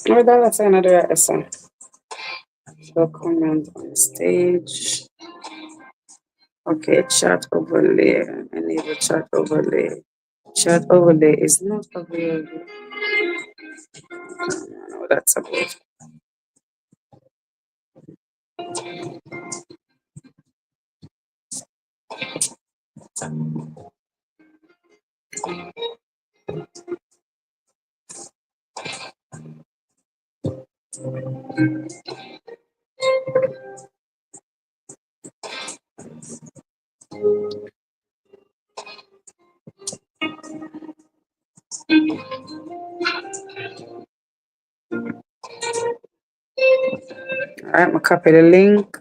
Oh, that's another lesson. Show comment on stage. Okay, chat overlay. Enable chat overlay. Chat overlay is not available. I don't know what that's about. All right, I'm gonna copy the link.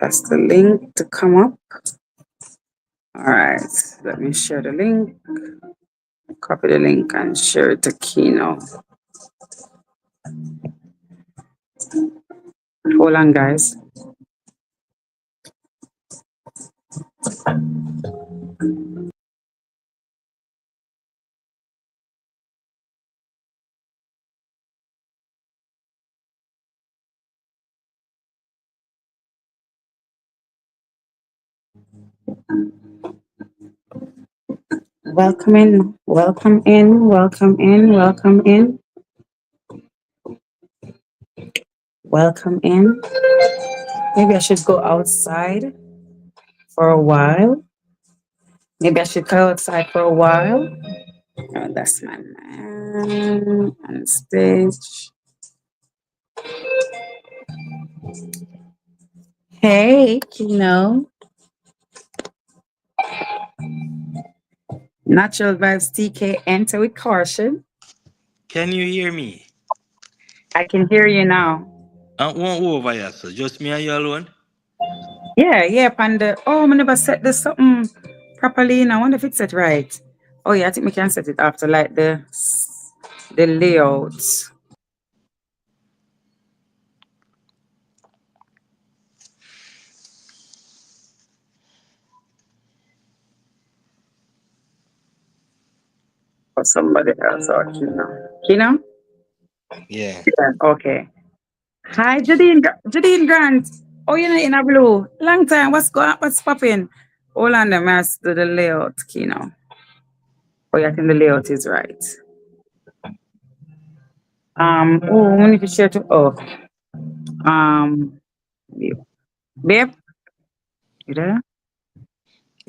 That's the link to come up. All right, let me share the link. Copy the link and share it to Kino. Hold on, guys. Welcome in, welcome in, welcome in, welcome in, welcome in. Maybe I should go outside for a while. Maybe I should go outside for a while. Oh, that's my man on stage. Hey, Kino. Natural Vibes TK, enter with caution. Can you hear me? I can hear you now. I won't over here, so just me and you alone. Yeah, Panda. Oh, I never set this something properly. Now I wonder if it's set right. Oh yeah, I think we can set it after like the layouts. For somebody else or Kino. Kino? Yeah. Okay. Hi, Jadine Grant. Oh, you're not in a blue. Long time. What's popping? Hold on, the master the layout, Kino. Oh, yeah, I think the layout is right. Oh, we need to share to um babe, you there?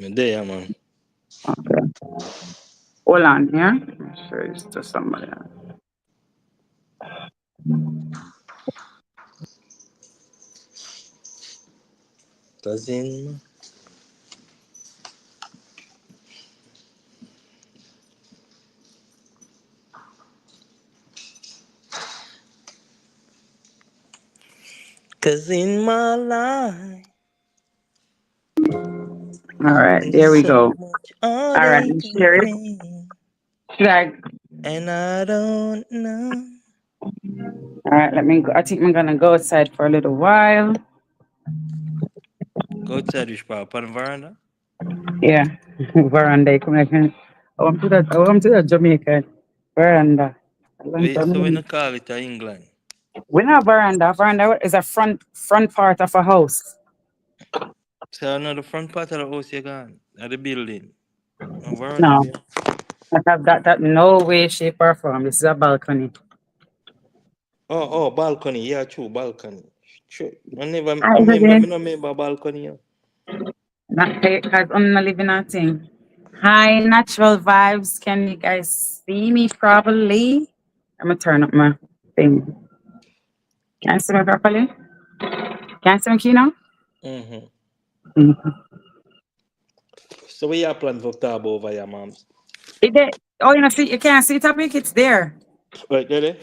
I'm there, man. Okay. Hold on, yeah. Share it's to somebody else. Cousin. Cause in my life. All right, there we go. All All right, let's share it. Like, and I don't know. all right, let me go. I think I'm gonna go outside for a little while. Go outside which part? On the veranda? Yeah, veranda. Come like, I want to the Jamaica veranda. Wait, so we don't call it England. We not veranda. Veranda is a front part of a house. So now the front part of the house you gone. At the building. A veranda No, there. I have that no way, shape, or form. This is a balcony. Oh, balcony. Yeah, true, balcony. True. I never Hi, remember me Jadine. no remember balcony. Yeah. Not because I'm not living that thing. Hi, natural vibes. Can you guys see me properly? I'm gonna turn up my thing. Can you see me properly? Can you see me, Kino? Mm-hmm. Mm-hmm. So we are plan for tab over here, moms. Oh, you can't see topic. It's there. Right there?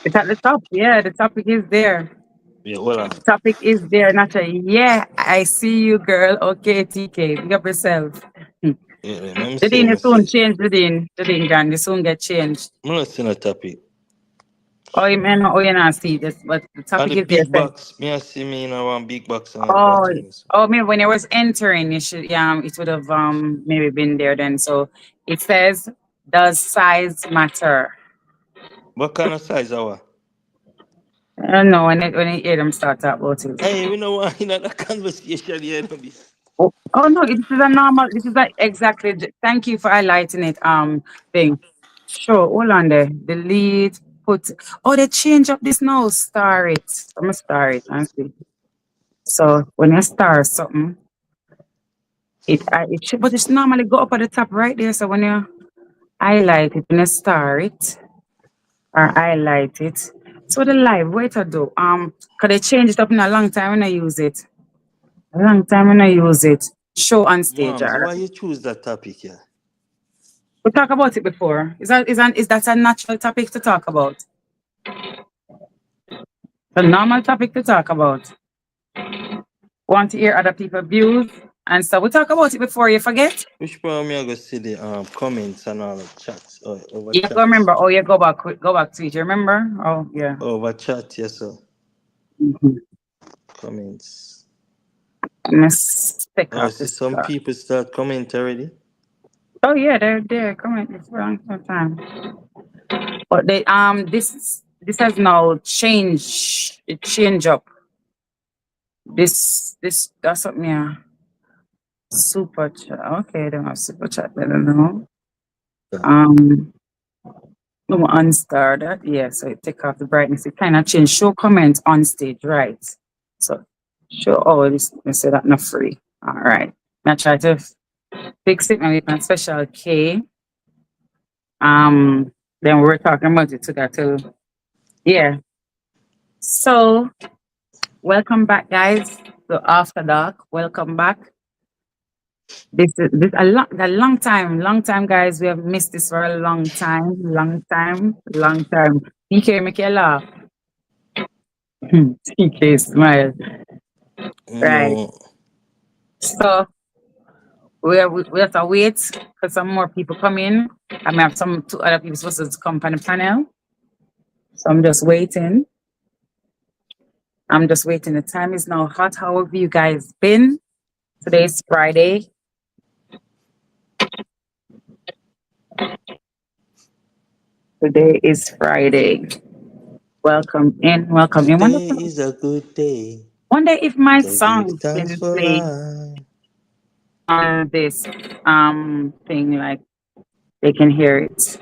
It's at the top. Yeah, the topic is there. Yeah, hold on. Topic is there. Naturally. Yeah, I see you, girl. Okay, TK. Pick up yourself. Yeah, let me The see, thing let is me soon see. change the thing. The thing, John. The soon get changed. I'm not seeing a topic. Oh, you may not, oh, you not see this, but the And topic the is there. big box, me I see me in a one big box and at the Oh, bottom. So. oh, maybe when it was entering, you should, yeah, it would have maybe been there then. So it says, does size matter? What kind of size our? I don't know when you hear them start talk about it. Hey, we know why in that conversation here. No be- Oh no, this is a normal. This is a exactly. Thank you for highlighting it. Thing. Sure, hold on there. Delete. Put. Oh, they change up this now. Star it. I'm gonna star it and see. So when you star something, it should, but it's normally go up at the top right there. So when you highlight it, when you star it or highlight it, so the live wait to do. Cause they change it up in a long time when I use it. A long time when I use it. Show on stage. Moms, why you choose that topic here? We talked about it before. Is that a natural topic to talk about? A normal topic to talk about. Want to hear other people's views and so we talk about it before you forget. Which part me I go see the comments and all the chats or over You go chats? remember. Oh, you go back to it. You remember? Oh, yeah. Over chat, yes sir. Mm-hmm. Comments. Let's take Oh, I off see this some stuff. people start comment already. Oh yeah, they're there. Come on, it's wrong sometime. But this has now changed. It change up. This that's something. Yeah. Super chat. Okay, they don't have super chat. I don't know. Yeah. Um, no unstar that. Yeah, so it take off the brightness. It kind of change. Show comments on stage, right? So show all this. I say that not free. All right. Now try to fix it. Now with my special K. Um, then we were talking about it today too. Yeah. So welcome back, guys. So after dark, welcome back. This long time, guys. We have missed this for a long time. PK make you laugh. PK smile. Right. No. So we have to wait for some more people come in. I may have some two other people supposed to come on the panel. So I'm just waiting. The time is now hot. How have you guys been? Today's Friday. Today is Friday. Welcome in. Welcome in. Today is a good day Wonder if my to give song thanks can for play life. on this thing like they can hear it.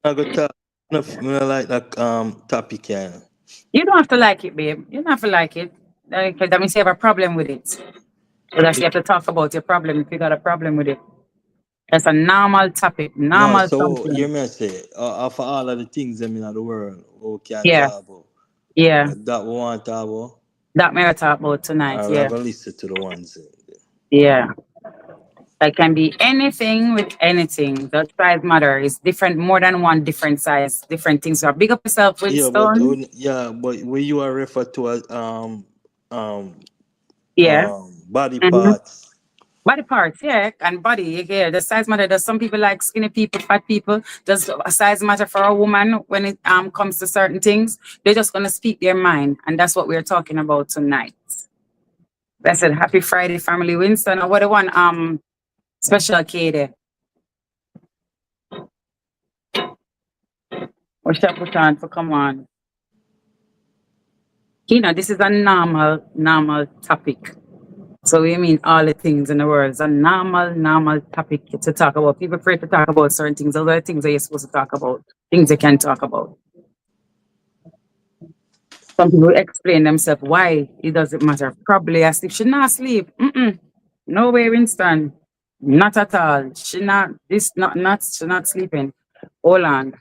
I go talk. Me no like that topic yeah. You don't have to like it, babe. You don't have to like it. Because that means you have a problem with it. So that you have to talk about your problem if you got a problem with it. That's a normal topic, No, normal so something. hear me say, for all of the things them in the world, we can Yeah, talk about. yeah. That we want to talk about, That may I talk about tonight. and we're Yeah, gonna listen to the ones. yeah. It can be anything with anything. The size matter is different, more than one different size, different things. So big up yourself, Winston. But when you are referred to as um Yeah. body Mm-hmm. parts. Body parts, yeah, and body, yeah. The size matter. Does some people like skinny people, fat people? Does a size matter for a woman when it comes to certain things? They're just gonna speak their mind, and that's what we're talking about tonight. That's it. Happy Friday, family. Winston. Or what the one special K there? What should I put on for come on? This is a normal topic. So we mean all the things in the world. It's a normal topic to talk about. People afraid to talk about certain things. Those are the things that you're supposed to talk about. Things they can talk about. Some people explain themselves why it doesn't matter. Probably asleep. She not asleep. Mm-mm. No way, Winston. Not at all. She not this not she not sleeping. Hold on.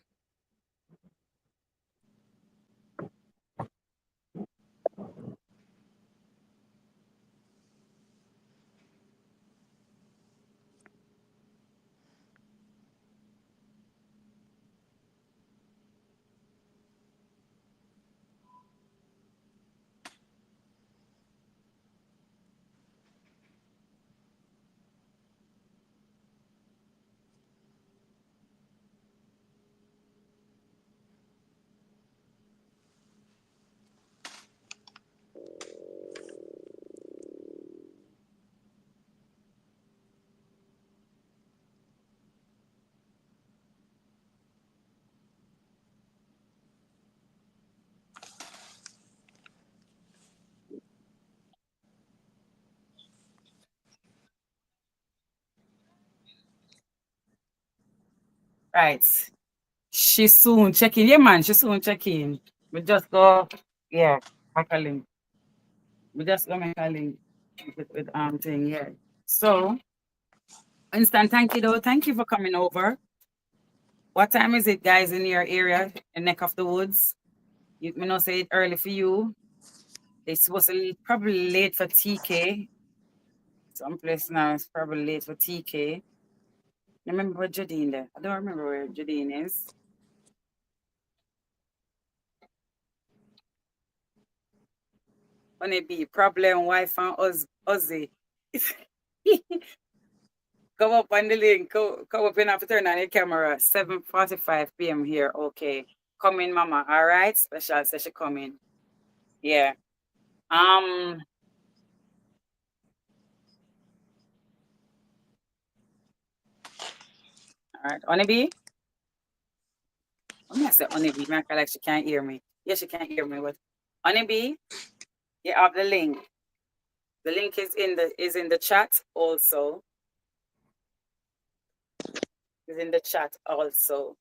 Right. She soon check in. Yeah, man, she soon check in. We just go, yeah, make a link. We just go make a link with thing, yeah. So, instant thank you though. Thank you for coming over. What time is it, guys, in your area, in neck of the woods? You may not say it early for you. It's supposed to probably late for TK. Some place now it's probably late for TK. Remember where Jadine there? I don't remember where Jadine is. Only be problem wife and Ozzy. Come up on the link. Come up in after turn on the camera. 7:45 p.m. here. Okay. Come in, mama. All right. Special session coming. Yeah. All right. Honeybee? Let me say Honeybee. Man, like she can't hear me. Yeah, she can't hear me. What? Honeybee? You have the link. The link is in the chat also. Is in the chat also.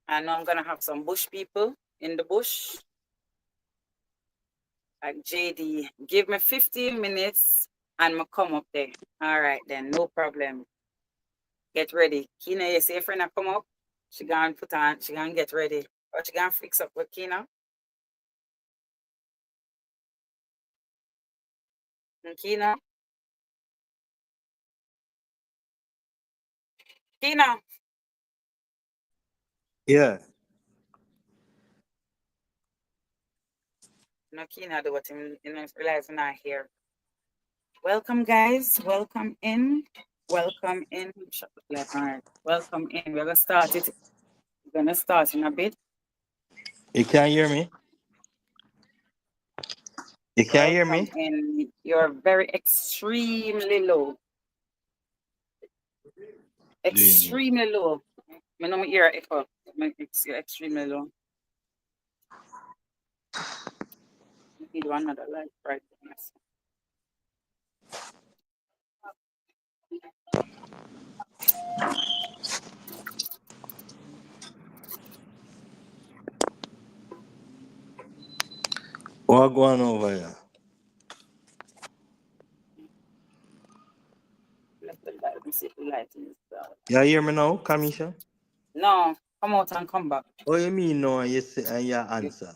And I'm gonna have some bush people in the bush. Like JD, give me 15 minutes and I'll come up there. All right then, no problem. Get ready. Kina, you see a friend come up? She gonna put on, she gonna get ready. Or she gonna fix up with Kina. And Kina. Kina. Yeah. No, Kina do what in realize we're not here. Welcome guys. Welcome in. Welcome in. All right. Welcome in. We're gonna start it. We're gonna start in a bit. You can't hear me? You can't hear Welcome me? in. You're very extremely low. Extremely low. I know my ear echo. You're extremely low. I need another light right there. What going over here? Left the light. Let me see if the light is You hear me now, Kamisha? No, come out and come back. What you mean no and you say and you answer?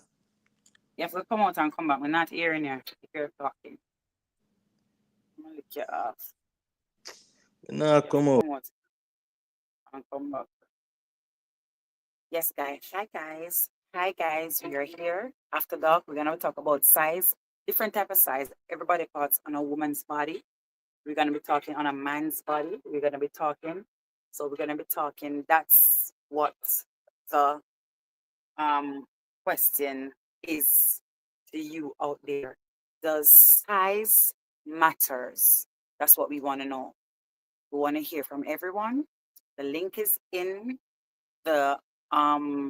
You have to come out and come back. We're not hearing you if you're talking. I'm gonna lick you off. No, come out. Come out and come back. Yes, guys. Hi, guys. Hi, guys. We are here. After dark, we're gonna talk about size, different type of size. Everybody parts on a woman's body. We're gonna be talking on a man's body. We're gonna be talking. So we're gonna be talking. That's what the question is to you out there. Does size matters? That's what we want to know. We want to hear from everyone. The link is in the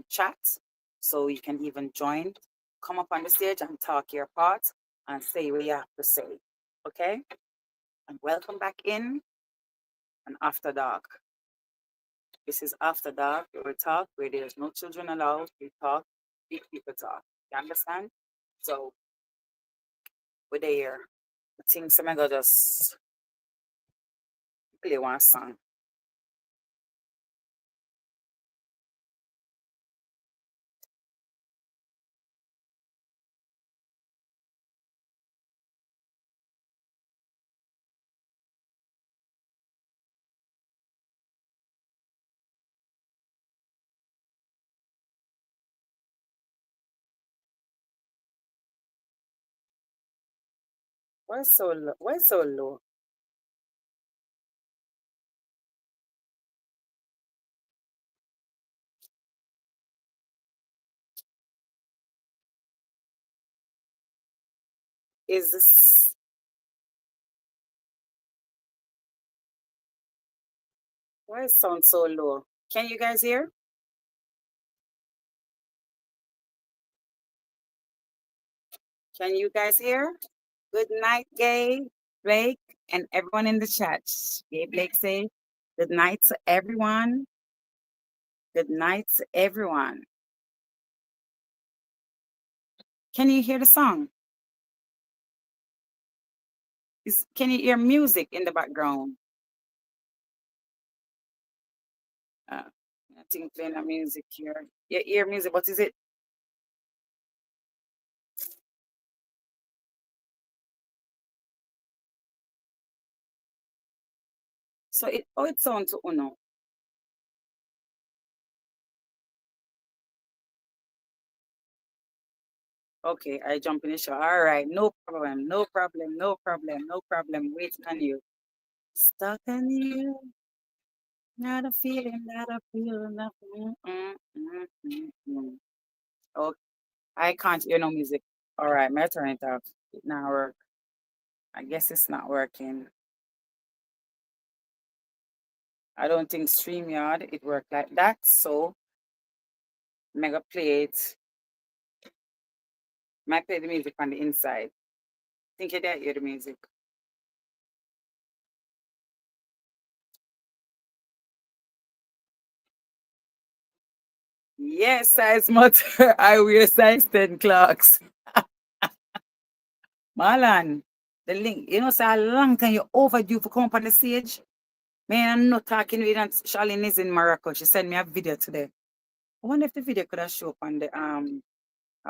chat, so you can even join. Come up on the stage and talk your part and say what you have to say. Okay? And welcome back in and After Dark. This is After Dark, where we talk, where there's no children allowed. We talk, big people talk. You understand? So we're there. I think some go just play one song. Why so low? Why so low? Is this why it sound so low? Can you guys hear? Can you guys hear? Good night, Gay, Blake, And everyone in the chat, Gabe Blake say, good night to everyone. Good night to everyone. Can you hear the song? Can you hear music in the background? I think playing the music here. You hear music, what is it? So it sounds to Uno. Okay, I jump in the show. All right, no problem, no problem, no problem, no problem. Waiting on you. Stuck on you. Not a feeling, not a feeling, nothing. Oh, I can't hear no music. All right, my turn it off. It not work. I guess it's not working. I don't think StreamYard it worked like that. So mega play it. Might play the music on the inside. Think you did hear the music. Yes, size matter. I wear size 10 clocks. Marlon, the link, you know, say a long time you overdue for come up on the stage. Man, I'm not talking with and Charlene is in Morocco. She sent me a video today. I wonder if the video could have show up on the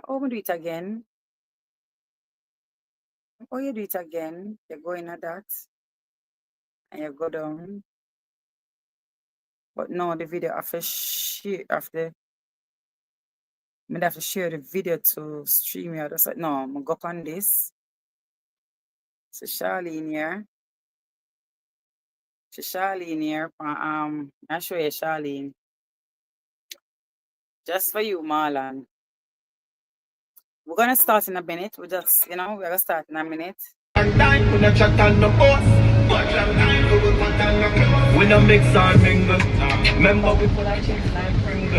how we do it again? Oh, you do it again. You go in at that. And you go down. But no, the video after share after I have to share the video to StreamYard. I said, no, I'm gonna go up on this. So Charlene here. So Charlene here. I'll show you Charlene. Just for you, Marlon. We're gonna start in a minute. We're gonna start in a minute. We no mix and mingle. Remember we pull our chicks like Pringle.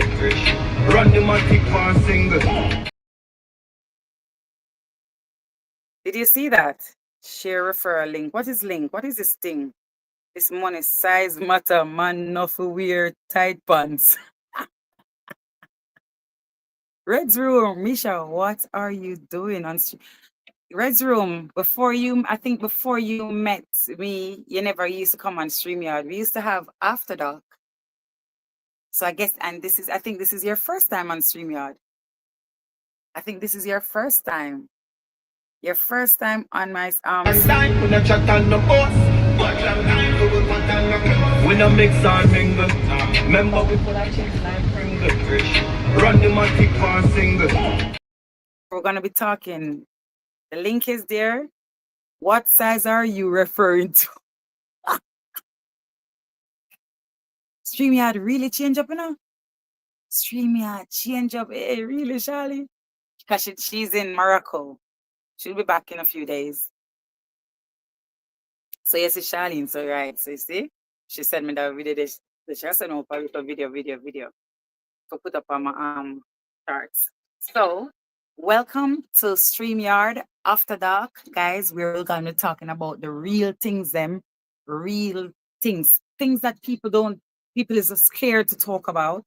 Run the matic for single. Did you see that? Share referral link. What is link? What is this thing? This money size matter, man, not for weird tight pants. Red's Room, Misha, what are you doing on Red's Room? Before you met me, you never used to come on StreamYard. We used to have After Dark. So I guess, and I think this is your first time on StreamYard. I think this is your first time. Your first time on my we no mix and mingle. Remember we pull our chicks like Pringle. Run the matic for single. We're gonna be talking. The link is there. What size are you referring to? StreamYard really change up, you know? StreamYard change up. Hey, really, Charlie? Because she's in Morocco. She'll be back in a few days. So yes, it's Charlene. So right. So you see, she sent me that video. She sent me a video to put up on my charts. So welcome to StreamYard After Dark, guys. We're going to be talking about the real things, real things that people is scared to talk about.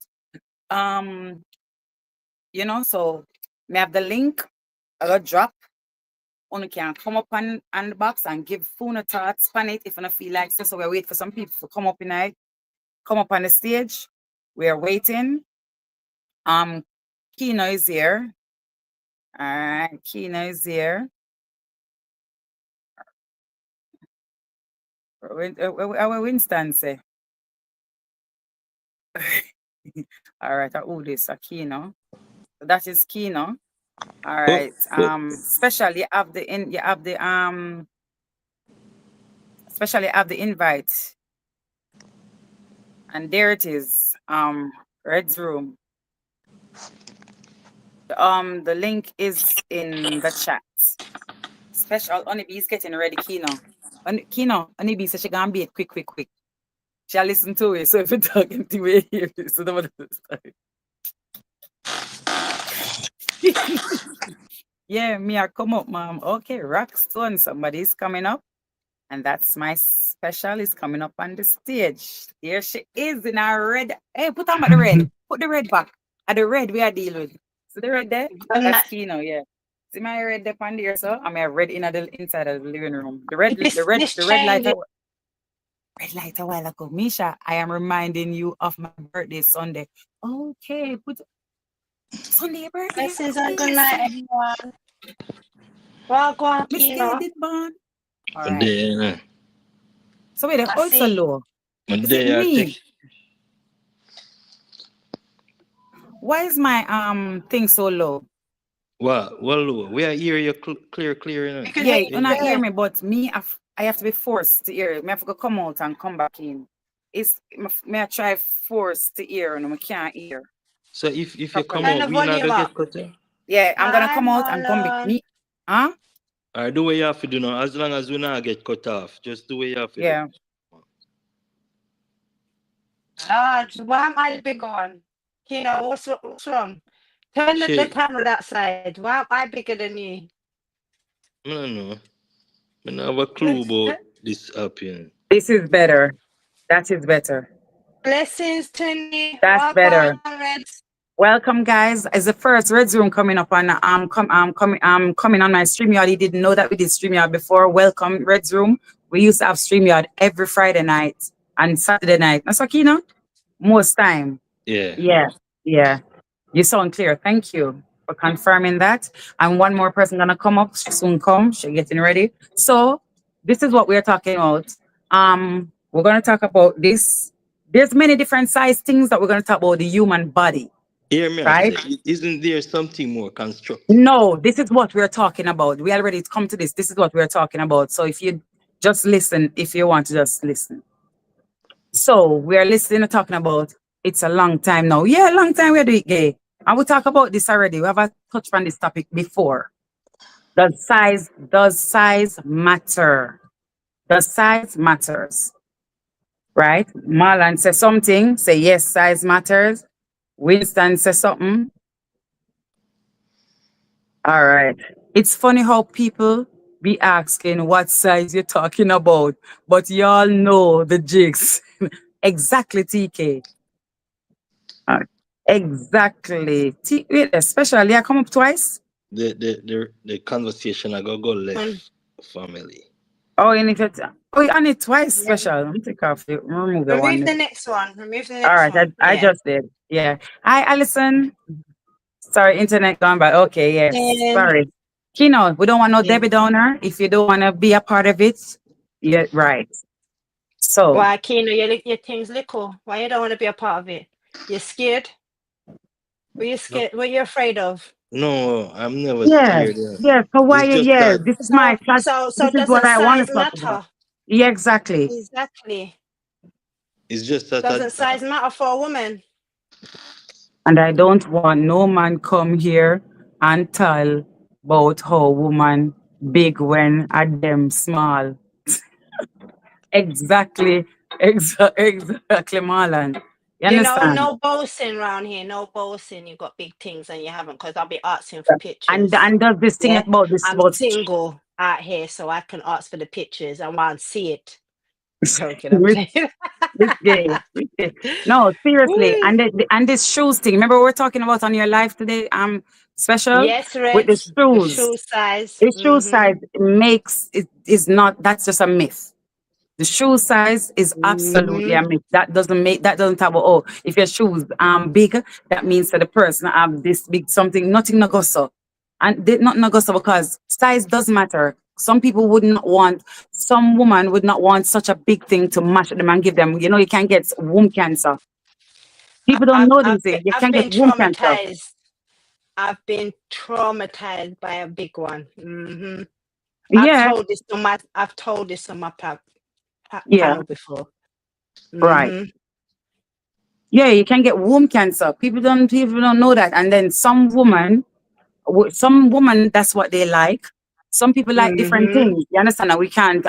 You know, so may have the link. I'll drop. Only can come up on the box and give phone thoughts on it if I feel like so. So we're waiting for some people to come up on the stage. We're waiting. Kino is here. All right, Kino is here. Our Winston say. All right, this Kino. So that is Kino. All right. Especially have the invite. And there it is. Red's Room. The link is in the chat. Special Honeybee's getting ready, Kino. Honeybee says she gonna be it quick. She'll listen to it. So if you're talking to me here, so don't start. Yeah, me I come up, mom. Okay, Rockstone, somebody's coming up. And that's my special is coming up on the stage. Here she is in our red. Hey, put on the red. Put the red back. At the red we are dealing with. So the red there? I'm That's not. Kino, yeah. See my red there on there, so I'm a red inside of the living room. The red This this the red light change. red light a while ago. Misha, I am reminding you of my birthday Sunday. Okay, put Sunday your birthday. Blessings and good Yes. night, everyone. Well, go on, Miss Kino. Edith Bond. All And right. then, So wait, I oh, it's so see. low. and Is it then I me? think, Why is my thing so low? well, we are hear you clear, you know. You can Yeah, hear you you not hear good. me, but me, I have to be forced to hear. Me have to come out and come back in. May I try force to hear and I can't hear So if you come properly. Turn out, the we not volume gonna up. get cut off. Yeah, I'm gonna Hi, come out and come back. Marlon. Me, huh? Or do what you have to do now. As long as we not get cut off, just do what you have to do. Yeah. Why am I the big one? Kino, what's wrong? Turn the Shit, camera that side. Why am I bigger than you? I don't know. I don't have a clue about this app, you know. This is better. That is better. Blessings, Tony. That's better. Welcome, Reds. Welcome, guys. As the first Red Room coming up on coming on my StreamYard. You didn't know that we did StreamYard before. Welcome, Red Room. We used to have StreamYard every Friday night and Saturday night. That's okay, no? Most time. Yeah. Yeah, yeah. You sound clear. Thank you for confirming that. And one more person gonna come up. She soon come. She's getting ready. So this is what we're talking about. We're gonna talk about this. There's many different size things that we're gonna talk about the human body, Hear me, I right? say, isn't there something more constructive? No, this is what we're talking about. We already come to this. This is what we're talking about. So if you just listen, if you want to just listen. So we are listening and talking about it's a long time now. Yeah, long time we're doing gay. And we talk about this already. We have a touch on this topic before. Does size matter? Does size matters? Right? Marlon says something, say yes, size matters. Winston says something. All right. It's funny how people be asking what size you're talking about, but y'all know the jigs. Exactly, TK. Exactly. Wait, especially I come up twice. The conversation I go Um, left family. Oh, and if it oh, on it twice yeah. special. Let me take off the remove the Remove one. the next one. Remove the All next right, one. I Yeah. just did. Yeah. Hi, Alison. Sorry, internet gone by. Okay, yes. And Sorry. Kino, we don't want no yeah. Debbie Downer. If you don't want to be a part of it, yeah, right. So Why, Kino, your thing's little. Why you don't want to be a part of it? You're scared? What you scared? What you afraid of? No, I'm never yes, scared. yes. So why? It's just Yes, that this is my class. So This is what doesn't I want to size talk about. matter? Yeah, exactly. Exactly. it's just that Doesn't size matter for a woman? And I don't want no man come here and tell about how woman big when at them small. Exactly, exactly, Marlon. You You know, understand? no boasting around here. No boasting. You got big things and you haven't, because I'll be asking for And pictures. and does this thing Yeah, about this I'm about single out here, so I can ask for the pictures. I want to see it. Joking, I'm with playing. this game. No, seriously. Woo. And and this shoes thing. Remember we were talking about on your live today? Special Yes, with the Reds. The shoes. shoe size. The shoe size makes it is not. That's just a myth. The shoe size is absolutely a myth. That doesn't have oh, if your shoes big, that means that the person have this big something, nothing no go so. And they not no go so because size does matter. Some people would not want, some woman would not want such a big thing to match them and give them, you can get womb cancer. People don't know these things. You I've can get been womb cancer. traumatized. I've been traumatized by a big one. Yeah, I've told this on my yeah, panel before. right. Yeah, you can get womb cancer. People don't know that. And then some woman, that's what they like. Some people like different things. You understand? And we can't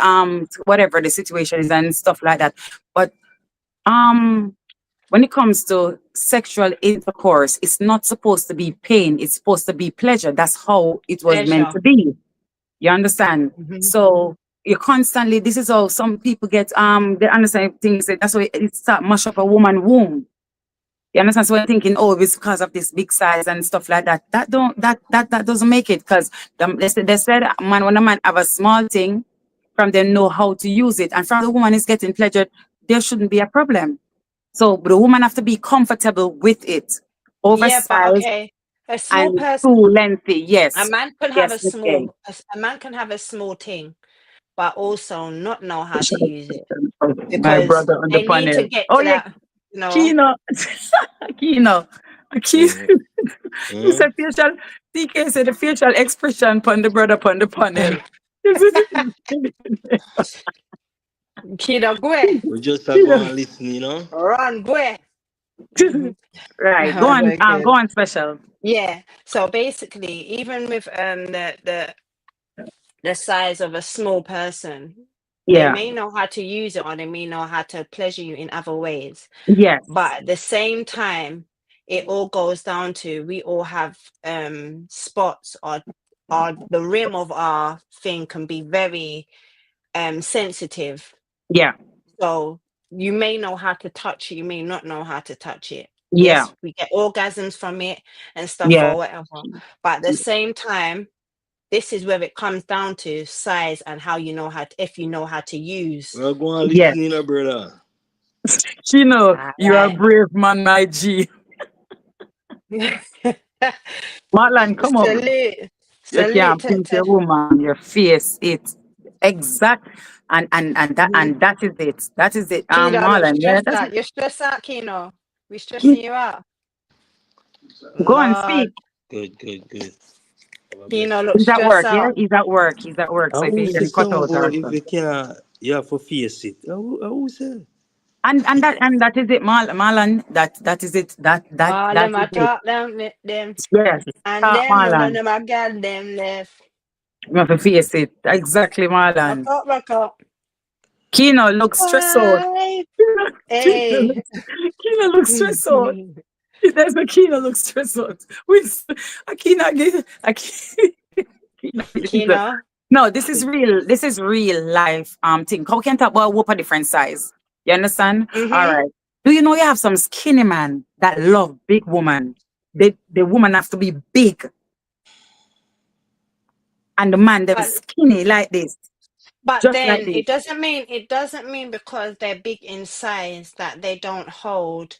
whatever the situation is and stuff like that. But when it comes to sexual intercourse, it's not supposed to be pain. It's supposed to be pleasure. That's how it was meant Pleasure. to be. You understand? Mhm. So you constantly, this is how some people get, they understand things, that's why it start mash up a woman womb. You understand? So I'm thinking, oh, it's because of this big size and stuff like that. That doesn't make it, because they said, man, when a man have a small thing, from them know how to use it, and from the woman is getting pleasure, there shouldn't be a problem. So the woman have to be comfortable with it. Yeah, but Oversized okay, a small and person, too lengthy. a Yes. man can have Yes, a okay. small, a man can have a small thing, but also not know how to use it, My because brother on the they need to panel. get Oh to yeah, that, you know. Kino. Kino. Mm. He said facial, TK said the facial expression upon the brother upon the panel. Kiddo, go ahead. We just are going to listen, you know. Run, go ahead. Right. Go Oh, on, okay. go on special. Yeah. So basically, even with the size of a small person, they Yeah. may know how to use it, or they may know how to pleasure you in other ways. Yes. But at the same time, it all goes down to, we all have spots, or the rim of our thing can be very sensitive. Yeah. So you may know how to touch it, you may not know how to touch it. Yeah. Yes, we get orgasms from it and stuff Yeah. or whatever. But at the same time, this is where it comes down to size and how you know how to, if you know how to use. We're going to Yes. listen, you know, brother. Kino, you are a Alright. brave man, my G. Marlon, come up. Salute. You Salute can't to, pinch your woman, your face, it exact, and that is it. That is it. Kino, look Marlon, yeah, stressed that's out. You're stressed out, Kino. We stressing you out. go and Lord. speak. Good, good, good. Have a Kino, blessing. look He's at stressed work, yeah? out. He's at work. He's at work. So I if you will hear say him cut something out or about if something. you can't, you have to face it. I will say. And that is it, Marlon. That is it. That All them I is it. talk them, them, Yes. and Talk, them, none of Marlon. them I got them left. You have to face it. Exactly, Marlon. Rock up. Kino looks stressed out. Bye. Kino Hey. looks stressed out. There's a Kino looks stressed out. Kino again. Kino. No, this is real. This is real life thing. How can talk about whoop a different size? You understand? All right. Do you know you have some skinny man that love big woman? The woman has to be big. And the man that is skinny like this. But Just then like this. it doesn't mean because they're big in size that they don't hold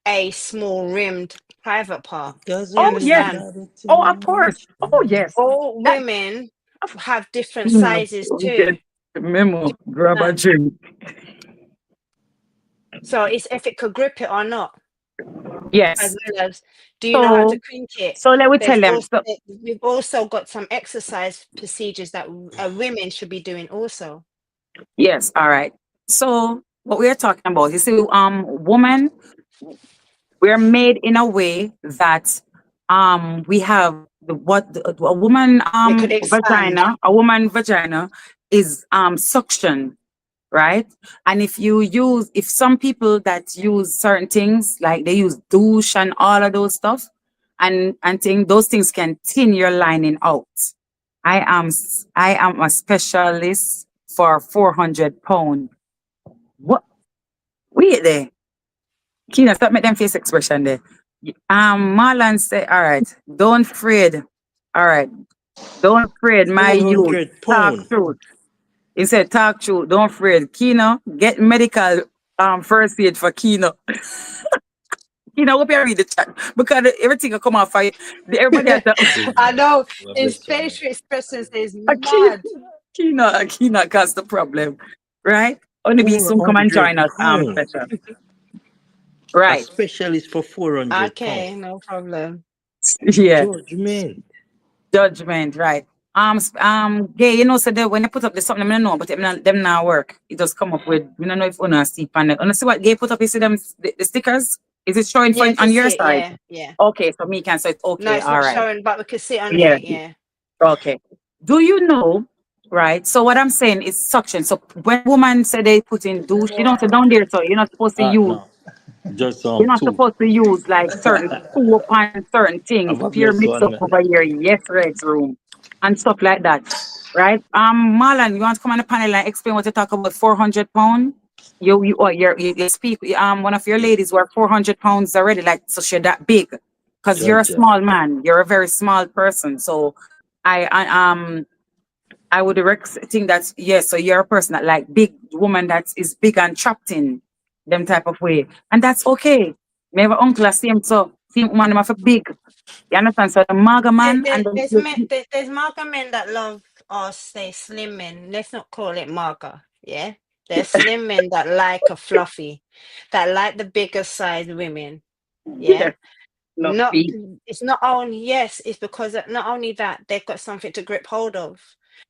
a small rimmed private part. You Oh yes. understand? Oh, of course. Oh yes. All That- women have different Kino, sizes too. get the memo. Grab a understand? drink. So it's if it could grip it or not, as Yes. well as do you know how to crank it? So let me tell them. We've also got some exercise procedures that women should be doing also. Yes, all right. So what we are talking about, you see, woman, we're made in a way that we have a woman It could expand. a woman vagina is suction, right? And if some people that use certain things, like they use douche and all of those stuff, and think those things can thin your lining out. I am a specialist for 400 pound. What? Wait there. Kina, stop make them face expression there. Marlon say, all right, don't afraid. All right, don't afraid, my youth. 400 Talk pound. truth. He said, talk truth, don't afraid. Kino, get medical first aid for Kino. Kino, hope you read the chat because everything will come off for you. Everybody has to. I know Have a his blessing. facial expressions is mad. Kino caused the problem, right? Only be soon come and 400 join us, pound. special. A Right. specialist for 400 Okay, pound. no problem. Yeah. Judgment. Right. Gay, you know, so that when they put up the something, I don't know, but them now work. It just come up with, we don't know if Una see panel. Una see what Gay put up, you see them, the stickers? Is it showing Yeah, on your side? yeah. Okay, so me can say it's okay, No, it's all not right. showing, but we can see it on Yeah. here, yeah. Okay. Do you know, right? So what I'm saying is suction. So when woman say they put in douche, you don't say down there, so you're not supposed to use. No. Just You're not two. supposed to use like certain soap and certain things. Have a Pure blessed mix up one. over here. Yes, Red's room. and stuff like that, right? Marlon, you want to come on the panel and explain what you talk about 400 pound? You speak, one of your ladies were 400 pounds already, like, so she's that big, because you're a Gotcha. small man, you're a very small person. So I would think that, yes, so you're a person that like big woman that is big and trapped in them type of way. And that's okay. Me have a uncle a same woman them have a big. You understand? So the maga man and There's marga men that love or say slim men. Let's not call it marga. Yeah, there's slim men that like a fluffy, that like the bigger size women. Yeah, not fluffy. it's not only yes, it's because not only that they've got something to grip hold of.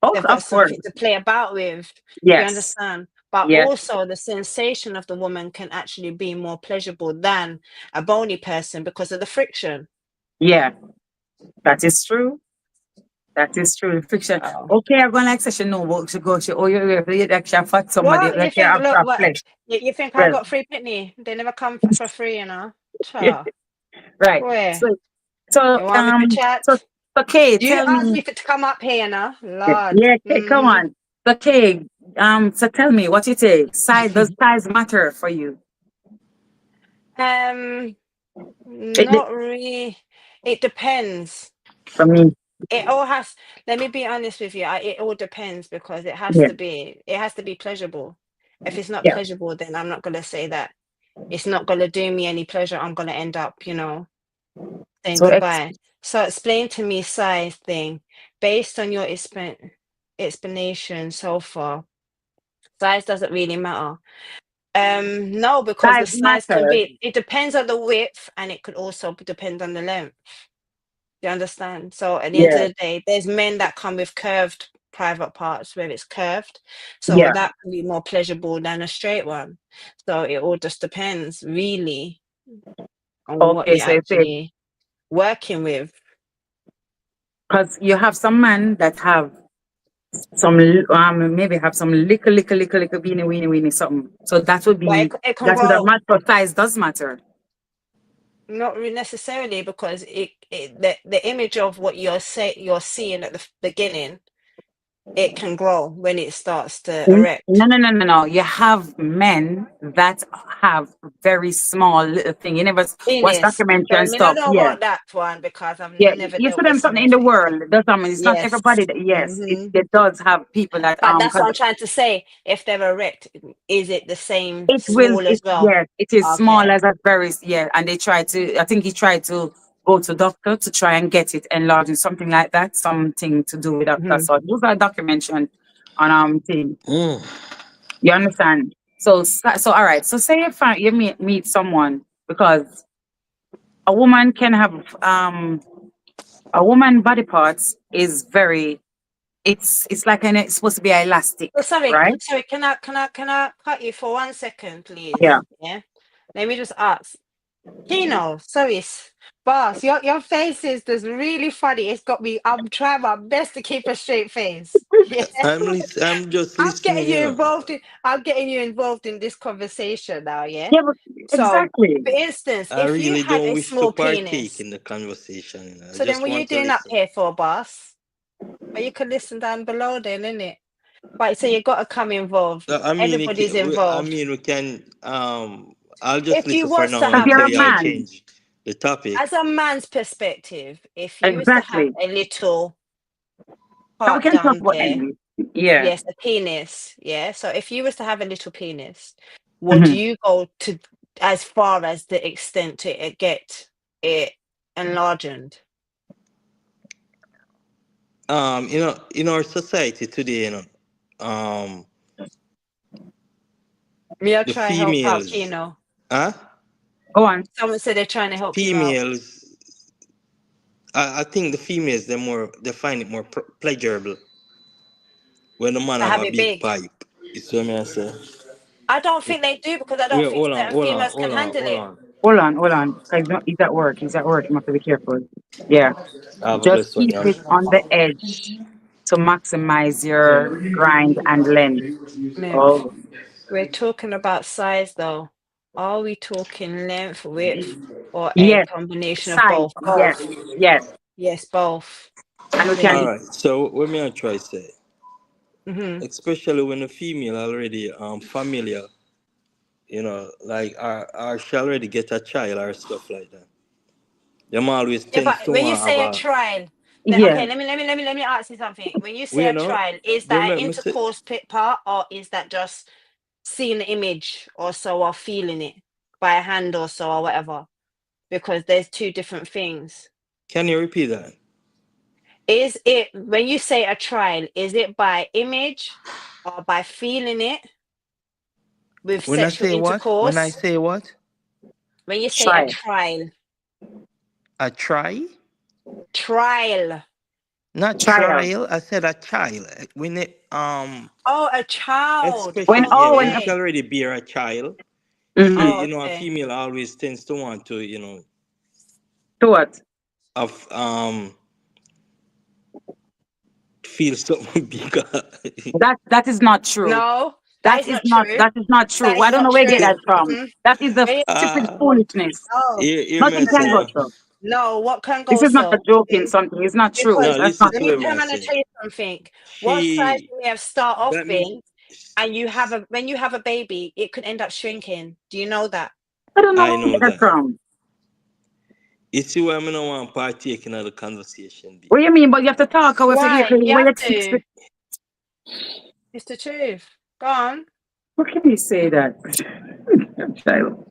Oh, They've got of course. something to play about with. Yes. You understand? But Yes. also the sensation of the woman can actually be more pleasurable than a bony person because of the friction. Yeah. That is true. That is true. Fiction. Oh. Okay, I'm going like session no work to go to. Oh, you actually fought somebody What? You like think, look, a what, flesh. you think I Well. got free pitney? They never come for free, you know. Yeah. Cha. Right. Where? So You want me to chat? okay, You tell asked me. me to come up here, now, Lord. Yeah, okay, come on. Okay, so tell me what you take. Does size matter for you? Not really. It depends. For me, It all has. Let me be honest with you. It all depends because it has Yeah. to be. It has to be pleasurable. If it's not Yeah. pleasurable, then I'm not gonna say that. It's not gonna do me any pleasure. I'm gonna end up, saying So goodbye. So explain to me size thing based on your explanation so far. Size doesn't really matter. No, because the size size can matters. be. It depends on the width, and it could also depend on the length. You understand? So at the end of Yeah. the day, there's men that come with curved private parts where it's curved. So Yeah. that can be more pleasurable than a straight one. So it all just depends really on what Okay, you're so you say actually working with. because you have some men that have some maybe have some little weeny something. So that would But be it can that would grow. matter. So size does matter. Not really necessarily because the image of what you're seeing at the beginning, it can grow when it starts to erect. No. You have men that have very small little thing. You never watch Penis. documentary Tell and me not stuff. know Yeah. about that one because I've Yeah. never You see dealt them with something small in the things. world. Does it's not Yes. everybody that yes, Mhm. it does have people that But that's what 'cause I'm trying to say. If they're erect, is it the same it will small as well? yes, it is small Okay. as a very and they try to I think he tried to go to doctor to try and get it enlarged and something like that, something to do with that. Mhm. So those are documentation on thing. Mm. You understand? So all right. So say if you meet someone because a woman can have a woman body parts is very it's like it's supposed to be elastic, Oh, sorry. right? Sorry. Can I cut you for 1 second, please? Yeah. Yeah. Let me just ask. Kino, sorry, boss, your face is just really funny. It's got me. I'm trying my best to keep a straight face. Yeah. I'm just I'm getting listening, you involved in. I'm getting you involved in this conversation now. Yeah. Yeah, but So, exactly. for instance, I if you really had don't a wish to small partake penis, in the conversation. I so then just what are you want to doing up listen. here for, boss? But you can listen down below, then, innit? Right. So you got to come involved. I mean, Everybody's I involved. mean, we can. I'll just If you listen for was to now Because have you're a until a y'all little, man. change the topic. as a man's perspective, if you was to have Exactly. a little So we part can talk down about there, that. Yeah. yes, a penis, yeah. So if you was to have a little penis, would Mhm. you go to as far as the extent to get it enlarged? In our society today, Me, I the try help out, females, Kino. huh? Go on. Someone said they're trying to help you out. Females, I think the females they find it more pleasurable when the man To have have a it big big. pipe. You see what I say? I don't think they do because I don't Wait, think hold on, certain hold on, females can hold on, handle hold it. on. Hold on. He's at work. He's at work. You have to be careful. Yeah. Have a Just blessed one, keep yeah. it on the edge to maximize your grind and length. Length. Oh. We're talking about size though. Are we talking length, width, or a Yes. combination of Size. both? Yes. Both. Yes. Yes, both. And we Thank can, All you. right. So what may I try say? Mm-hmm. Especially when a female already familiar, like she already get a child or stuff like that. Them always Yeah, but tends to when you want have say a a trial, then yeah. okay, let me ask you something. When you say we a know trial, is they that make an me say intercourse part, or is that just seeing the image or so, or feeling it by a hand or so, or whatever? Because there's two different things. can you repeat that? Is it, when you say a trial, is it by image or by feeling it with When I sexual say what? When I intercourse? say what? When you say a Try. trial, A try? trial. Not Trial. trial. I said a child. When it Oh, a child. When, especially oh, when when, she Okay. already bear a child, mm-hmm. Oh, a okay. female always tends to want to, To what? of feel something bigger. That is not true. No, that is not true. That is not true. That I is don't not know where you get true. that from. Mm-mm. That is the Eh, stupid Ah, foolishness. No, hear me Nothing can say go because so. no, what can This go is not a so? joking Mm, something. It's not true. no, because That's listen not to let me what true. me I tell man and say. tell you something. What size She you have start off that mean being, and you have a when you have a baby, it could end up shrinking. Do you know that? I don't know I where you know get that that. from. You see why I don't want to partake in the conversation, B. What do you mean? But you have to talk. Or if you Why? You where have you fix to. it. It's the truth. Go on. What can you say that? Child.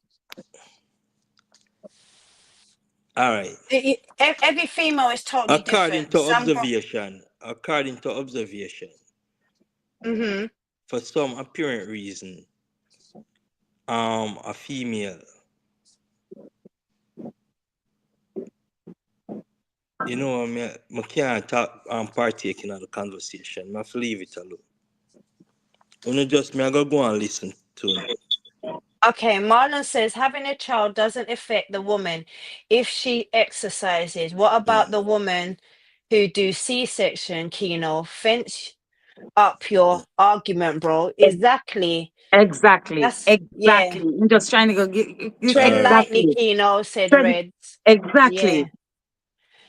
All right. Every female is totally different. Some. According to observation, Mm-hmm. for some apparent reason, a female, I can't talk, partake in the conversation. I have to leave it alone. I go and listen to it. Okay, Marlon says having a child doesn't affect the woman if she exercises. What Yeah. about the woman who do C-section, Kino? Fence up your argument, bro. Exactly. Exactly. That's yeah. Exactly. I'm just trying to go get Tread All right. lightly, exactly. Kino, said Tread- Reds. Exactly. Yeah.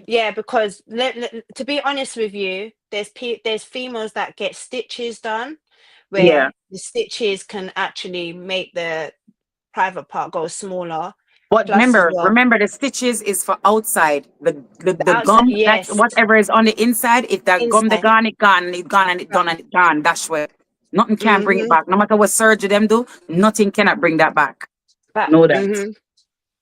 Yeah, because to be honest with you, there's females that get stitches done Yeah. where the stitches can actually make the private part go smaller. But Plus as well, remember the stitches is for outside. the The outside, gum, that's yes, whatever is on the inside. If that gum they inside. gone, it gone, and it gone, and it done, and it gone. That's where nothing can bring it Mm-hmm. back. No matter what surgery them do, nothing cannot bring that back. But Know that. mm-hmm.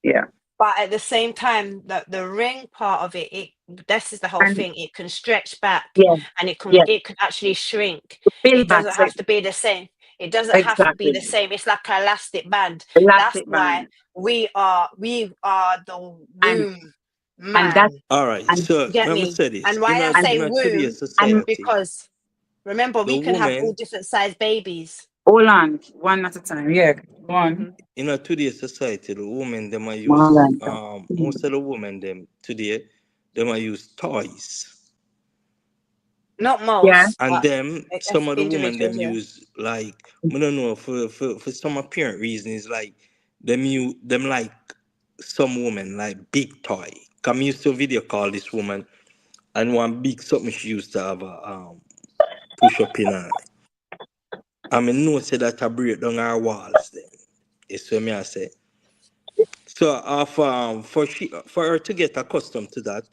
Yeah. But at the same time, the ring part of it, this is the whole And thing. It can stretch back, yeah, and yeah. it can actually shrink. Build It back. doesn't So have to be the same. It doesn't have to be exactly. the same. It's like an elastic band. That's Elastic why band. we are the And womb and that man. All right. and So You get let me me? say this. And why I and say In a today's womb and society, because remember the we can have all woman different size babies. hold on, one at a time. Yeah. Go on. Hmm. in a today's society, the women them are use Marlon. most of the women them today them are use toys. Not Yeah. most, And but them some of the women them individuals. Yeah. use like I don't know for some apparent reason it's like them like some women like big toy. Come used to video call this woman and one big something she used to have a push up in her. I mean no say that I break down our walls then. It's what me I say. So for her to get accustomed to that,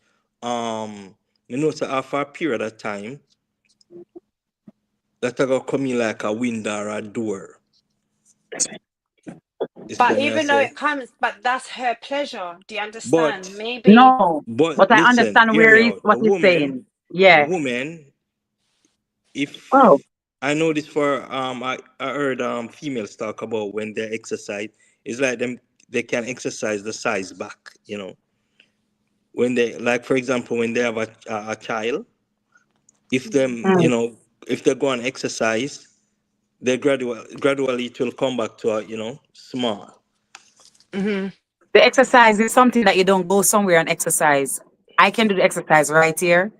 so after a period of time, that I got come in like a window or a door. Is But what me I even though say. it comes, but that's her pleasure. Do you But understand? Maybe. No, but but I listen, understand hear where me he's out. what he's saying. A Yeah. woman, Oh, if I know this for I heard females talk about when they exercise, it's like them they can exercise the size back. When they like for example when they have a child, if them, mm. if they go and exercise, they gradually it will come back to small. Hmm. The exercise is something that you don't go somewhere and exercise. I can do the exercise right here.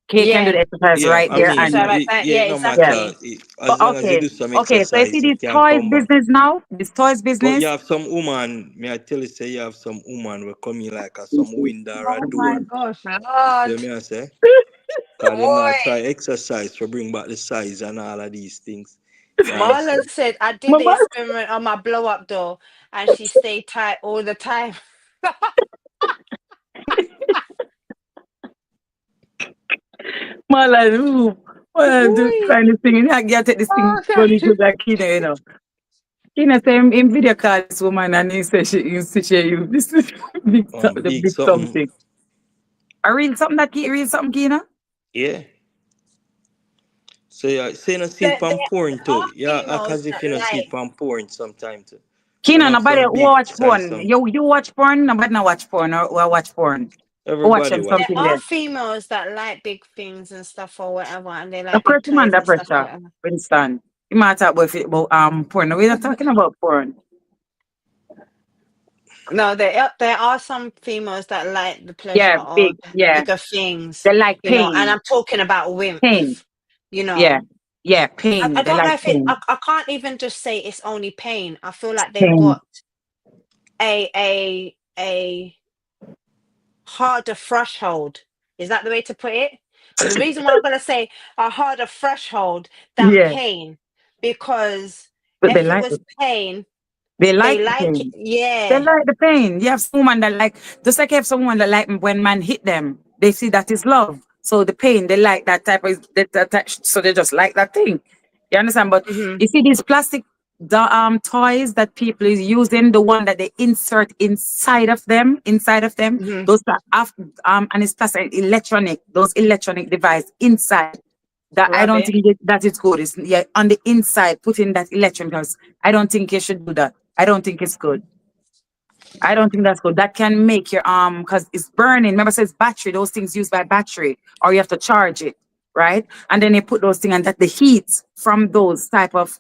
Kay can do Yeah. the exercise Yeah, right I Do there. the mean, exercise And like that. yeah, Yeah, no yeah. matter exactly. But as long as you okay. do some Okay. So you see exercise, this it can toys come back. business now? This toys But you business? have some woman, may I tell you, say you have some woman will come in like a some window or a Oh my door. gosh, You see Lord. what me I say? Cause them Boy, not try exercise to bring back the size and all of these things. You Marlon understand? said I did the Mama, experiment on my blow up doll and she stayed tight all the time. Marlon, ooh, well, do Boy. kind of thing. I get this thing Oh, going God. to like Kina, you know. Kina say him video call this woman and he say she share you this is big the Big big something. something. I read something that read something, Kina? Yeah. So yeah, say no see There, it from there porn are too. Yeah, act females as if that you no see like it from porn sometimes too. Them Kina, have nobody some who big watch size porn. some. You watch porn, nobody not watch porn or watch porn. Who watch Everybody them watch there something are porn. there. females that like big things and stuff or whatever, and they Of like course big him toys under and stuff or pressure, whatever. Winston. You might talk about porn. No, we're not talking about porn. No, there are some females that like the pleasure Yeah, of big, yeah. bigger things, They like you know, and pain. I'm talking about Pain. width, you Yeah. know. Yeah, I pain. They don't know like if it, pain. I can't even just say it's only pain. I feel like they've Pain. got a harder threshold. Is that the way to put it? The reason why I'm going to say a harder threshold than Yeah. pain, because But they if it like was it. pain, They they like the like it. pain. They Yeah. like the pain. You have someone that like, just like you have someone that like when man hit them, they see that is love. So the pain, they like that type of, so they just like that thing. You understand? But Hmm. you see these plastic toys that people is using, the one that they insert inside of them, Hmm. those are and it's plastic electronic, those electronic device inside. That I don't Rabbit. think that is good. It's yeah on the inside, putting that electronic because I don't think you should do that. I don't think it's good. I don't think that's good. That can make your because it's burning. Remember, it says battery. Those things used by battery, or you have to charge it, right? And then they put those things, and that the heat from those type of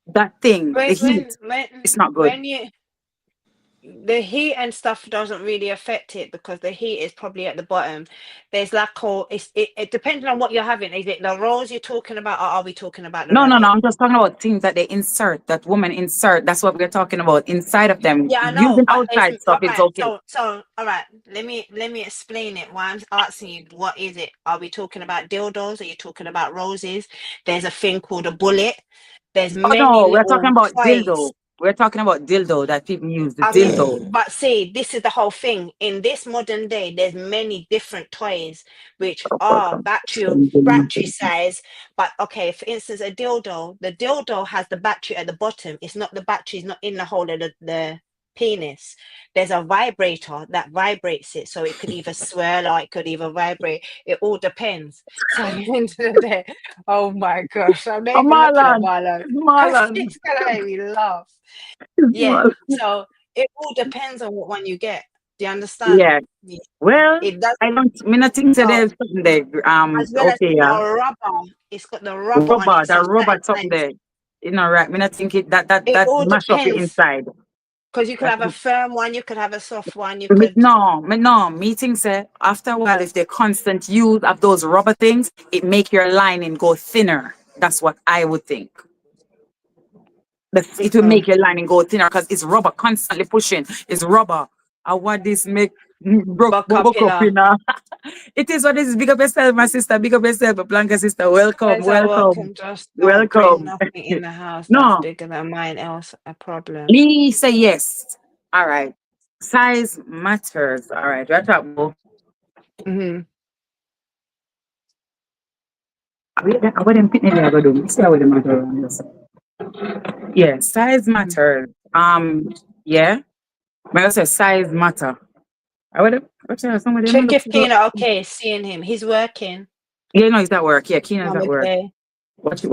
that thing, the When heat, when when it's not good. when you the heat and stuff doesn't really affect it because the heat is probably at the bottom. There's like all it depending on what you're having. Is it the rolls you're talking about, or are we talking about the No, no, no. rabbit? I'm just talking about things that they insert, that women insert. That's what we're talking about inside of them. Yeah, I know, Using but there's outside stuff all is right. okay. So all right. Let me explain it. Why I'm asking you, what is it? Are we talking about dildos? Are you talking about roses? There's a thing called a bullet. There's Oh many no, we're talking little about toys. dildo. We're talking about dildo that people use. The I mean, dildo. but see, this is the whole thing. In this modern day, there's many different toys which Oh, are welcome. battery size. But okay, for instance, a dildo, the dildo has the battery at the bottom. It's not the battery is not in the hole of the penis. There's a vibrator that vibrates it, so it could either swirl or it could even vibrate. It all depends. So at the end of the day, oh my gosh, I'm not Oh, even looking at Marlon, Marlo because Marlon, he's gonna make me laugh. Yeah. Marlon. So it all depends on what one you get. Do you understand? Yeah. Yeah. Well, It does. I don't. Me not think that So there's something there. as well as Okay, it's yeah. got a rubber, it's got the rubber on Rubber, it. So that rubber certain something times there. You know, right? Me not think it that it all mash up your depends inside. because you could That have a firm one, you could have a soft one, you me, could. no, me no. Me think say after a while, if they constant use of those rubber things, it make your lining go thinner. That's what I would think. It will Mm-mm. make your lining go thinner because it's rubber constantly pushing. It's rubber. And what this make Buck up, broke you up know. in It is what it is. Big up yourself, my sister. Big up yourself, Blanca sister. Welcome, Guys are welcome, welcome. Just don't bring welcome. nothing in the house that's No, bigger than mine, else a problem. Lee say yes. All right. Size matters. All right. Right up, bro. Hmm. What them picnic I go do? See how them matter. Yeah, size matters. Yeah. But I say size matter. I would some of them Check look if for. Kina okay seeing him. He's working. Yeah, no, he's at work. Yeah, Keenan's I'm at work. okay. Yeah. Watch it,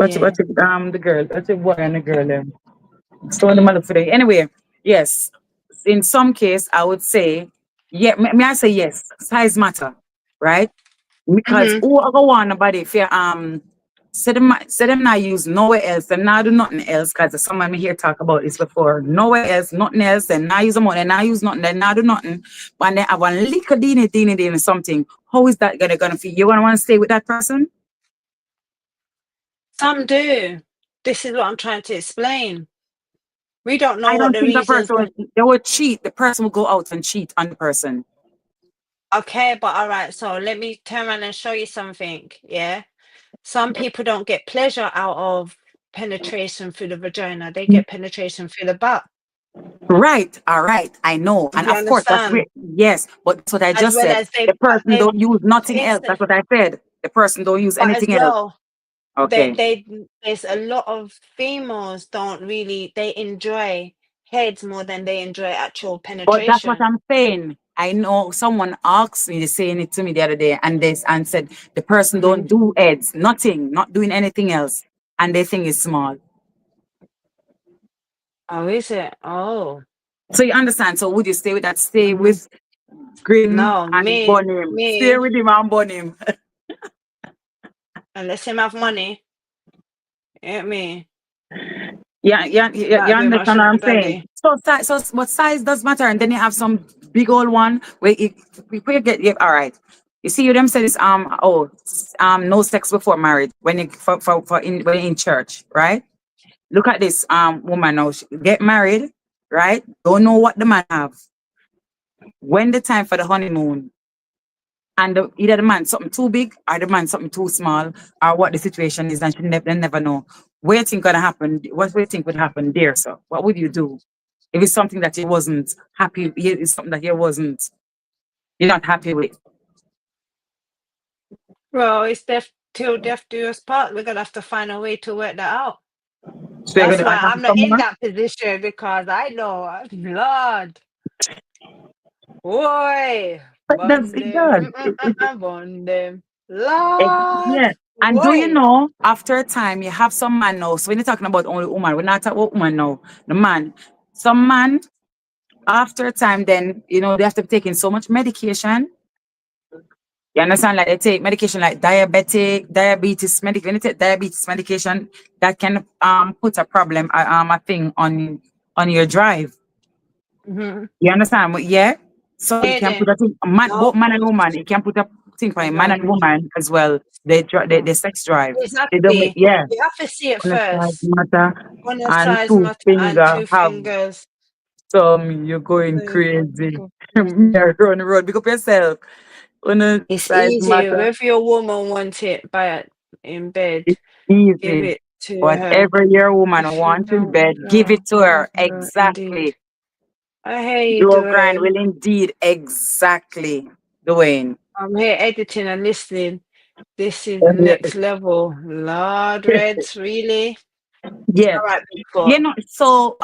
the girl, watch it, boy and the girl, so the mother today. Anyway, yes, in some case, I would say, yeah, may I say yes, size matter, right? Because Hmm. who ever want nobody if you say them not use nowhere else, them not do nothing else, because someone me here talk about this before. Nowhere else, nothing else, and not use the money, not use nothing, then not do nothing. When they have one little dini something, how is that gonna feel? You wanna stay with that person? Some do. This is what I'm trying to explain. We don't know I what don't the think the reasons. person they would cheat. The person will go out and cheat on the person. Okay, but all right. So let me turn around and show you something. Yeah. Some people don't get pleasure out of penetration through the vagina. They get penetration through the butt. Right, all right, I know. Do And you of course, that's understand? great. Yes, but that's what I As just well said. as they, The person they don't use for nothing else. instance, That's what I said. The person don't use but as anything else. well, Okay. there's a lot of females don't really they enjoy heads more than they enjoy actual But that's what penetration. I'm saying. I know someone asked me, saying it to me the other day, and said the person don't Mhm. do heads, nothing, not doing anything else, and they think it's small. Oh, is it? Oh, So you understand? So would you stay with that? Stay with Grim no, and burn him. Stay me, with him and burn him. unless him have money, ain't me. Yeah, you Might be my understand what sugar I'm saying? daddy. But size does matter, and then you have some big old one where you get, yeah, all right. You see, you them say this no sex before marriage when you for in when you're in church, right? Look at this woman now. She get married, right? Don't know what the man have. When the time for the honeymoon, and either the man something too big or the man something too small, or what the situation is, and they never know. What you think gonna happen? What do you think would happen there? So, what would you do if it's something that you wasn't happy? It's something that you're not happy with. Well, it's death till death do us part. We're gonna have to find a way to work that out. So you're That's gonna why attack I'm not in someone, that position because I know, Lord, boy, but bun it them, does. bun them, Lord, Yeah. And do you boy. know, after a time, you have some man now. So when you're talking about only woman, we're not talking about woman now. The man, some man, after a time, then they have to be taking so much medication. You understand? Like they take medication like diabetes medication. When you take diabetes medication, that can put a problem, a thing on your drive. Mm-hmm. You understand? Yeah. So you Hey can put then, a thing, man, both no, man and woman. You can put a thing for a man and exactly, woman as well. They sex drive. They don't make, exactly. yeah. You have to see it On a size first. matter On a and size two matter and finger two have fingers. some. You're going crazy. You're on the road. Pick up yourself. On a It's size easy. matter. If your woman wants it in bed, It's give easy. it to her. Whatever your woman If you wants in don't, bed, give it to her. indeed. Exactly. I hear you Your grand doing. will indeed exactly, Dwayne. I'm here editing and listening. This is Yeah. next level. Lord Reds, really? Yeah. All right, You Bigfoot. know, so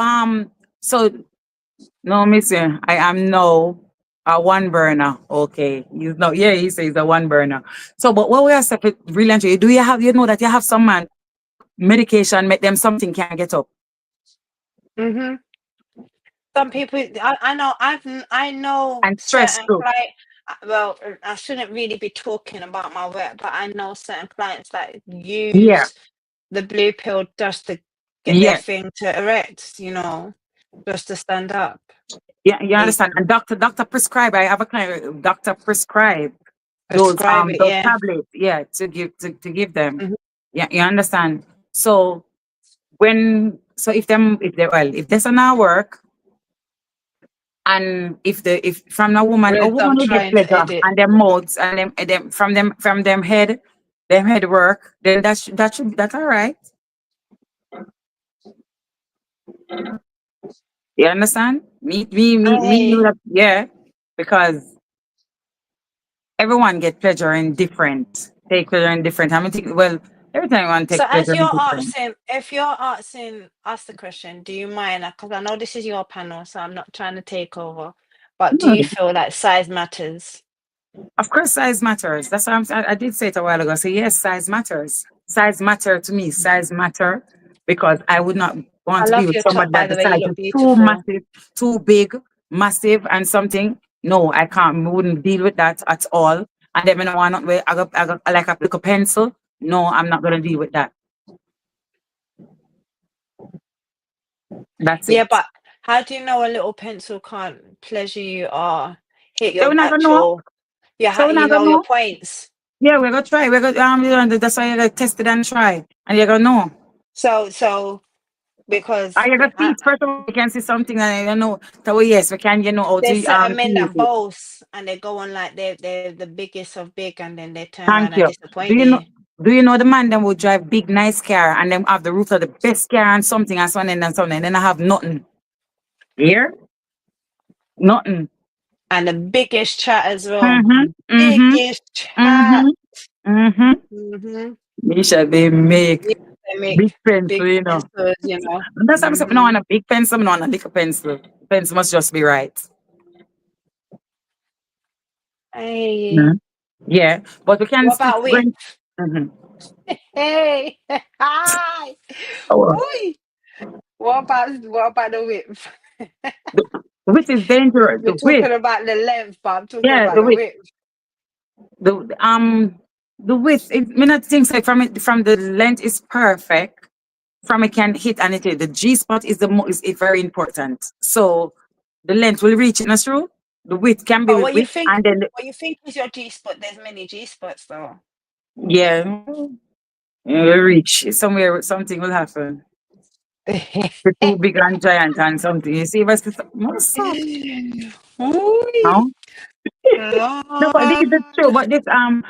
no, mister, I am now a one burner. Okay. Yeah, he says a one burner. So, but what we are separate really and truly, you know that you have some man medication make them something can get up Mm-hmm. Some people, I know, I know and stress certain too. clients. Well, I shouldn't really be talking about my work, but I know certain clients that Yeah. use the blue pill just to get their Yeah. thing to erect, just to stand up. Yeah, you They understand. And doctor prescribe. I have a client. Doctor prescribe prescribe it, those yeah. tablets. Yeah, to give them. Mhm. Yeah, you understand. So if there's an work, and if from a Reds, woman I'm will get trying to pleasure edit. and them mouths and them from them head work, then that's all right. You understand? I hear you. Yeah, because everyone get pleasure in different, take pleasure in different. I mean, well, every time one So take as pleasure you're in different. asking, if you're asking us the question, do you mind? Because I know this is your panel, so I'm not trying to take over. But do No, you feel like size matters? of course, size matters. That's what I did say it a while ago. So yes, size matters. Size matter to me. Size matter because I would not want I to be love with your somebody top, by that the the way. You size look is too beautiful. massive, too big, massive, and something. No, I can't. Wouldn't deal with that at all. And then when I want where I got like a little pencil. No, I'm not gonna deal with that. That's Yeah, it. but how do you know a little pencil can't pleasure you or hit So your we're not gonna know. actual? Yeah, So we're you not gonna know your know. points. Yeah, we're gonna try. We're gonna that's why you gotta test it and try, and you're gonna know. So because I got see first of all, we can see something and you know, so yes, we can, you know, how there's to certain men create that it. boast and they go on like they're the biggest of big, and then they turn Thank around and you. disappoint Do you you. know? Do you know the man that will drive big nice car and then have the roof of the best car and something and so on and so on, and then I have nothing here, nothing. And the biggest chat as well. Mhm, mhm, Biggest chat. mhm, mhm. Mm-hmm. Misha, they make They big make pencil, big you know. pencils, you know. And that's why I'm saying, I don't Mm-hmm. want a big pencil, I don't want a little pencil. Pencil must just be right. Hey, Mhm. Yeah, but we can what still about go width? in. Mhm. Hey, hi. Oh, Oi. What about the width? the width is dangerous. We're The width, talking about the length, but I'm talking yeah, about the the width. width. The width. It, me not think like from the length is perfect. From it can hit and it the G spot is is very important. So the length will reach it. That's true. The width can be But with width, and then what you think is your G spot, there's many G spots though. yeah, it will reach somewhere. Something will happen. The too big and giant and something. You see, but it's most so. Oi, No, no, but this is true. Lord. But this I'm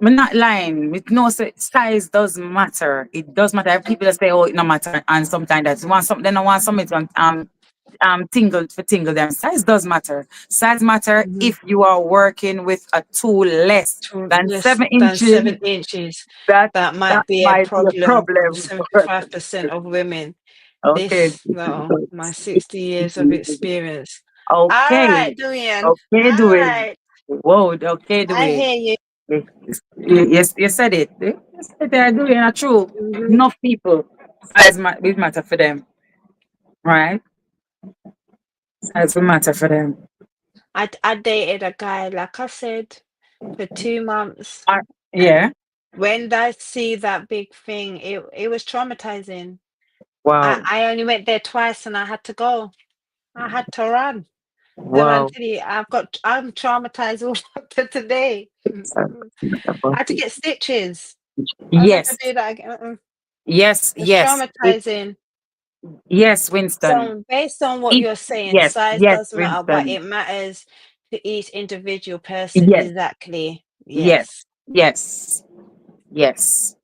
not lying. With no size does matter. It does matter. If people that say, "Oh, it no matter," and sometimes that you want something, they don't want something to tingle for tingle them. Size does matter. Size matter Mhm. if you are working with a tool less than Less seven than inches. 7 inches. That That that might be a might be a problem for problem. 75% of women. Okay. My 60 years of experience. All Okay. right, Duyan. Okay, All do it. right. Whoa. Okay, do I it. hear you. Yes, you said it. You said they are doing a true. Mhm. Enough people. Size will matter for them, right? Size will matter for them. I dated a guy, like I said, for 2 months. Uh, And yeah. when I see that big thing, it was traumatizing. Wow. I only went there twice and I had to go. I had to run. The man Wow. said, I'm traumatized all up to today. I had to get stitches. I'll never Yes. do that again. Yes. It's Yes. traumatizing. Yes, Winston. So based on what It, you're saying, yes. size Yes, does matter, but Winston. it matters to each individual person. Yes. Exactly. Yes. Yes, Yes. Yes.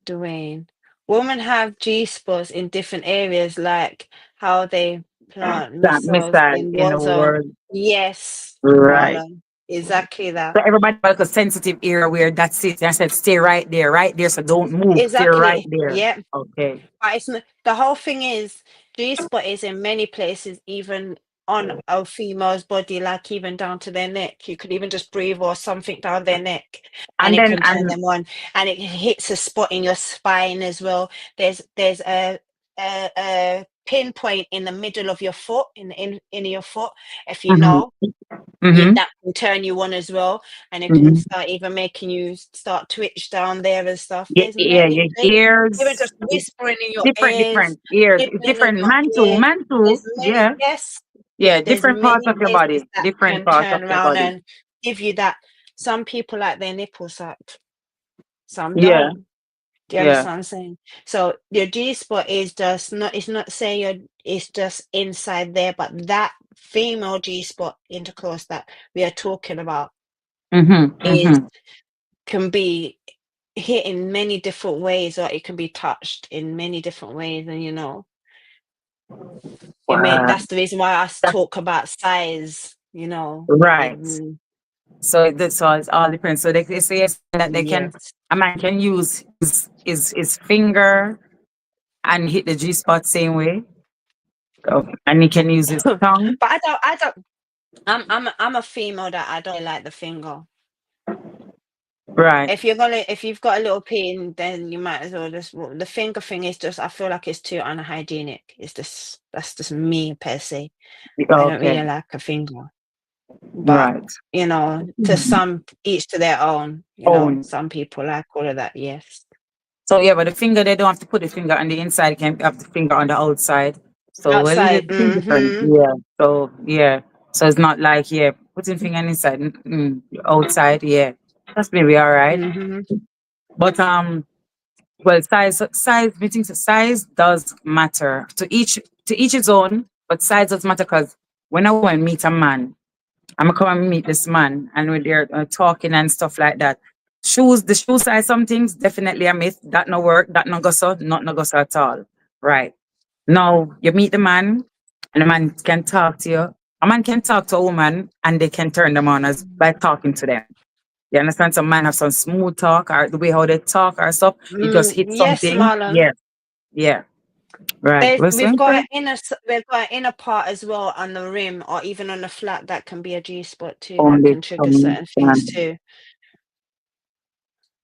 Dwayne. Women have G spots in different areas, like how they plant That missiles missile in in war the zone. world. Yes, Right. Marlon. Exactly that. So everybody like a sensitive area where that's it. I said stay right there. So don't move. Stay right Exactly. there. Yeah. Okay. But the whole thing is G spot is in many places, even on a female's body, like even down to their neck. You could even just breathe or something down their neck, and And it then can turn them on. And it hits a spot in your spine as well. There's a pinpoint in the middle of your foot, in your foot, if you mm-hmm, know. mm-hmm, That can turn you on as well, and it can mm-hmm. start even making you start twitch down there and stuff. Yeah, There's yeah, many your places, even ears. just whispering in your Different, ears, different ears. It's nibbling in different. your ear. Man too. There's many, Yeah. yes, Yeah. there's Different parts many of your places body. that Different can parts of turn your around body. and give you that. Some people like their nipples sucked, some Yeah. don't. Do you Yeah. understand what I'm saying? So your G spot is just not, it's not saying it's just inside there, but that female G spot intercourse that we are talking about Mm-hmm. is Mm-hmm. can be hit in many different ways, or it can be touched in many different ways. And Wow. that's the reason why I That's talk about size, right. in So that's all. It's all depends. So they say yes, that they can. yes. A man can use his finger and hit the G spot same way. And he can use his But tongue. I'm a female that I don't like the finger. Right. If you've got a little pin, then you might as well the finger thing is just, I feel like it's too unhygienic. That's just me per se. I don't Okay. really like a finger. But Right. to some, each to their own. Own. Some people like all of that. Yes. So yeah, but the finger they don't have to put the finger on the inside, you can have the finger on the outside. So well, Outside. it's different. Yeah. So yeah. So it's not like putting finger on inside, outside. Yeah, that's maybe all right. Mm-hmm. But Well, size does matter to each his own, but size does matter because when a woman meet a man, I'm gonna come and meet this man, and when they're talking and stuff like that. The shoe size, some things definitely a myth. That no work, that no go so, not no go so at all. Right. Now you meet the man, and the man can talk to you. A man can talk to a woman, and they can turn them on as by talking to them. You understand? Some man have some smooth talk, or the way how they talk or stuff. You just hit Yes, something. Marlon. Yeah, yeah. Right. We've Listen, got we've got an inner part as well on the rim or even on the flat that can be a G spot too, that only can trigger certain things too.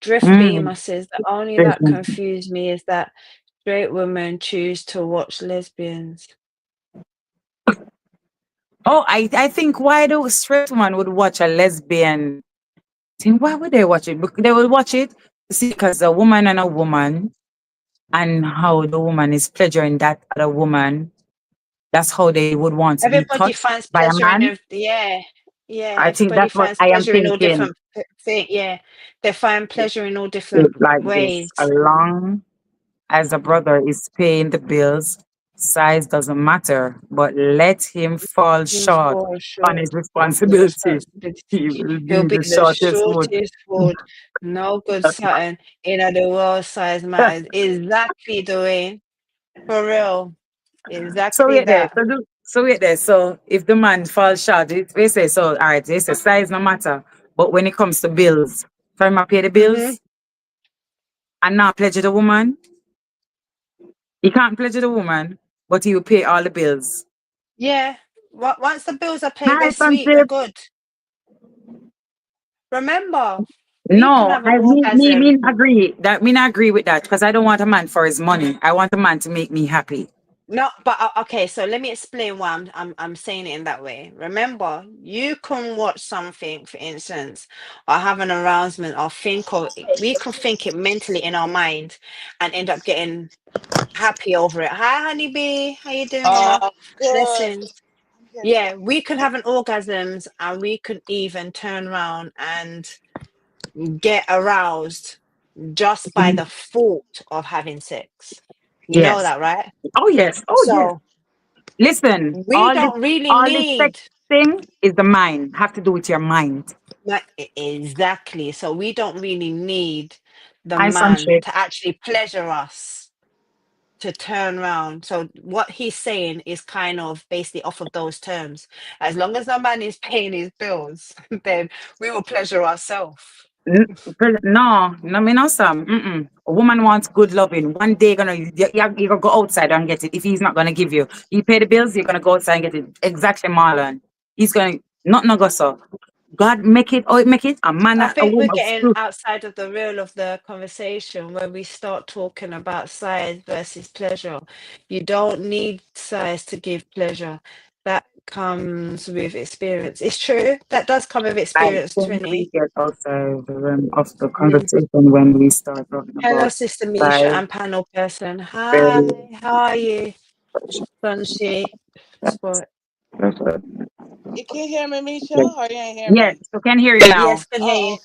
Drift Beamer says the only that confused me is that straight women choose to watch lesbians. Oh, I think why the straight woman would watch a lesbian thing? Why would they watch it? They will watch it because a woman and a woman, and how the woman is pleasuring that other woman. That's how they would want to be Everybody touched finds by a pleasure in man. yeah. I think Everybody that's what finds I am pleasure in all thinking. different things. Yeah, they find pleasure in all different It's like this. ways. Along as a brother is paying the bills, size doesn't matter, but let him fall Him short fall on short his of the responsibility. responsibility. He will He'll be be the the shortest wood. shortest wood. No good something in the world size matters. Exactly, Dwayne. For real. So Exactly wait there. that. So wait there. So if the man falls short, they say so. All right, they say size no matter. But when it comes to bills, if I pay the Mm-hmm. bills and not pledge the woman, he can't pledge the woman, but he will pay all the bills. Yeah. Once the bills are paid, they're Hi, sweet, they're friendship. good. Remember, we can No, have an orgasm. me agree that me not agree with that because I don't want a man for his money. I want a man to make me happy. No, but okay, so let me explain why I'm saying it in that way. Remember, you can watch something, for instance, or have an arousement or think, or we can think it mentally in our mind and end up getting happy over it. Hi, honeybee. How you doing, Mama? Good. Blessings. Good. Yeah, we could have an orgasms and we could even turn around and get aroused just by the thought of having sex. You know Yes. that, right? Oh yes. Oh yes. So Listen, we don't really all this sex need thing is the mind. Have to do with your mind. exactly. So we don't really need the Hi, man sunshade. to actually pleasure us to turn around. So what he's saying is kind of basically off of those terms. As long as the man is paying his bills, then we will pleasure ourselves. No, me no, Sam. Mm-mm. A woman wants good loving. One day, you gonna go outside and get it. If he's not gonna give you, you pay the bills. You're gonna go outside and get it. Exactly, Marlon. He's gonna not go so. God make it. Oh, it make it. A man, I a think we're woman. getting outside of the real of the conversation when we start talking about size versus pleasure. You don't need size to give pleasure. That comes with experience. It's true. That does come with I experience, think we Twinny. get outside the realm of the Mm. conversation when we start talking Hello, about Sister Misha size. and panel person. Hi, Very. how are you? Sunshine Sport. You can hear me, Misha, or you ain't hear Yes, me? I can hear you now. Yes, can hear Oh, you. okay.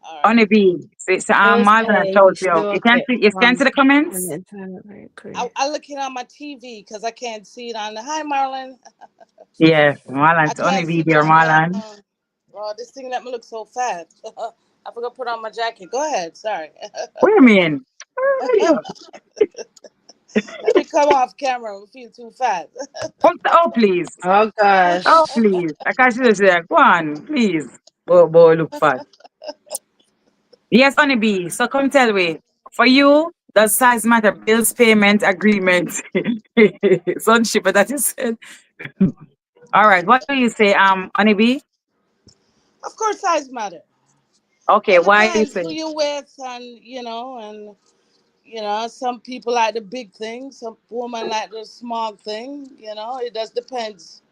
All On right. the B. So Marlon Okay, you told you. still You can get see. You can one see the comments. minute time very quick. I look it on my TV because I can't see it on the. Hi, Marlon. Yes, I Marlon. On the can't see it video, on the. Marlon. Oh, this thing let me look so fat. I forgot to put on my jacket. Go ahead. Sorry. What do you mean? Oh, Let me come off camera. I feel too fat. oh, please. Oh Oh, gosh. please. I can't see this. Go on, please. Boy, look fat. Yes, Honey B. So come tell me. For you, does size matter? Bills, payment, agreement. Sonship, that is said. All right. What do you say, Honey B? Of course, size matter. Okay, It why do you depends say? who you with, and some people like the big thing, some women like the small thing. It just depends.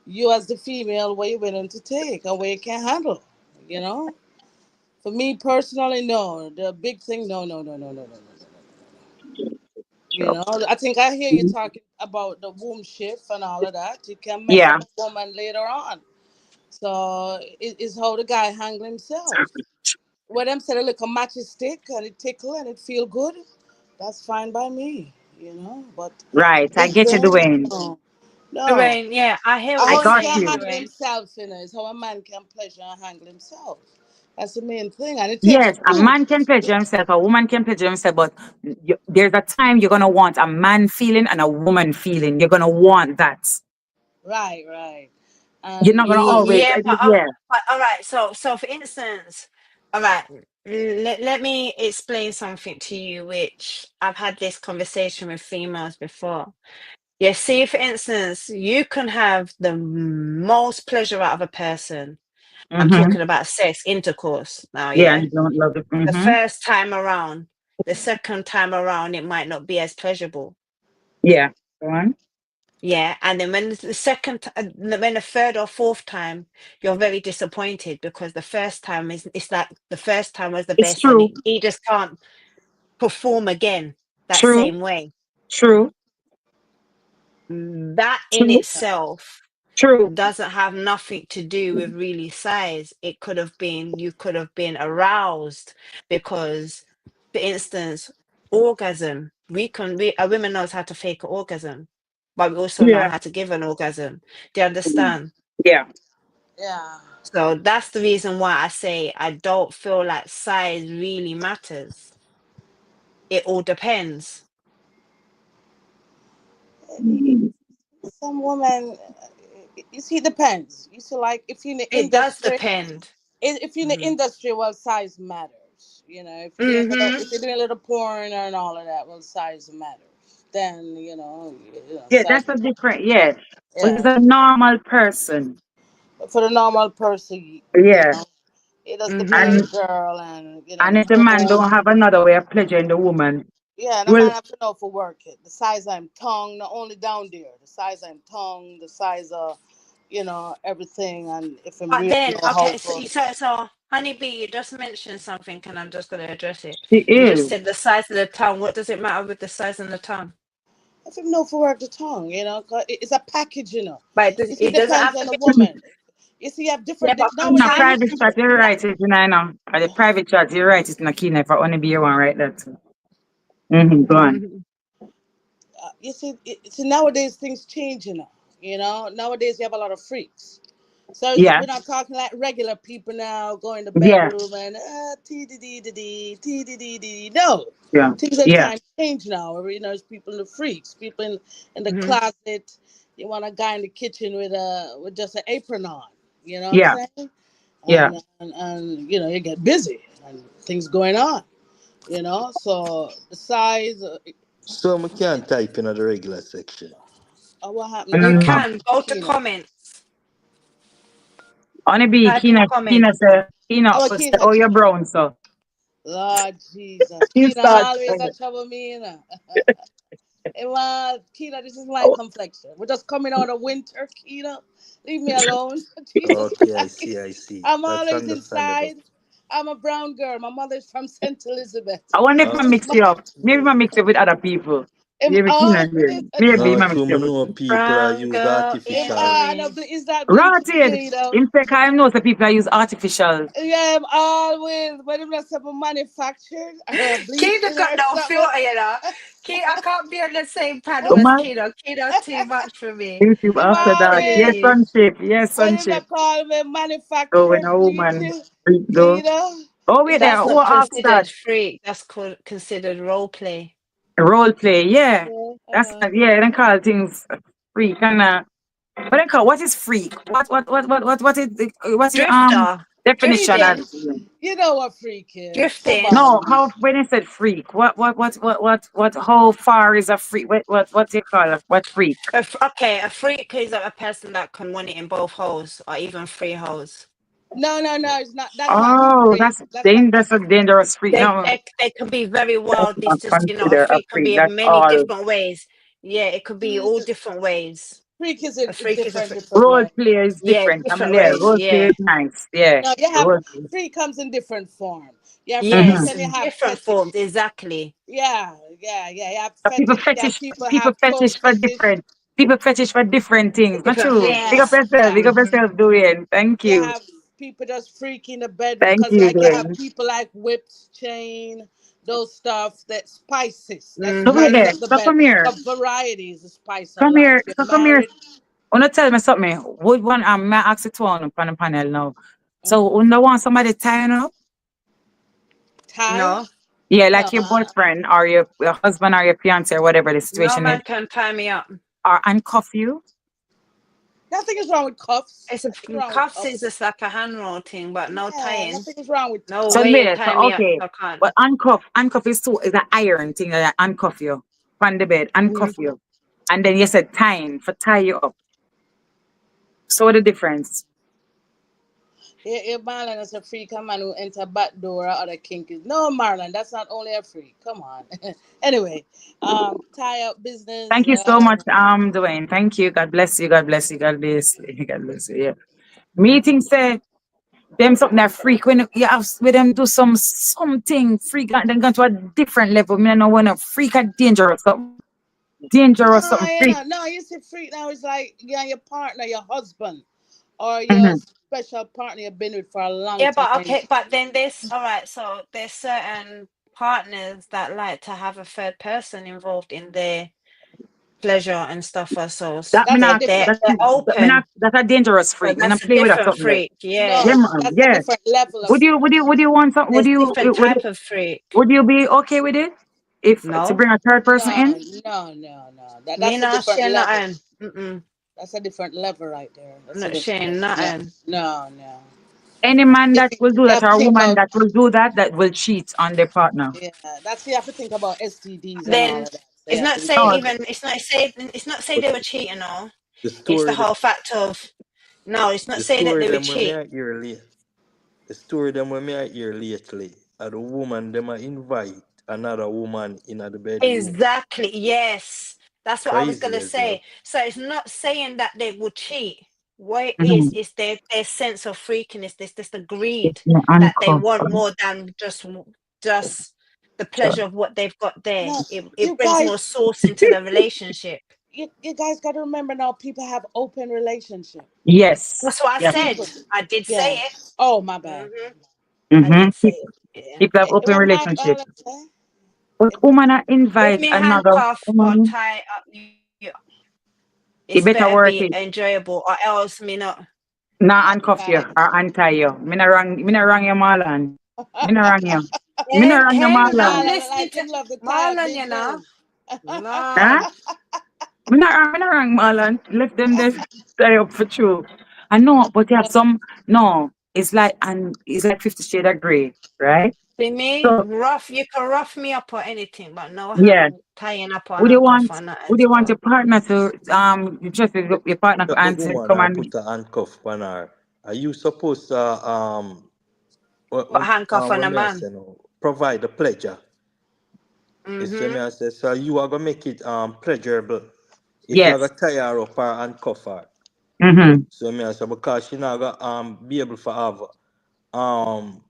You as the female, what you're willing to take and what you can handle. You know. For me personally, no. The big thing, no, no, no, no, no, no, no, no. Sure. I think I hear you talking about the womb shift and all of that. It can mess Yeah. up a woman later on. So it's how the guy handle himself. When them said a little matches stick and it tickle and it feel good, that's fine by me, you know. But Right. I this get you, thing, Dwayne. no, no. Lorraine, yeah, I hear what A you're I woman got can saying, you. handle Lorraine. himself, you know. It's how a man can pleasure and handle himself. That's the main thing, and it takes Yes, a two. man can pleasure himself, a woman can pleasure himself, but there's a time you're gonna want a man feeling and a woman feeling. You're gonna want that. Right, right. You're And not gonna always, Yeah, yeah. but all right. So for instance, all right, let me explain something to you, which I've had this conversation with females before. Yeah, see, for instance, you can have the most pleasure out of a person. I'm Mm-hmm. talking about sex, intercourse now, Yeah, yeah? and you don't love it. The Mm-hmm. first time around, the second time around, it might not be as pleasurable. Yeah. Go on. Yeah, and then when the when the third or fourth time, you're very disappointed because the first time it's like the first time was the It's best, and true. he just can't perform again that True. same way. True. That in True. itself True. doesn't have nothing to do with really size. It could have been you could have been aroused because, for instance, orgasm. A woman knows how to fake an orgasm, but we also know Yeah. how to give an orgasm. Do you understand? Yeah. yeah, So that's the reason why I say I don't feel like size really matters. It all depends. some women, you see, it depends. You see, like if you're in the It does industry, depend. if you're in the Hmm. industry, well, size matters. You know, Hmm. if you're doing a little porn and all of that, well, size matters. Then Yeah, size. that's a different, yeah. But it's Yeah, a normal person. for the normal person, Yeah. it just Hmm. depends, girl, and And the if the man man. don't have another way of pleasuring the woman, Yeah, and a well, man have to know for work it. The size I'm tongue, not only down there. The size I'm tongue, the size of, everything, and if I'm But really then, know how okay, to. so Honeybee, you just mentioned something, and I'm just going to address it. she You just is. said the size of the tongue. What does it matter with the size of the tongue? If I'm know for work the tongue, 'cause it's a package, But You see, it it doesn't depends have on to the be. woman. You see, you have Yeah, different but In a nowadays. private chat, you write it, I know. At the private chat, you write it in a key for only be one, right? That. Mm-hmm. Go on. Mhm. You see, nowadays things change, Nowadays you have a lot of freaks. So Yeah. we're not talking like regular people now going to Yeah. bedroom and tee dee dee dee dee tee dee dee dee. No, Yeah. things are Yeah. trying to change now. It's people in the freaks, people in the Mhm. closet. You want a guy in the kitchen with just an apron on. You know what I'm Yeah. saying? Yeah. And you get busy and things going on. So the size. So I can't type in the regular section. What happened I there, You don't know. can go to Kina? comments, Only be type in Kina comments. say, Kina, Oh, say, Kina. oh, you're brown, so. Lord Jesus. You Kina start. always a trouble me. Well, Kina, this is my Oh, complexion. We're just coming out of winter, Kina. Leave me alone. Jesus Okay, Christ. I see. I'm That's always understandable. inside. I'm a brown girl. My mother's from St. Elizabeth. I wonder if I This is mix my you up. Maybe I mix you with other people. Maybe Kina, always maybe I No, mix so you I up with know you. people Brown use girl, artificial. no, Aries. is that bleaching Rotted. shade? In fact, I know the people that use artificial. Yeah, I'm always when I'm not something manufactured or Keita bleaching got or no something. filter, you know. I can't be on the same Oh panel as my Keto. Keto's too much for me. YouTube I'm after I'm dark. telling always Yes, you. sunship. Yes, when I'm sunship. not calling me So when a manufactured woman bleaching, freak though. Keto. Oh wait It's there, That's who not asked that? considered freak. That's considered role play. Role play, yeah. That's uh, yeah, they call things freak and what they call what is freak? What is Drifter. definition freak as Drifting. is, you know what freak is. Come Drifting. no, on. how when they said freak, what how far is a freak? What do you call it? What freak? Okay, a freak is a person that can want it in both holes or even three holes. No, it's not. That's not Oh, freak. That's not. that's a dangerous freak. No, They can be very that's wild. not It's just, a considered a freak can freak. be in That's many all. different ways. Yeah, it could be all different ways. Freak is A a freak is a different freak. different Role way. play is Yeah, different. I'm different there. ways. Role play Yeah. is nice. Yeah. No, you have Role freak comes in different form. You have freak mm-hmm. Yes, and you have different fetish. forms. Exactly. Yeah. You have People fetish. You have fetish people people have toe fetish for fetish. different people fetish for different things. Not Different true. Big up things. Yeah, yourself. yeah. Big up Hmm. yourself, Dwayne. Thank You you. have people just freak in the bed Thank because you, like you have Dwayne. people like whips, chain, those stuff that spices. That's So wait spice there. up the So bed. come here. The varieties of spice of Come life. here. You're So come here. married. Wanna tell me something? Would one may I ask it to on the panel now. So Mm-hmm. when you want somebody tying up? Tie? No, Yeah, No, like your boyfriend or your husband or your fiance or whatever the no situation is, man can tie me up. or uncuff you. nothing is wrong with cuffs. It's a Nothing wrong with cuffs is cuffs. just like a hand roll thing, but no Yeah, tying. nothing is wrong with No So cuffs. way you there, so tie me up. okay. I can't. But uncuff is an iron thing that uncuff you from the bed, Mhm. uncuff you. And then you said tying for tie you up. So what the difference? Marlon is a freak, a man who enter back door or other kinkies. No, Marlon, that's not only a freak. Come on. Anyway, tie up business. Thank you so much, Dwayne. Thank you. God bless you. God bless you. God bless you. God bless you. Yeah. Meeting said them something that freak when you have with them do something freak and then go to a different level. Me I know when a freak and dangerous No, something you freak. know, no, you see, freak now is like you and your partner, your husband, or your Mm-hmm. special partner you've been with for a long Yeah, but time. okay, but then there's all right. So there's certain partners that like to have a third person involved in their pleasure and stuff. So That me That's a not different. they're open. that's a dangerous So freak. Me not that's a play with that different something there. freak. Yeah, Yeah, No, man. that's a Yeah. different level of Would you freak. want some there's different type of freak. would you be okay with it if to No, bring a third person No, in? no, no, no. me That's a not different share level. nothing. Mm-mm. That's a different level right there. I'm That's a not different sharing level. No, nothing. no, no. Any man You that will do that have or to a think woman about, that will do that will cheat on their partner. yeah. That's you have to think about STDs and all Then of that. So you it's have to not be saying No, careful. even it's not say But they were cheating or the it's the story, whole fact of no, it's not the saying that story they were them when me cheat. I hear late. The story them when me I hear lately. Are the woman them I invite another woman in the bedroom. Exactly. Yes. That's what I was Crazy gonna as well. say. So it's not saying that they would cheat. What it mhm. is their sense of freakiness, this just the It's greed not that they uncuffed. want more than just the pleasure of what they've got there. No, It you brings more guys, sauce into the relationship. you guys got to remember now. People have open relationship. Yes. That's what I Yes. said. People, I did say yeah. it. Oh, my bad. Hmm. I Mm-hmm. did say it. Yeah. People have open What my relationship. Marlon say? But woman I Let invite me another handcuff or woman, tie up you. you It's better better work be it. enjoyable or else me not. Not uncuff you Okay. or untie you. Me not wrong you, Marlon. Me not wrong you. Me not Hen, wrong you, hen, I'm Marlon. Marlon listening like to him love the tie up Marlon, you know. business. Huh? Lord. Me not wrong, Marlon. Let them just stay up for true. I know, but you have some no. It's like 50 Shades of Grey, right? See me? So Rough, you can rough me up or anything, but no yeah. hand tying up or handcuff or nothing Would you want still. your partner to you just your partner Not the and to woman come I and put a handcuff on her. Are you supposed to What handcuff on what a may I man? say now? Provide the pleasure. You see me Mm-hmm. I say so you are gonna make it pleasurable. If you are yes. gonna tie her up or handcuff her. Mm-hmm. So me I say because she not gonna be able to have um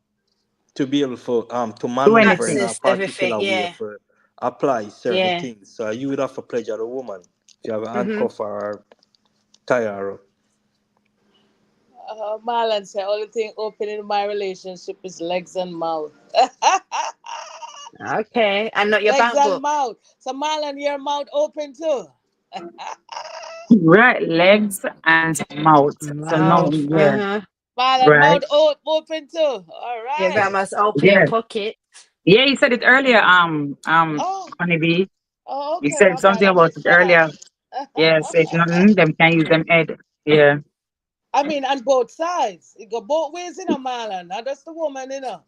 to be able for to Do maneuver in anything. a Access, everything, particular way yeah. for apply certain Yeah. things. So you would have to pleasure the woman if you have a Mm-hmm. handcuff or tie her up. Marlon said, only thing open in my relationship is legs and mouth. Okay. And not your Legs bank and book. mouth. So Marlon, your mouth open too. Right, legs and mouth. So no, Mouth. yeah, Uh-huh. Marlon, right. mouth open too. All You right. got must open your Yeah. pocket. Yeah, you said it earlier, Oh, Honeybee. oh, You okay. said My bad. something I about missed it that. earlier. Yeah, said nothing, them can use them head. Yeah. I mean, on both sides. It go both ways in a Marlon. Not just the woman, you know.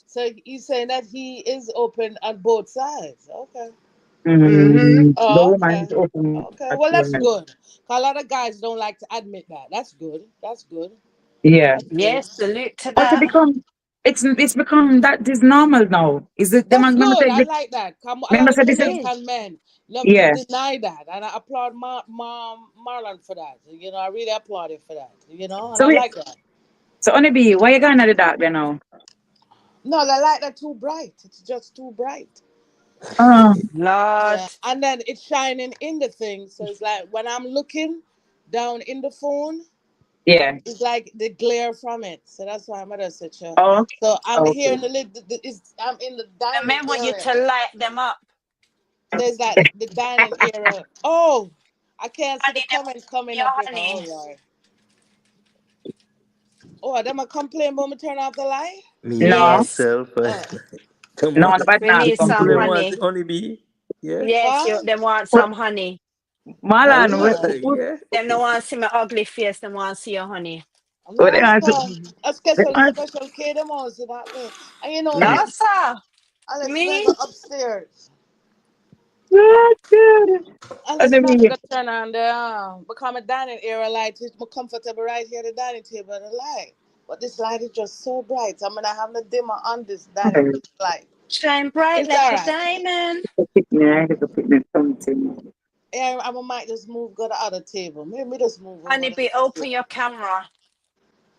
So he's saying that he is open on both sides. Okay. Mm-hmm. The Oh, woman okay. is open Okay. at Well, the that's right. good. 'Cause a lot of guys don't like to admit that. That's good. That's good. Yeah. That's good. Yes, salute to But that. it's become that is normal now. Is it them That's remember good. say I like that. A lot remember of say this It is is. Jamaican men love to yeah. deny that. And I applaud Marlon for that. You know, I really applaud him for that. You know, and So I we like that. so Honeybee, why you going at the dark there now? No, I like that too bright. It's just too bright. Uh, Lord. Yeah. And then it's shining in the thing. So it's like when I'm looking down in the phone, Yeah. It's like the glare from it. So that's why I'm at a such. Oh, So I'm here in okay. I'm in the dining Remember you area. to light them up. There's like the dining area. Oh, I can't see the Honey, them comments coming your up here. Oh honey. Lord. Oh, them a complain about me turn off the light? Me and No, Yes, myself. Oh. Come no, on. but we not need some People complain. want honey. honeybee. Yeah. Yes, you What? them want What, some honey. Marlon, Oh. Yeah. Them no want see my ugly face, them want see your honey. they No, are, sir. A they special are, special K them also that way. And you know No, me, sir. Alex may Me? go upstairs. good. And Alex I man mean, go turn on the become a dining area light. It's more comfortable right here at the dining table the light. But this light is just so bright. I'm gonna have the dimmer on this dining table light. Shine bright It's like a alright. diamond. I have to pick me something. Yeah, I might just move go to the other table. Maybe me just move over Honey, there. be open your camera.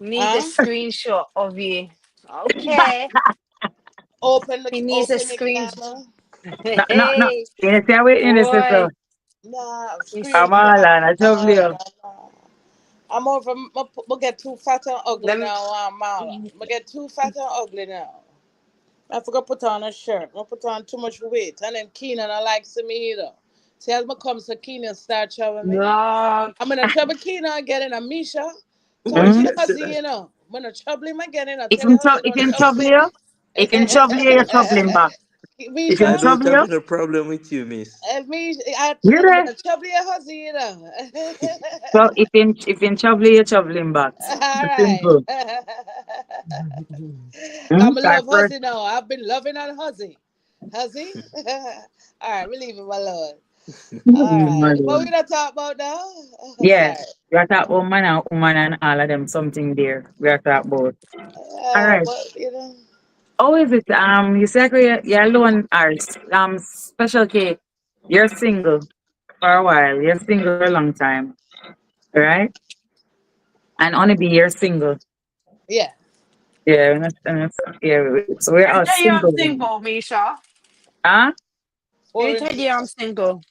Need a Huh? screenshot of you. Okay. He needs a Open the screen. camera. No, no, no. Hey, Yes, I'm waiting this is boy. Nah, He's, screenshot. Marlon, I love Nah, you. nah, nah. I'm over. I get too fat and ugly let me, now, Marla. I get too fat and ugly now. I forgot put on a shirt. I put on too much weight. And then Keenan, I like see me either. See, as I come to Keenan start showing me. no. I'm in a trouble Keenan again in a Misha. Trouble Watch Mm-hmm. you, that. Huzzy, you know. I'm in a trouble him again in a If tell you, you Huzzy, if don't you trouble trouble me. you, if you trouble you, you're troubling back. If you I Misha, don't trouble have you, no problem with you, miss. you're I'm in there. a trouble you, Huzzy, you know. So if you trouble you, you're troubling back. All right. Simple. I'm Mm-hmm. in love First, Huzzy now. I've been loving on Huzzy. Huzzy? All right, we leave him alone. All right. What we gonna talk about now? yeah, Sorry. we are talking about man and woman and all of them something there. We are talking about. All right. But you know, How is it? You say you're alone or special K, you're single for a while. You're single for a long time, right? And only be you're single. yeah. Yeah, yeah. So we're Who all tell you I'm single. single, Misha? Huh? Who Orange tell you I'm single?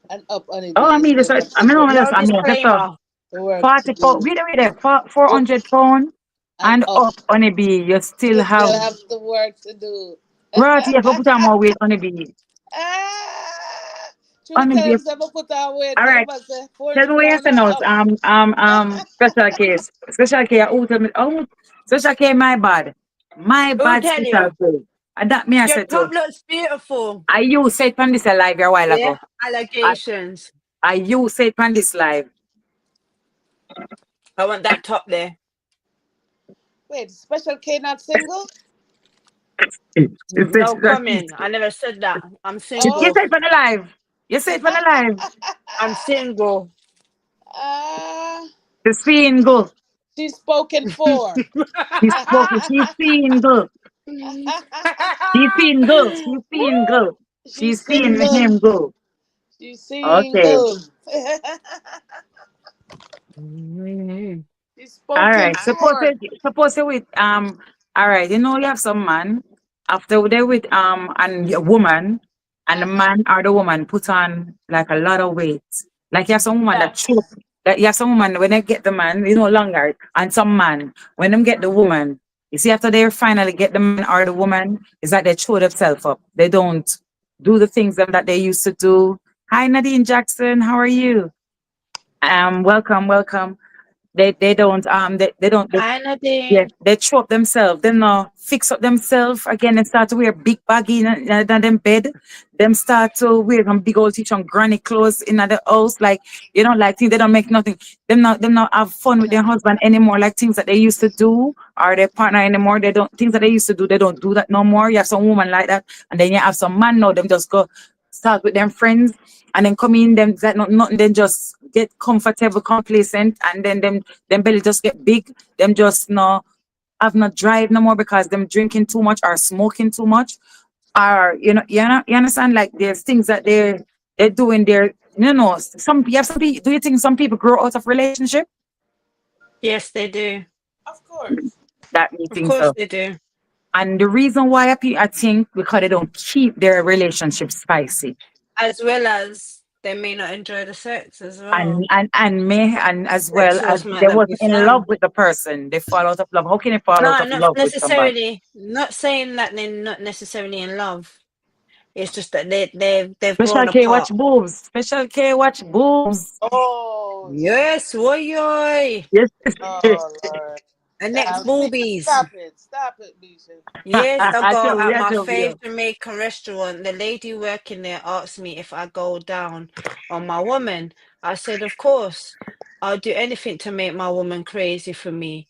and up on it Oh, I is mean, just, still I got mean, work, No I mean, just disclaimer. work to 40 pound, do. we there, Up 400 pound and and up. up on a B, you still You have, still have the work to do. right, you have to put on more weight on a B. Ah, should I On a tell B. him say, put our weight? All Tell him right. I say Tell me 400 what you pound say and now. up. Special case. Special case, special case, my Who bad tell special you? case. And that me I Your said to. top looks beautiful. You said on this live a while Yeah, ago. I, allegations. you said on this live. I want that top there. Wait, Special K not single? You said, No comment. I never said that. I'm you Oh, single. said on the live. You said on the live. I'm single. ah, The single. she's spoken for. She's spoken. She's single. She's single. She's single. She's She's seeing single. him go. She's Okay. single. She's All spoken right. for. Suppose you with all right, you know you have some man after they with and a woman and the Uh-huh. man or the woman put on like a lot of weight. Like you have some woman that Facts. choke that you have some woman when they get the man, you no longer and some man when them get the woman, you see after they finally get the man or the woman, it's like they throw themselves up. They don't do the things them that they used to do. Hi Nadine Jackson, how are you? Welcome, welcome. They don't they don't Hi, yeah, Nadine. they throw up themselves. Them now fix up themselves again. They start to wear big baggy in them bed. Them start to wear some big old teach on granny clothes in the house. Like you know, like things they don't make nothing. Them not have fun with their husband anymore. Like things that they used to do or their partner anymore. They don't things that they used to do. They don't do that no more. You have some woman like that, and then you have some man now. Them just go start with them friends and then come in them that not nothing. Then just get comfortable, complacent, and then them belly just get big them just no have not drive no more because them drinking too much or smoking too much or you understand like there's things that they're doing there some you have some people do you think some people grow out of relationship Yes, they do. Of course. that me Of think course so they do. and the reason why I think because they don't keep their relationship spicy As well as they may not enjoy the sex as well. And as well Sexuals as might they not was be in love fun. with the person. They fall out of love. How can you fall out No, of not love with somebody? necessarily. Not saying that they're not necessarily in love. It's just that they've grown Special K watch apart. boobs. Special K watch boobs. Oh, Yes, oi oi. Yes. oh Lord. And next Bisha, boobies. stop it, Bisha. Yes, I I go tell you, at I my tell you. fave Jamaican restaurant. The lady working there asked me if I go down on my woman. I said, of course. I'll do anything to make my woman crazy for me.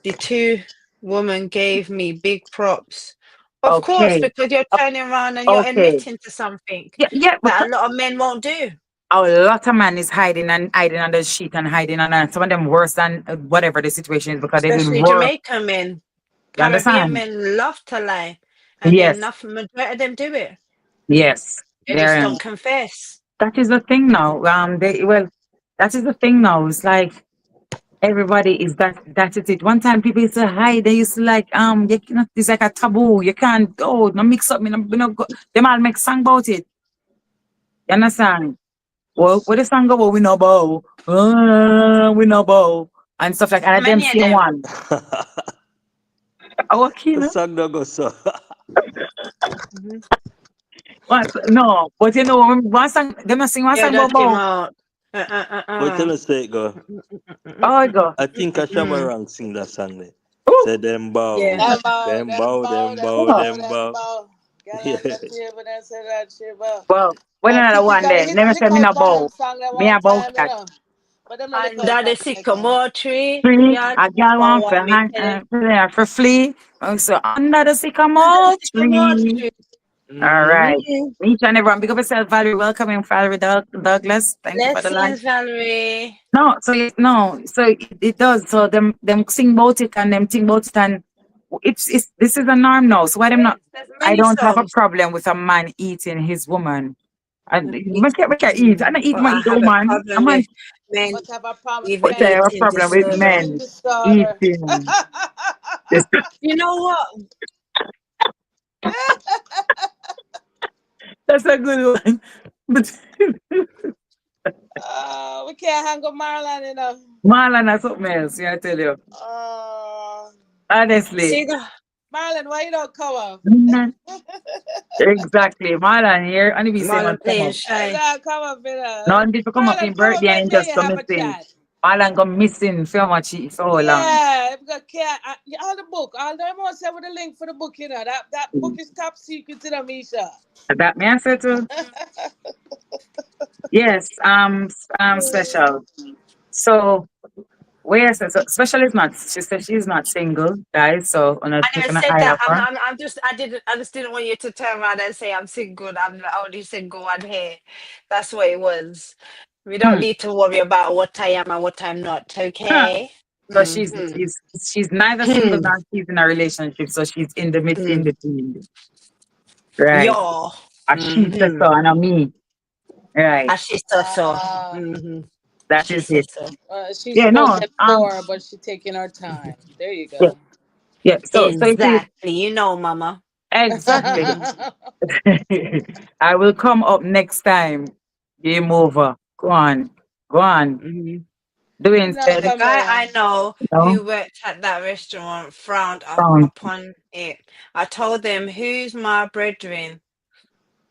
The two women gave me big props. Of course, Okay. because you're turning around and you're Okay. admitting to something Yeah, that because a lot of men won't do. a lot of man is hiding under the sheet and hiding under some of them worse than whatever the situation is because they're doing Especially worse. Jamaican men. You Caribbean understand? men love to lie. And then Yes. nothing majority of them do it. Yes. They just There. don't confess. That is the thing now. That is the thing now. It's like everybody is that is it. One time people used to hide, they used to like you cannot, it's like a taboo. You can't no mix up, them all make song about it. You understand? Well, what the song about we no bow. We no bow and stuff like and them Many of same them. one. Oh okay, no? Song no go so. Mhm. No, but you know one song them not sing one Yeah, song that about came bow. out. But tell us say it go. Oh it go. I think a Shamarang sing that song there. Ooh. Say them bow. Yeah. Them bow, Them them bow, bow, them them bow, bow, them them bow. bow. Girl Yeah. on the table, then say that shiver. Well, when another one there. Never say me no bow. Historical song that Me one a bow time, you cat. know. But them not look out Under the song like that. sycamore tree, Tree, yeah, a girl for want what for me hang, tell you. for flee. So under the Under the sycamore sycamore tree. tree. All right. Mm-hmm. Each and everyone, big up yourself, Valerie. Welcome in, Valerie Douglas. Thank you for the line. Blessings, Valerie. No, so it does. So them sing about it and them think about it and it's this is a norm now. So why them not? Yes, there's I many don't have a songs. problem with a man eating his woman. And we can eat. I don't eat But my I eat a have a woman. A problem man, with men But have a problem with even but I men. have a eating problem with disorder. Eating men disorder. eating. Yes. You know what? That's a good one. But We can't hang up Marlon, you know. Marlon has something else, yeah, I tell you. Honestly. See the Marlon, why you don't come up? Mhm. Exactly. Marlon here. And if you say man Marlon come playing up. shy. No, come up, you know. Now if you come up Marlon, in come up, birthday me and and just you go have a missing. chat. Marlon go missing for much for how long. Yeah, because all the book, all the most with the link for the book, you know. That book is top secret to the Misha. That me answer to? Yes, special. So so special is not she said she's not single, guys. So I'm not I never taking an said eye that. off her. I just didn't want you to turn around and say I'm single. I'm the only single one here. That's what it was. We don't Hmm. need to worry about what I am and what I'm not. Huh. Okay. So she's Mm-hmm. she's she's neither single nor she's in a relationship. So she's in the mid in between. Right. Yo. A she said Mm-hmm. so and a me. Right. As she said so. Uh, Mm-hmm. That She is said it. so. she's Yeah, supposed no. to get four, but she's taking her time. There you Yeah, go. yeah. So if you Exactly. You know, Mama. exactly. Mm-hmm. I will come up next time. Game over. Go on. Go on. Mm-hmm. Do He's not The instead. guy coming. I know No. who worked at that restaurant frowned Sound. upon it. I told them, "Who's my brethren?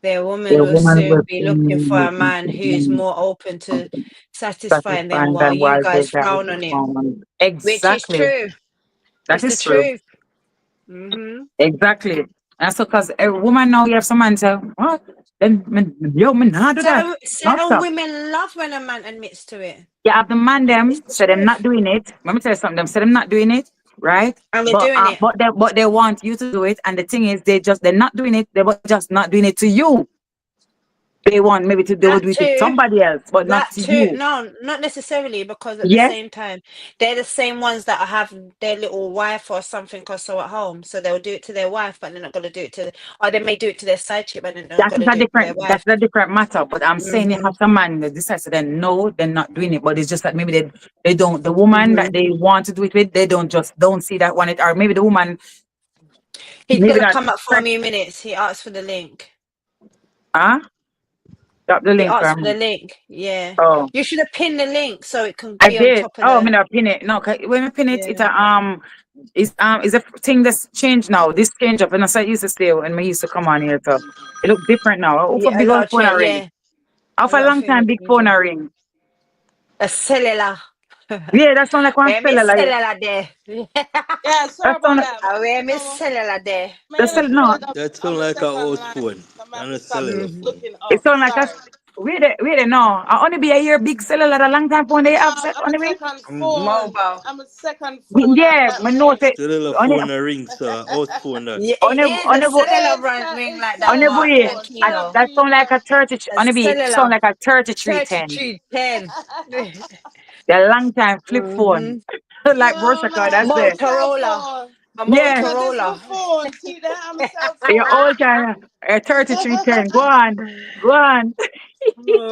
Their woman The will woman soon will be looking for a man who's more open to satisfying them satisfying while than you while they guys got frown the on him." phone. Which is Exactly. true. That It's the is true. truth. Mm-hmm. Exactly. And so, because a woman now, you have some man say, what? Then, me not do that. Not Certain stop. women love when a man admits to it. You have the man It's them, the so them truth. not doing it. Let me tell you something, them say them not doing it, right? And we're doing it. But they want you to do it. And the thing is, they're not doing it, they're just not doing it to you. They want maybe they would That do it to too. somebody else, but not That to too. you. No, not necessarily, because at the Yes, same time, they're the same ones that have their little wife or something or so at home. So they'll do it to their wife, but they're not gonna do it to, or they may do it to their side chick, but they're not gonna do it to their wife. that's a different matter. But I'm saying you Mm-hmm. have some man that decides to then no, they're not doing it. But it's just that maybe they don't the woman Mm-hmm. that they want to do it with, they don't see that one it or maybe the woman He's maybe gonna not come up for a few minutes. He asked for the link. huh? Drop the It link asks for for the me. link. Yeah. Oh, You should have pinned the link so it can I be on did. top of Oh, me the. not pin it. No, when I pin it, Yeah. it is a thing that's changed now. This change up, and I said used to stay and me used to come on here. So it look different now. Oh, for Yeah, a big lot old of phone a change. ring. Yeah, How a for a lot of long things time, have big changed. phone a ring. A cellular. Yeah, that sound like one Where Miss cellular. Cellular there? Yeah, sorry That about sound that. Ah, where Miss No, Cellular there? the man, cell just pull no. it up That on sound my like a second house line. phone So I and have a to stop cellular Mhm. phone. looking It up. sound like a Sorry. wait it no. I only be a year big cellular a long time phone they have set I'm a only way. second Mm. phone. Mobile. I'm a second phone. Yeah, That me know ring. say Cellular only phone a ring, so house phone that. Yeah, only it is. A only cellular ring It's like that, only cellular Mark way phone. Shut up, Kino. that sound like Gina. a 30 A only be it sound cellular like a 3310. 3310. The long time flip phone. Mm-hmm. Like No, Broshaka, man. that's I'm a it. cell Motorola. phone. A Yeah. Yeah, this my Motorola. phone. See that? I'm a cell Your phone. old time 3310. Go on. Go on.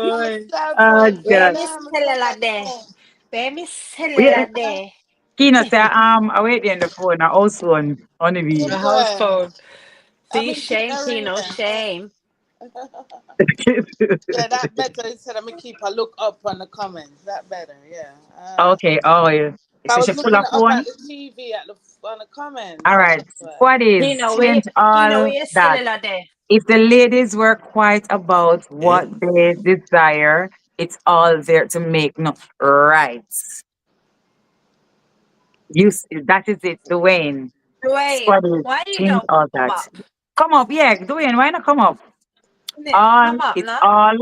I'm a Boy. cell Oh phone. See Where god. that? Miss I'm a Cellular second there? phone. Where Miss Yeah. Cellular there? Kina say I wait in the phone, I also one only Good be. A house boy. phone. I've See, been keeping shame, a ring Kino, then. shame. Yeah, that better. Instead of me keep a look up on the comments. That better, yeah. Okay, oh yeah. I So she was pull looking a up phone. at the TV at the on the comments. All So right. that's why. Squaddies, change Kino, where all your that. cellular there? If the ladies were quiet about Yeah? what they desire, it's all there to make no right. That is it, Dwayne. Dwayne, Squaddies, why you change don't all come that. up? Come up, yeah, Dwayne, why not come up? Come up, It's no? all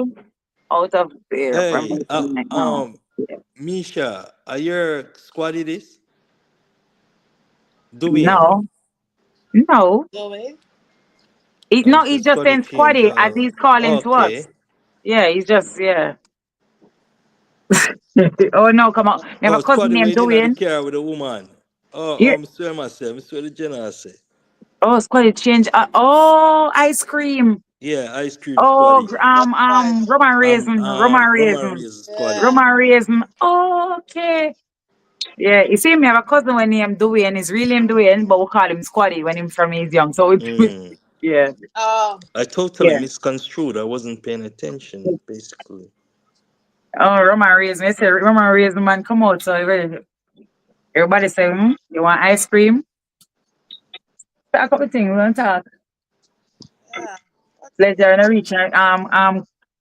out of there from Hey, me right now. Yeah. Misha, are you squatty this? Dwayne. No, no. Go away. No, So he's just squatty saying change squaddy as all. he's calling to us. Okay. Yeah, he's just, yeah. Oh no, come on. We have Oh, a cousin squatty named waiting at the Dwayne. car with a woman. Oh, Yeah. swear myself. I swear the general say. Oh, squaddy change. Oh, ice cream. Yeah, ice cream Oh, squatty. That's right. Roman raisin, Roman Roman raisin, Reigns squatty. Yeah. Roman raisin. Oh, okay. Yeah, you see, me have a cousin when named Dwayne. His real name Dwayne, but we call him Squaddy when he's from he's young. So Mm. yeah, Oh, I totally yeah. misconstrued. I wasn't paying attention, basically. Oh, Roman raisin. I say Roman raisin man, come out. So everybody say, you want ice cream? Talk a couple things. We want to talk. yeah. Let's reach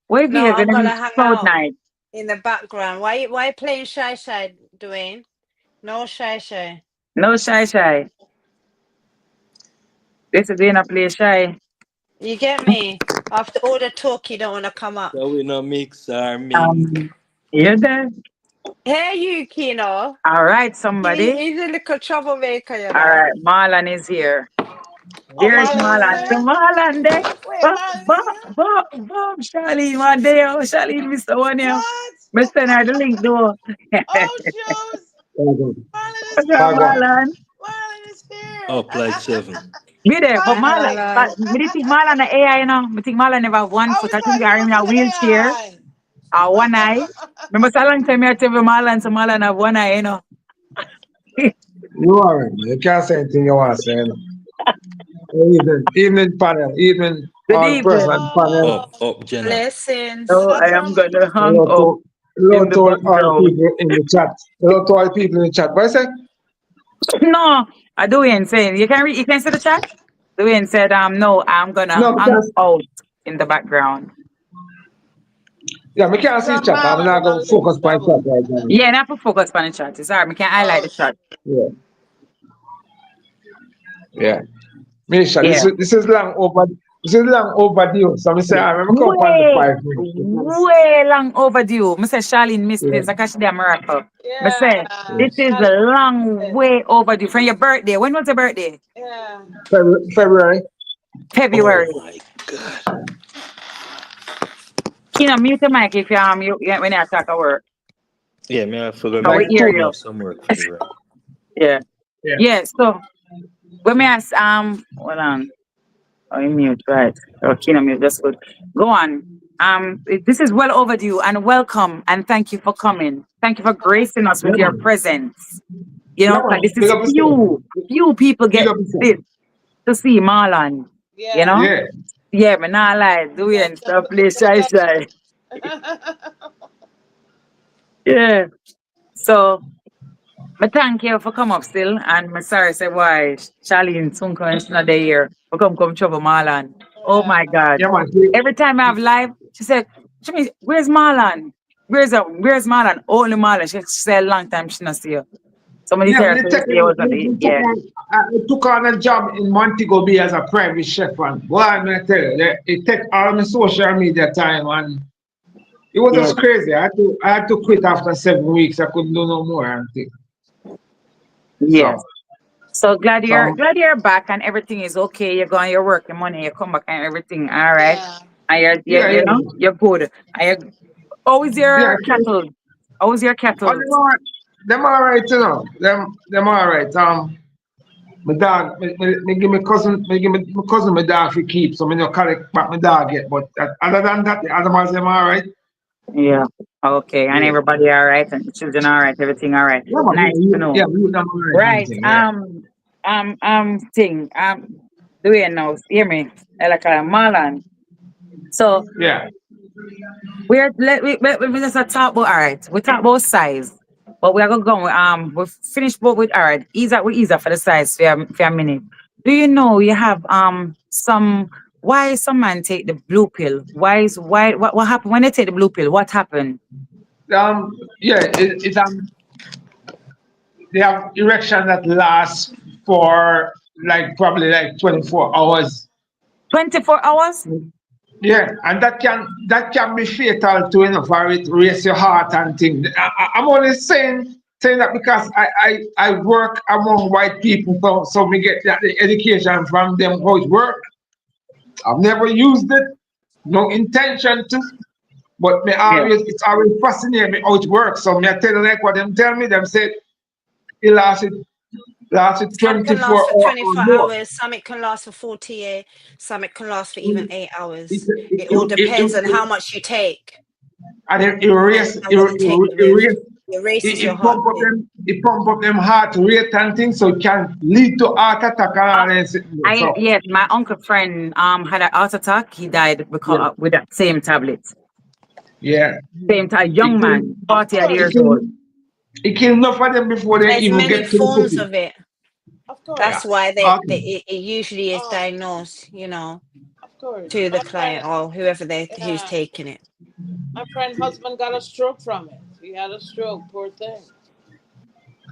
where No, is I'm gonna gonna be hang cloud out night. in the background. Why you playing shy shy, Dwayne? No shy shy. No shy. This is in a place shy. You get me? After all the talk, you don't want to come up. So we no mix our mink. Um, you there? Hey, you, Kino. All right, somebody. He's a little troublemaker, you All know. right, Marlon is here. Oh, There's Marlon is Marlon. there? The Marlon there. Wait, Marlon is here? Charlene, my day. Oh, Charlene, Mr. One here. What? Mr. Her the link though. Oh, shoes. Marlon is What's up, here. Marlon? Marlon is here. Up like 7. Me there, but Hi, Marlon, Marlon. Marlon. but me dey think Marlon the AI, you know. Me think Marlon never have one Oh, foot. we I think thought they he are was in a an wheelchair AI. or one eye. Remember so long time I tell you Marlon, so Marlon have one eye, you know. You are right, man. You can't say anything you want to say. No. Evening panel, evening Good all evening. person panel. Oh, Up, Jenna. Blessings. So that's I am from gonna hang Hello up to, hello in the to all the background. people in the chat. Hello to all the people in the chat. What I say? No, I do saying you can see the chat. Dwayne said, no, I'm gonna No, hang because out in the background. yeah, we can't see from chat. I'm Marlon not going and to Link focus on Double. chat right now. Yeah, not for focus on the chat. It's alright, we can highlight Oh, the chat. Yeah, yeah. Misha, Yeah. this is long over. This is long overdue. So I say, I remember come on the Way, 5 minutes because way long overdue. I say Charlene missed yeah, this. I catch the miracle. I say yeah. yeah. this is a long way overdue from your birthday. When was your birthday? Yeah. February. Oh February. my God. You know, mute the mic if when you talk at work. Yeah, man, I forgot How Like we me. hear two. Me you. have some work for the right. Yeah. Yeah. Yeah. So when me ask hold on. Oh, you mute, right. Okay, no mute, that's good. Go on. This is well overdue and welcome and thank you for coming. Thank you for gracing us Yeah, with your man. presence. You Yeah, know, 'cause man. this Big is up yourself. few people Big get up yourself. this to see Marlon. You Yeah. know? Yeah. Yeah, but not lie. Do we Yeah. and stuff play shy shy. Yeah. So, I thank you for come up still, and I'm sorry say why Charlene soon comes another year. We come trouble Marlon. Oh Yeah. my God! Yeah, man. Every time I have live, she said, "Jimmy, where's Marlon? Where's Marlon? Only Marlon." She said a long time she not see you. Somebody Yeah, said me her take, first day was on the me yeah. I took on a job in Montego Bay as a private chef, and boy, I'm gonna tell you, it take all my social media time, and it was Yeah. just crazy. I had to quit after 7 weeks. I couldn't do no more. And thing. So, Yes. So so glad you're back and everything is okay. You're going, you're working money, you come back and everything. All right. Yeah. And yeah, you know, yeah, you're good. And you how is yeah. your cattle? How is your Oh, cattle? them all right, you know. Them all right. My dog, me give my cousin my dog for keep, so me no collect back my dog yet. But other than that, the animals them all right. Yeah. Okay. And Yeah, everybody all right and the children all right, everything all right. yeah, man, Nice to yeah, know. we them all right and Right. thing. Yeah, Thing. Do you know? Hear me? Like Marlon. So yeah. we just talk about all right. We talk about size, but we are gonna go. We finish both with all right. Ease up for the size for a minute. Do you know you have some why some man take the blue pill? Why what happened when they take the blue pill? What happened? Yeah. They have erection that lasts for like probably like 24 hours. 24 hours? Yeah, and that can be fatal to for it raise your heart and things. I'm only saying that because I work among white people, so we get the education from them how it work. I've never used it, no intention to, but Yeah. it's always fascinating me how it works. So me I tell you like what them tell me, them said it lasted Some can 24 last for hours or 24 more. hours, some it can last for 48, some it can last for even 8 It, hours. it, It all it, depends on how much you take and it and, erase, and what you take it with. It raises your it heart pump up too. them heart rate and things, so it can lead to heart attack and all that. So Yes, my uncle friend had a heart attack. He died because yeah, with that same tablet. yeah. Same time, It young kill, man, Of 40 odd it years course. kill, old. it kill enough of them before they There's even many get to the forms cooking. of it. Of Yeah. That's course. why Okay. it usually is Um, diagnosed, you know, of course. to the My friend, client or whoever who's yeah, taking it. my friend husband got a stroke from it. He had a stroke, poor thing.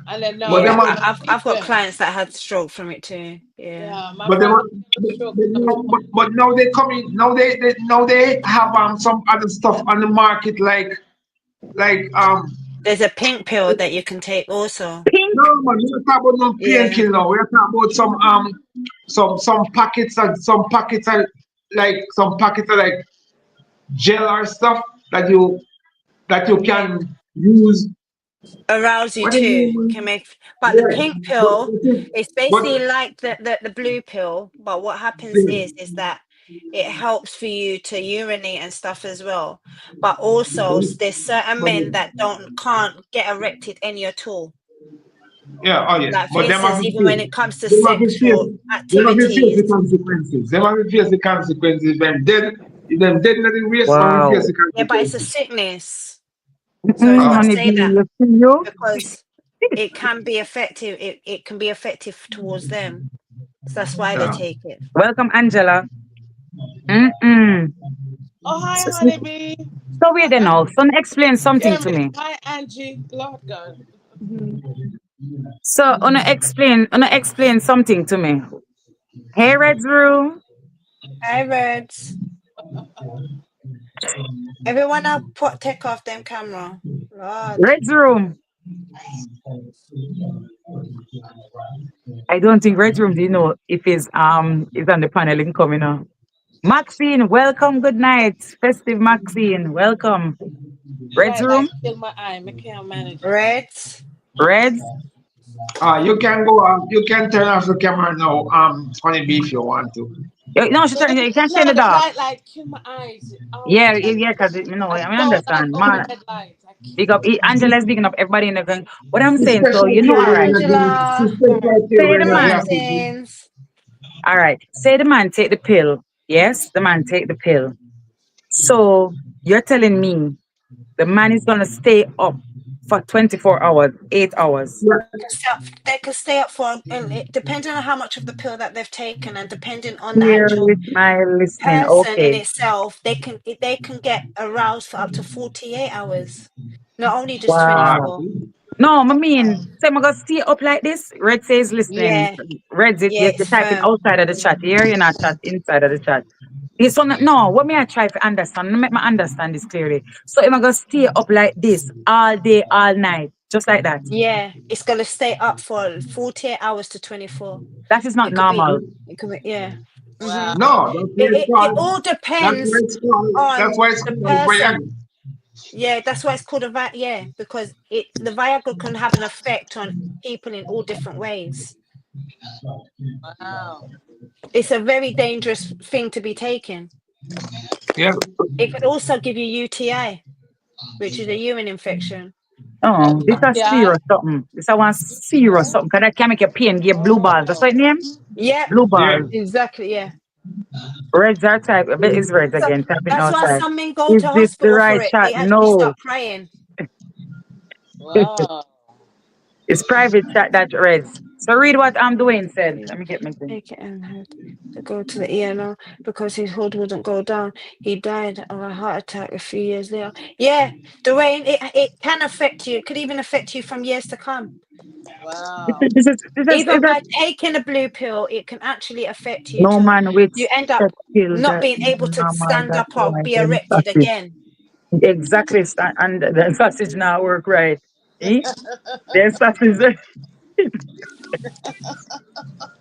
And then now But he's Yeah, them are, living I've got sleeping. clients that had stroke from it too. Yeah. Yeah, my but them friend are, was having a stroke. now they coming now now they have some other stuff on the market like There's a pink pill that you can take also. Pink? no man, we're not talking about no Yeah. painkiller now. We're talking about some packets of like gel or stuff that you Yeah. can use. Arouse you What do you too. mean? Can make but the Yeah, pink but pill it's but basically like the blue pill, but what happens is that it helps for you to urinate and stuff as well. But also there's certain men that can't get erected any at all. yeah, oh yeah, Like for but them have instance, to even when face, it comes to them have to face, sexual them have to face activities, the consequences. Them have to face the consequences. If them dead in the race, them have to face Wow. the yeah, but it's a consequences. sickness. So it's Mm-mm, got to Oh, honey, say that you see you? because it can be effective. It can be effective towards them. So that's why they yeah. take it. Welcome, Angela. Mm-mm. Oh, hi, So, honeybee. so wait then now. So explain something Hear to me. me. Hi, Angie. Lord God. Mhm. So wanna explain something to me. Hey, Red's room. Hi, Reds. Everyone now take off them camera. Lord. Red's room. I don't think Red's room, do you know, if is on the panel in coming on. Maxine, welcome, good night. Festive Maxine, welcome. Red's Bright light room. kill my eye. I can't manage it. Reds. Reds. You can go. You can turn off the camera now. Honeybee, if you want to. No, she tell you can't stay in No, the the dark. bright light kill my eyes. Oh, Yeah, yeah, because you know, I I don't like understand. Man, overhead lights. I big up can't. Angela's bigging up everybody in the gang. What I'm saying, so Special you know, care all when right. you're doing it. Angela. Special care Say the when you man. have to do. Blessings. All right. Say the man take the pill. Yes, the man take the pill. So You're telling me the man is gonna stay up for 24 hours, 8 hours. They can stay up for, depending on how much of the pill that they've taken and depending on the Here actual is my listening. person in Okay. itself, they can get aroused for up to 48 hours, not only just Ah, Wow. 24. No, I mean, so I'm gonna stay up like this. Red says listening. Yeah, Red, yeah, you're it's typing firm. outside of the chat. Here, you're not chat inside of the chat. This one, no, what may I try to understand? Let me understand this clearly. So am I gonna stay up like this all day, all night, just like that? Yeah, it's gonna stay up for 48 hours to 24. That is not It could be, normal. yeah. Wow. no, that's why it's It called. all That's why depends it's called. That's on why it's the called person. Viagra. Yeah, that's why it's called a yeah, because the Viagra can have an effect on people in all different ways. Wow. It's a very dangerous thing to be taken. Yeah. It could also give you UTI, which is a urine infection. Oh, this is Yeah. serious something. This I want serious something. Cause that can make your pain give blue balls. That's what it name? Yeah, Blue Yeah. balls. exactly. Yeah. Reds are type. I bet it's reds So again. Typing that's why outside. some men go Is to this the hospital for right it. chat? They actually No. start praying. Wow. It's private chat that reds. So read what I'm doing said. Let me get my thing. Take it and had to go to the ENR because his hood wouldn't go down. He died of a heart attack a few years later. Yeah, Dwayne, it can affect you. It could even affect you from years to come. Wow. This is Even that by taking a blue pill, it can actually affect you no to man with you end up step skill not that being able to normal stand that up or boy be them erected sausage. again. Exactly and the sausage now work right. Eh? The sausage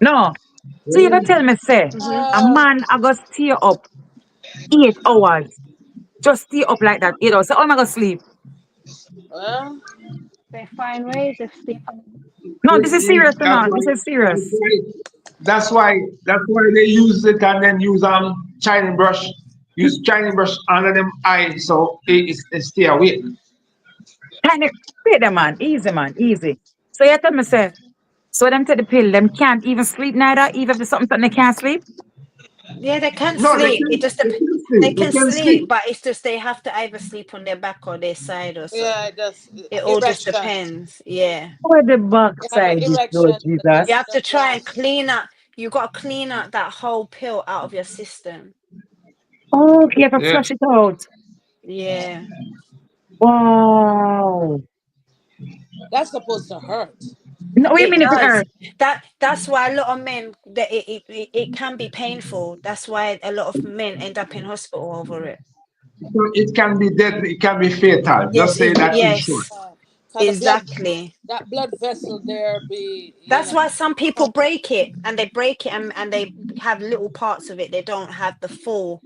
no. So you gonna tell me say Hmm. a man I go stay up 8 hours. Just stay up like that 8 hours. So how am I gonna sleep? Well, They find ways of sleeping. No, this is serious That's now. why. This is That's serious. why. That's why. That's why they use it and then use shining brush. Use shining brush under them eyes so it stay awake. Kind of wait a man, easy. So you tell me say so them take the pill, them can't even sleep neither, even if it's something they can't sleep. Yeah, they can No, they sleep. It can. just They can they sleep. They can can sleep, sleep. but it's just they have to either sleep on their back or their side or so. yeah, just It all just erection. depends. Yeah. Where the You have an backside is Lord erection. The You Jesus. have to just try and last. clean up. You got to clean up that whole pill out of your system. Oh, you have to Yeah. flush it out. Yeah. Wow. That's supposed to hurt. No, what you It mean if it does. hurt? That's why a lot of men that it can be painful. That's why a lot of men end up in hospital over it. So it can be deadly. It can be fatal. Yes, Just say that in short. yes, Cause the blood, exactly. that blood vessel there be, That's why some people break it and they break it and they have little parts of it. They don't have the full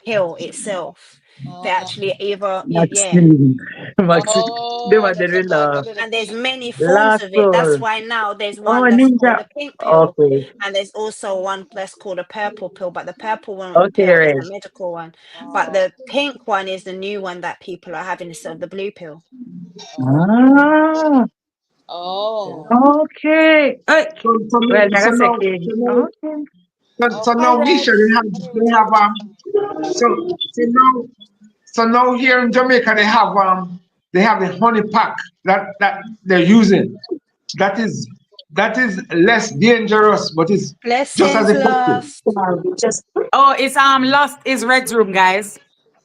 pill itself. They Oh, actually either yeah. Maxine. Maxine. They oh, were that's the what I laugh. got And there's piece. many forms Last of it. That's soul. why now there's Oh, one that's called ninja. a pink pill, Okay. and there's also one that's called a purple pill. But the purple one Okay, pill is a Reg. medical one, but Oh, the pink one is the new one that people are having instead of the blue pill. oh, Ah, oh, okay. So Well, so now, Nagasaki. Okay. oh. so Hi, now, Misha, Reds. they have so now here in Jamaica they have the honey pack that they're using. That is that is less dangerous, but it's just as Blessings effective. lost. Oh, it's Lost is Red's room, guys.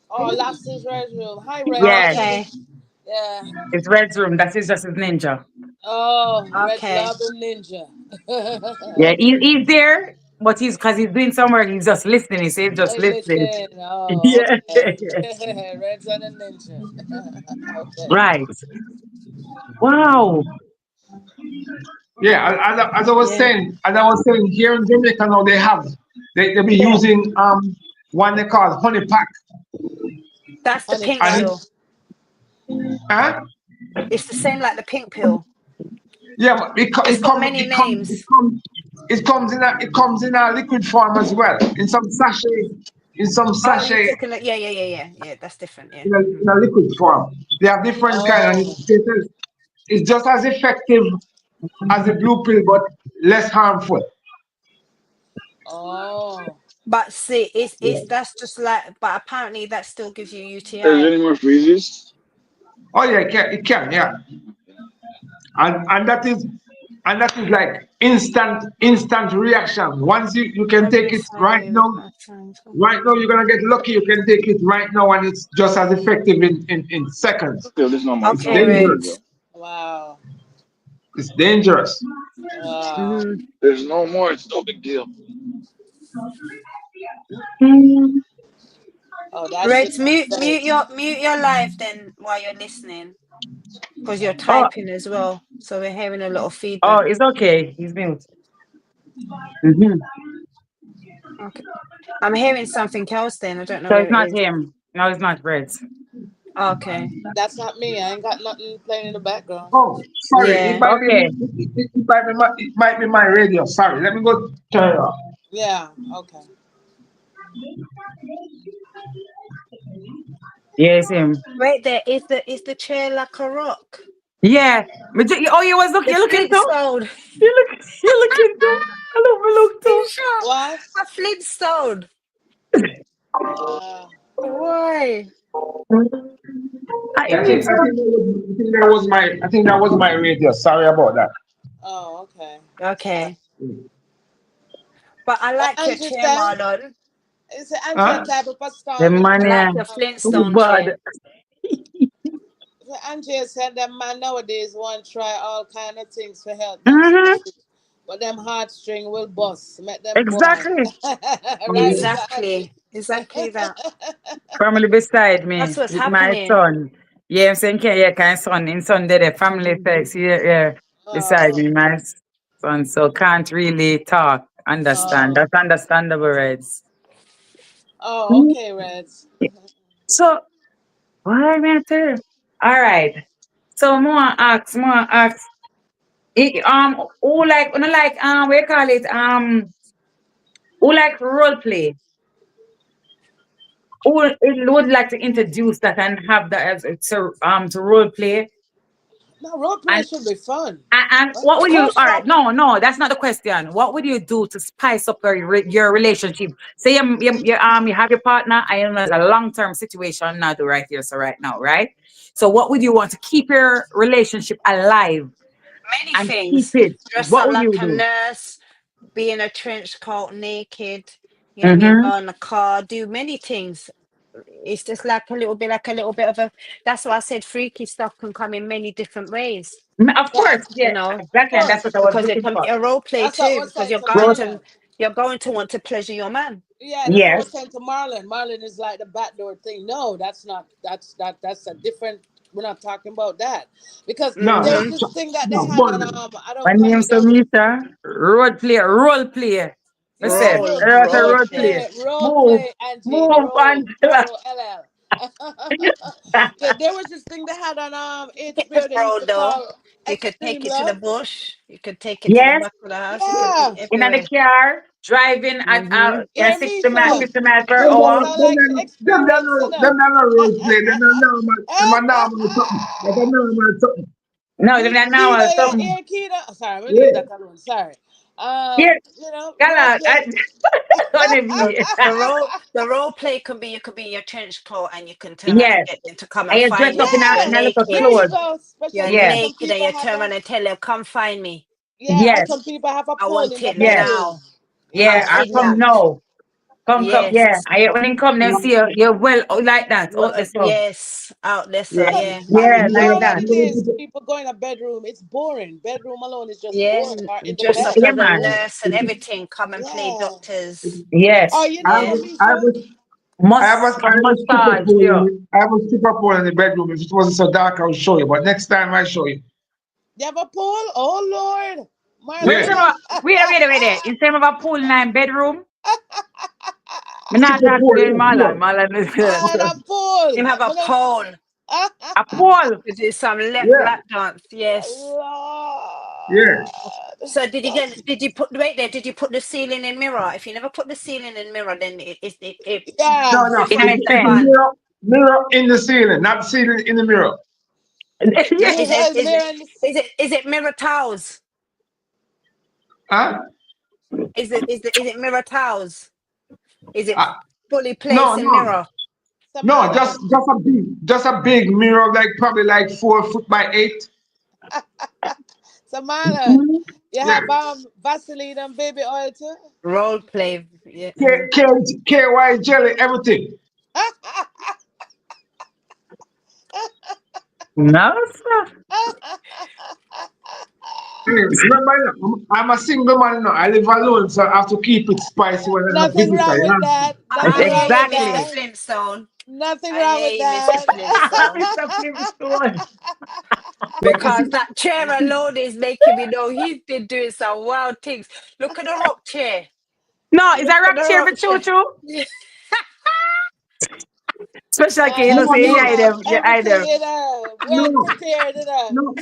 Oh, last is Red's room. Hi, Red. Yes, Okay, Yeah. it's Red's room. That is just his ninja. Oh, Red okay. Love and Ninja. Yeah, he's there, but he's because he's doing some work. He's just listening. He says just I listening. listen. Oh, Yeah. okay. Red's and a Ninja. Okay. Right. Wow. Yeah, Yeah, as I was saying, here in Jamaica now they be using one they call honey pack, that's the Honey pink pack. and pill. huh? It's the same like the pink pill. Yeah, but It's got many names. it comes in a liquid form as well. In some Oh, you're sachet talking like yeah. That's different. Yeah. in a liquid form. They have different kind, and Oh, it's just as effective as a blue pill, but less harmful. oh. But see, it's that's just like, but apparently that still gives you Is there UTI. any more freezes? Oh yeah, it can, yeah. And that is like instant reaction. Once you can take it right now. Right now, you're gonna get lucky. You can take it right now, and it's just as effective in seconds. Still, there's no more. It's It's no Okay, more Red. dangerous. freezes. Wow. It's dangerous. Wow. hmm There's no more. It's no big deal. Oh, that shit Reds, is mute dead. your live then while you're listening, because you're Oh, typing as well. So we're hearing a lot of oh, feedback. it's okay. He's mute. Mhm. Okay. I'm hearing something else then. I don't know So where it's it not is. him. No, it's not Reds. Okay. That's not me. I ain't got nothing playing in the background. Oh, sorry. It Yeah. might be Okay. it might be my radio. Sorry. Let me go turn it off. Yeah. Okay. Yes, him. Right there is the chair like a rock. Yeah. Oh, The you're looking too? Flintstone. You're looking too? Look too. Sure. What? A Flintstone. Uh, Why? I I mean, think so, I think that was my radio. Sorry about that. oh, okay. Okay. But I like your Andrew chair, said, Marlon. it's an Andrew Huh? type of a the storm. I money like your too Flintstone chair. bad. Andrea said that man nowadays want try all kind of things for help Mm-hmm. themselves, but them heartstring will bust, make them boy. Exactly. Right, Mm. Mr. Angie? Exactly that. Family beside That's me what's with my happening. son. Yeah, I'm saying, yeah, kind of son. In son, there, the family sex. Yeah, beside Oh, me, my son. So can't really talk, understand. oh, That's understandable, Reds. oh, okay, Reds. So, why matter? All right. So, more ask. Who like, what you call it? Who like role play? Who would like to introduce that and have that as to role play? No, role play And should be fun. and What what the would you? fuck? All right, no, that's not the question. What would you do to spice up your relationship? Say you have your partner, and you know it's a long term situation now, do right here, so right now, right? So what would you want to keep your relationship alive Many and keep things. it? Dress What up would like you a do? nurse, be in a trench coat naked, you know what I mean, Mm-hmm. go in the car, do many things. It's just like a little bit of a, that's why I said freaky stuff can come in many different ways, Of Yeah, course, you yeah, know, of exactly, and that's what course. I was because it looking can be for. a role play That's what I too, was because saying to Growth, Marlon. you're going to want to pleasure your man. Yeah, that's what I yes. was saying to Marlon. Marlon is like the backdoor thing. No, that's not. That's a different. We're not talking about that because No, there's Mm-hmm. this thing that they no, had on. but I My don't call name's it the Samita. Role play. I said, role that's a role role play. play role Move, play Angie move, Angela. ROLL. There was this thing they had on Yes, HBO. They used bro, to though. call You could take Extreme it to the Love. bush, you could take it to the Yes, back of the house, you could take Yeah, it in the everywhere. car, driving at Mm-hmm. hear me, 60 miles, sir. 50 miles per them Extreme them hour. sound them like them them experience, you know. them not role play. Them a normal something. Like a normal something. No, they're Keita, not now something. yeah, Keita. Oh, sorry, I'm gonna leave Yeah. that alone. Sorry. Here, Role gala, play. gonna The, be. the role play can be, you could be in your trench coat and you can turn around and Yes, get them to come and and you dress find up you. You're in a little naked. There you clothes. go. You're Especially Yes, some naked and people you have turn a around and tell them, come find me. yeah, and yes, some people have a I pole want in the it yes. now. bedroom. You I'm Yeah, I know. come kidnapped. now. Come, yeah. Yes. When you come, then see you well like that. Out the so. Yes. Out there, so Yeah, Because yeah. yeah, you like know what that. it is. People go in a bedroom. It's boring. Bedroom alone is just Yeah. boring. Or in the Dress up bed. Yeah, as a man. nurse and everything. Come and play Yeah. doctors. Oh, Yes. you I know Yeah. have what, a, I have Misha? a, I have a stripper Massage, pole yeah. I have a stripper pole in the bedroom. If it wasn't so dark, I would show you. But next time I show you. You have a pool? Oh Lord, But Yeah. instead Marlon. of wait. Instead of a pool in a bedroom, me not Stripper talk to pole, the yeah, Marlon. pole. Marlon is And a pool. Him have a pole a pool. to do some Yeah, lap dance. Yes. yeah. Lord. So did you put, wait there, did you put the ceiling in mirror? If you never put the ceiling in mirror, then No, Yeah. no. it's It not makes It's a sense. fun. mirror in the ceiling, not ceiling in the mirror. Yeah. Is Mirror, it is it mirror. is it mirror towels? Huh? Is it mirror towels? Is it Uh, fully no, placed in no, mirror? no. Samala, Just a big mirror, like probably like 4 foot by 8. Samala, you Yeah. have Vaseline and baby oil too? Role play. Yeah. KY jelly, everything. No, sir. Remember, I'm a single man now. I live alone, so I have to keep it spicy when I'm a Nothing visitor. wrong You with know? that. I Nothing hear wrong you, with Mr. Exactly. that. Flintstone. Nothing I wrong hear with you, Mr. that. Flintstone. Mr. Flintstone. Because that chair alone is making me know he's been doing some wild things. Look at the rock chair. No, it's Look a at rock the chair for rock chair. choo-choo. Special Nah, K, you know, you say see, you you hide have them. You hide everything them. in her. Well No, prepared in her. no.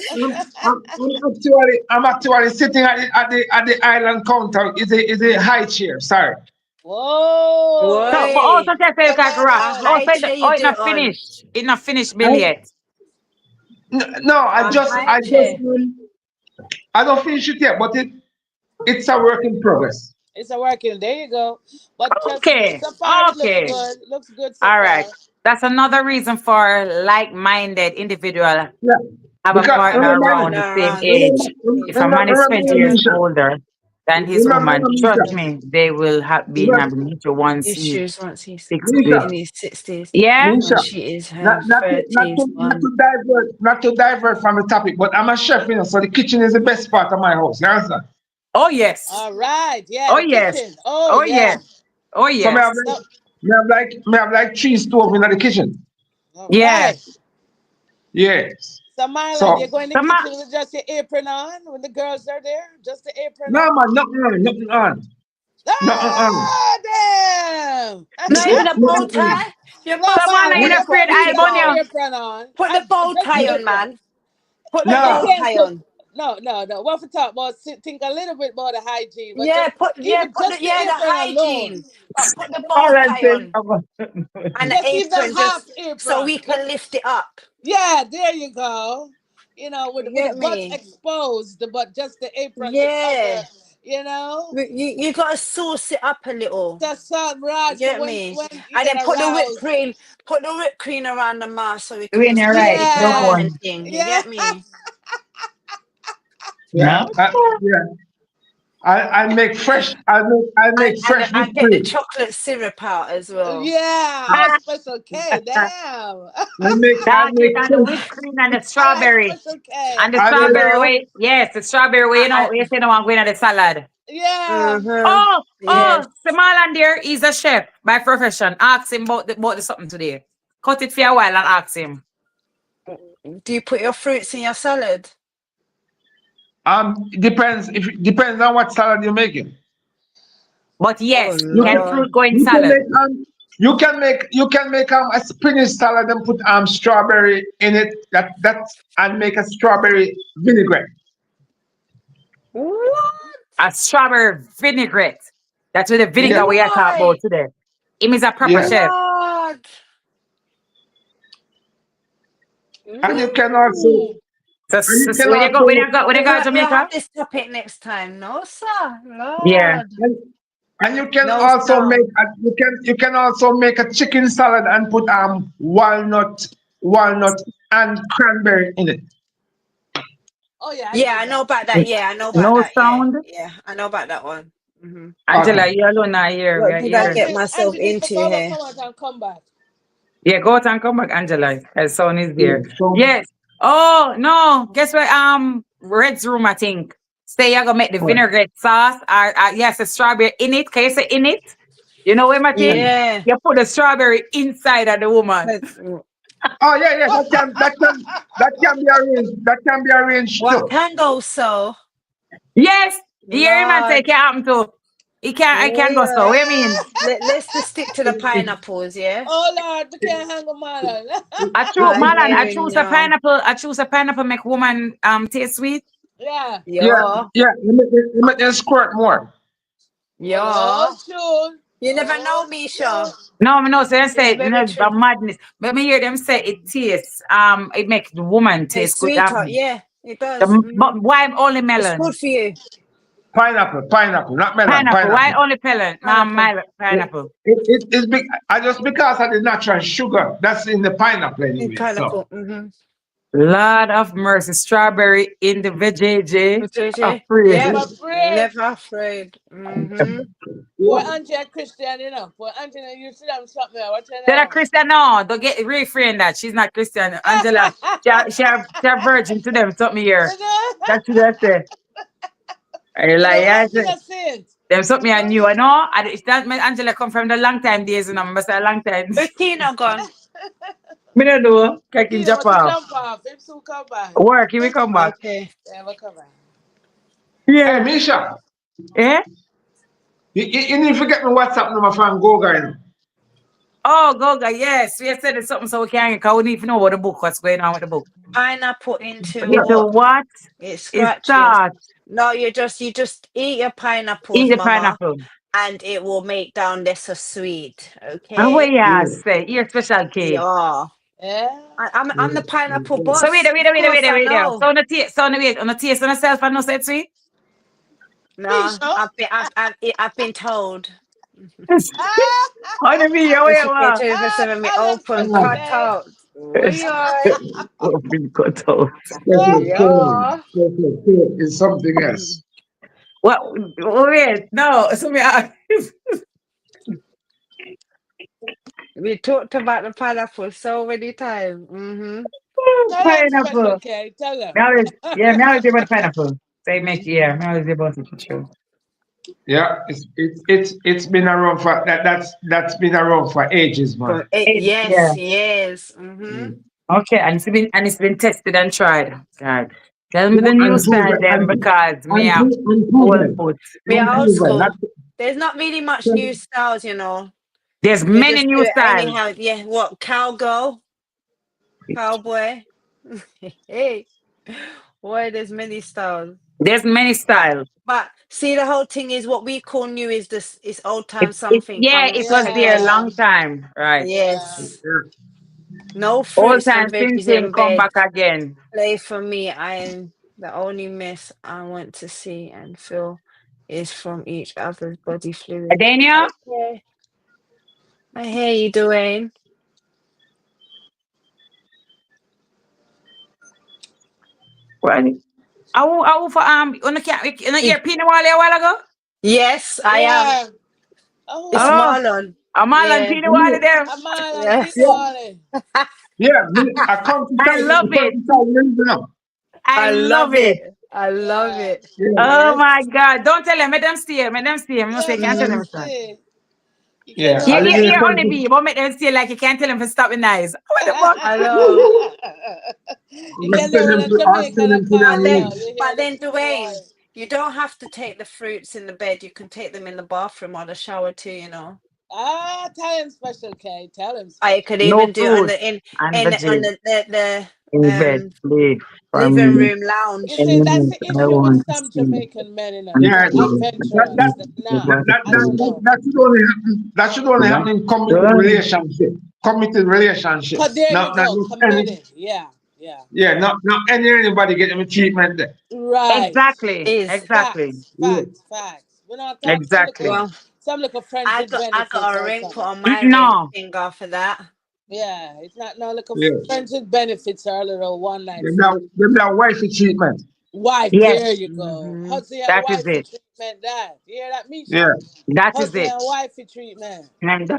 I'm actually sitting at the island counter. Is a high chair. Sorry. Whoa. So, but also Boy, just say you can rock. a Samala. high Also, chair you it's do not it on. finished. It's not finished bill yet. No, A high chair. I don't finish it yet, but it's a work in progress. It's a working. There you go. But trust me, Okay. so far it looks Okay. good. Looks good so All right. far. That's another reason for like-minded individual Yeah, have a because partner around the Partner same around. age. If a man is 20 years Misha, older than his remember, woman, trust Misha, me, they will be in a remember, mutual once he's Issues once he's 60. in Misha, his 60s Yeah? and Misha. she is Not, her not, to, not, 30s. to, not to divert from the topic, but I'm a chef, so the kitchen is the best part of my house. You understand? Oh, yes. All right. Yeah, Oh, the yes. kitchen. Oh Oh, yeah. yes. Oh, So yes. So, me have like 3 stoves in the kitchen. all Yeah. right. Yes. So Marlon, you So go in the So, kitchen with just your apron on when the girls are there? Just the apron no on? man, nothing on. Nothing on. Ah, damn! Not even a bow Nothing on. tie? You No, must someone have Marlon, ain't you one for afraid can't leave I'll just burn the people. you. apron on. Put the bow Just the tie on, apron. man. Put the No, you bow Nah. can't tie put. on. No. What we talk about? Think a little bit about the hygiene, but Yeah, just put even just the the apron alone. hygiene. But put the All bow right, tie then. on and the Just even apron half just so apron. we can lift it up. Yeah, there you go. You know, You with the get butt me? exposed, but just the apron to Yeah. cover. You know, You gotta sauce it up a little. just something You right. So get when me? you And get then aroused, put the whipped cream around the mask so we can Doing it just right. lift it No up yeah, and one. thing. You yeah. get me? Yeah. No. Yeah. I'll make fresh. I'll make fresh And whipped get the cream. chocolate syrup out as well. Yeah, oh, Special K, damn. I'll Dark it make and the fresh. whipped cream and the I like strawberry. Special K. And the I'll You make strawberry know? way. Yes, the strawberry way. I, You say no one going at the salad. Yeah. mm-hmm. Yes. Samalan there is a chef by profession. Ask him about the something today. Cut it for a while and ask him. Do you put your fruits in your salad? Depends on what salad you're making. But Oh yes, You can can Lord. fruit go in you can salad? make a spinach salad and put strawberry in it. That's and make a strawberry vinaigrette. What? A strawberry vinaigrette. That's what the Yeah, vinegar we are talking Why? about today. Him is a proper yeah. chef. Lord. And you can Mm. So when you go to We'll have Jamaica? this topic next time. No, sir. Yeah. Lord. and you can No, also sir. you can also make a chicken salad and put walnut and cranberry in it. Oh yeah, I Yeah, did I know that. about that. Yeah, I know about No that. Yeah. sound. Yeah, I know about that one. Hmm. Angela, Okay. you alone now here. We What are did I here. get myself Angie need to into go here? out and come back. Yeah, go out and come back, Angela. Her son is Yeah. there. So Yes. Oh no. Guess what? Red's room, I think. Say you're gonna make the what? vinaigrette sauce or yes, the strawberry in it. Can you say in it? You know what I think? Yeah. You put the strawberry inside of the woman. Oh yeah. That can be arranged. That can be arranged What too. can go so? Yes. You hear him and say it Lord. can happen to. I Oh can go so. yeah. What do you mean? Let's just stick to the pineapples, yeah? Oh Lord, we can't hang a man. I choose I Marlon, hear I him choose a now. pineapple. I choose a pineapple make woman taste sweet. Yeah. Yeah, Yeah. yeah. You make them squirt more. Yeah. Oh shoot. You never Oh know, Misha. No, no, so they It's say very no the true. madness. But me hear them say it tastes it makes the woman It's taste good. sweeter. Yeah, it The, does. but why only It's good melon? for you. Pineapple, not melon. Pineapple. Why Pineapple. only melon? Pineapple. It's big. I just because of the natural sugar that's in the pineapple anyway. So Pineapple. Lord of mercy. Strawberry in the VJJ. JJ. Afraid. Yeah. Never afraid. Never afraid. Boy, Auntie and Christian, you know. Boy, Auntie, you see them something. What you Tell her know? Christian, no, don't get refrain that. She's not Christian. Angela, she a virgin to them, something here. That's what I say. I like, yeah, I say, them something I knew. I know. It's that Angela come from the long time days, you know. Must say a long time. Tina gone. Me don't know. Can You jump know, off. jump off. Him soon come back. Work, he will come back. Okay. Yeah, we'll come back. hey, Yeah. Misha, Eh? you need to forget my WhatsApp number from Goga. You know. Oh, Goga, yes. We said it's something so we can't, because we need to know what the book, what's going on with the book. Pineapple into Into what? It It scratches. starts. No, you just eat your pineapples, Eat the mama, pineapple. and it will make down this a sweet. Okay. And what you say? Your special cake. Yeah. Yeah. I'm the pineapple boss. So wait. Of course I know. So on the taste, on the taste on yourself and no say it's sweet? No, Misha? I've been told. How do you mean? This is Wait. 247 me Talent open special cut cake. out. We are. Been cut out. Yeah. It's something else. What? Wait, no. So me ask. We talked about the pineapple so many times. Tell them special Pineapple. cake. Tell them. Now it's about pineapple. Say make now it's about it for sure. Yeah, it's been around for that's been around for ages, man. Yes. Okay, and it's been tested and tried. God. Tell me the new style then, because me are old foot. We are old school. There's not really much new styles, you know. There's We many just new do it styles. anyhow. Yeah, what? Cowgirl? Cowboy? Hey. Boy, there's many styles. There's many styles. But see, the whole thing is what we call new is this is old time something. It was there a long time, right? Yes. No Old fruits time and veggies thing in come bed. back again. Play for me. I am the only mess I want to see and feel is from each other's body fluid. Daniel? Okay. I hear you, Dwayne. Well, I for you hear Peanut Wally a while ago? Yes, I am. Oh, It's Marlon. I'm Marlon Peanut Wally there. I'm Marlon. Yes. Yeah, I come to I love it. I love it. I love it. Oh my God! Don't tell them. Make them stay. Make them stay. No say can't tell them. Yeah, Yeah, only be, but make them stay like you can't tell them to stop with knives. What the fuck? I know. But then, Dwayne, you don't have to take the fruits in the bed. You can take them in the bathroom or the shower too. You know. Tell him special, Kay. Tell him. I could even do it on the bed, living room lounge. You see, that's the issue with some Jamaican men, you know. Yeah, that should only happen in committed relationship. But there you go, committed. Yeah. Not anybody get them treatment there. Right. Exactly. Facts. We're not talking exactly. Some little friends I with benefits. got a ring put on my No. ring finger for that. Yeah, it's not no little friends with benefits or a little one night. Them that wifey treatment. Wife, Yes. there you go. Husband and That is wifey it. treatment. That you hear that, Misha? Yeah. That is Husband it. and wifey treatment.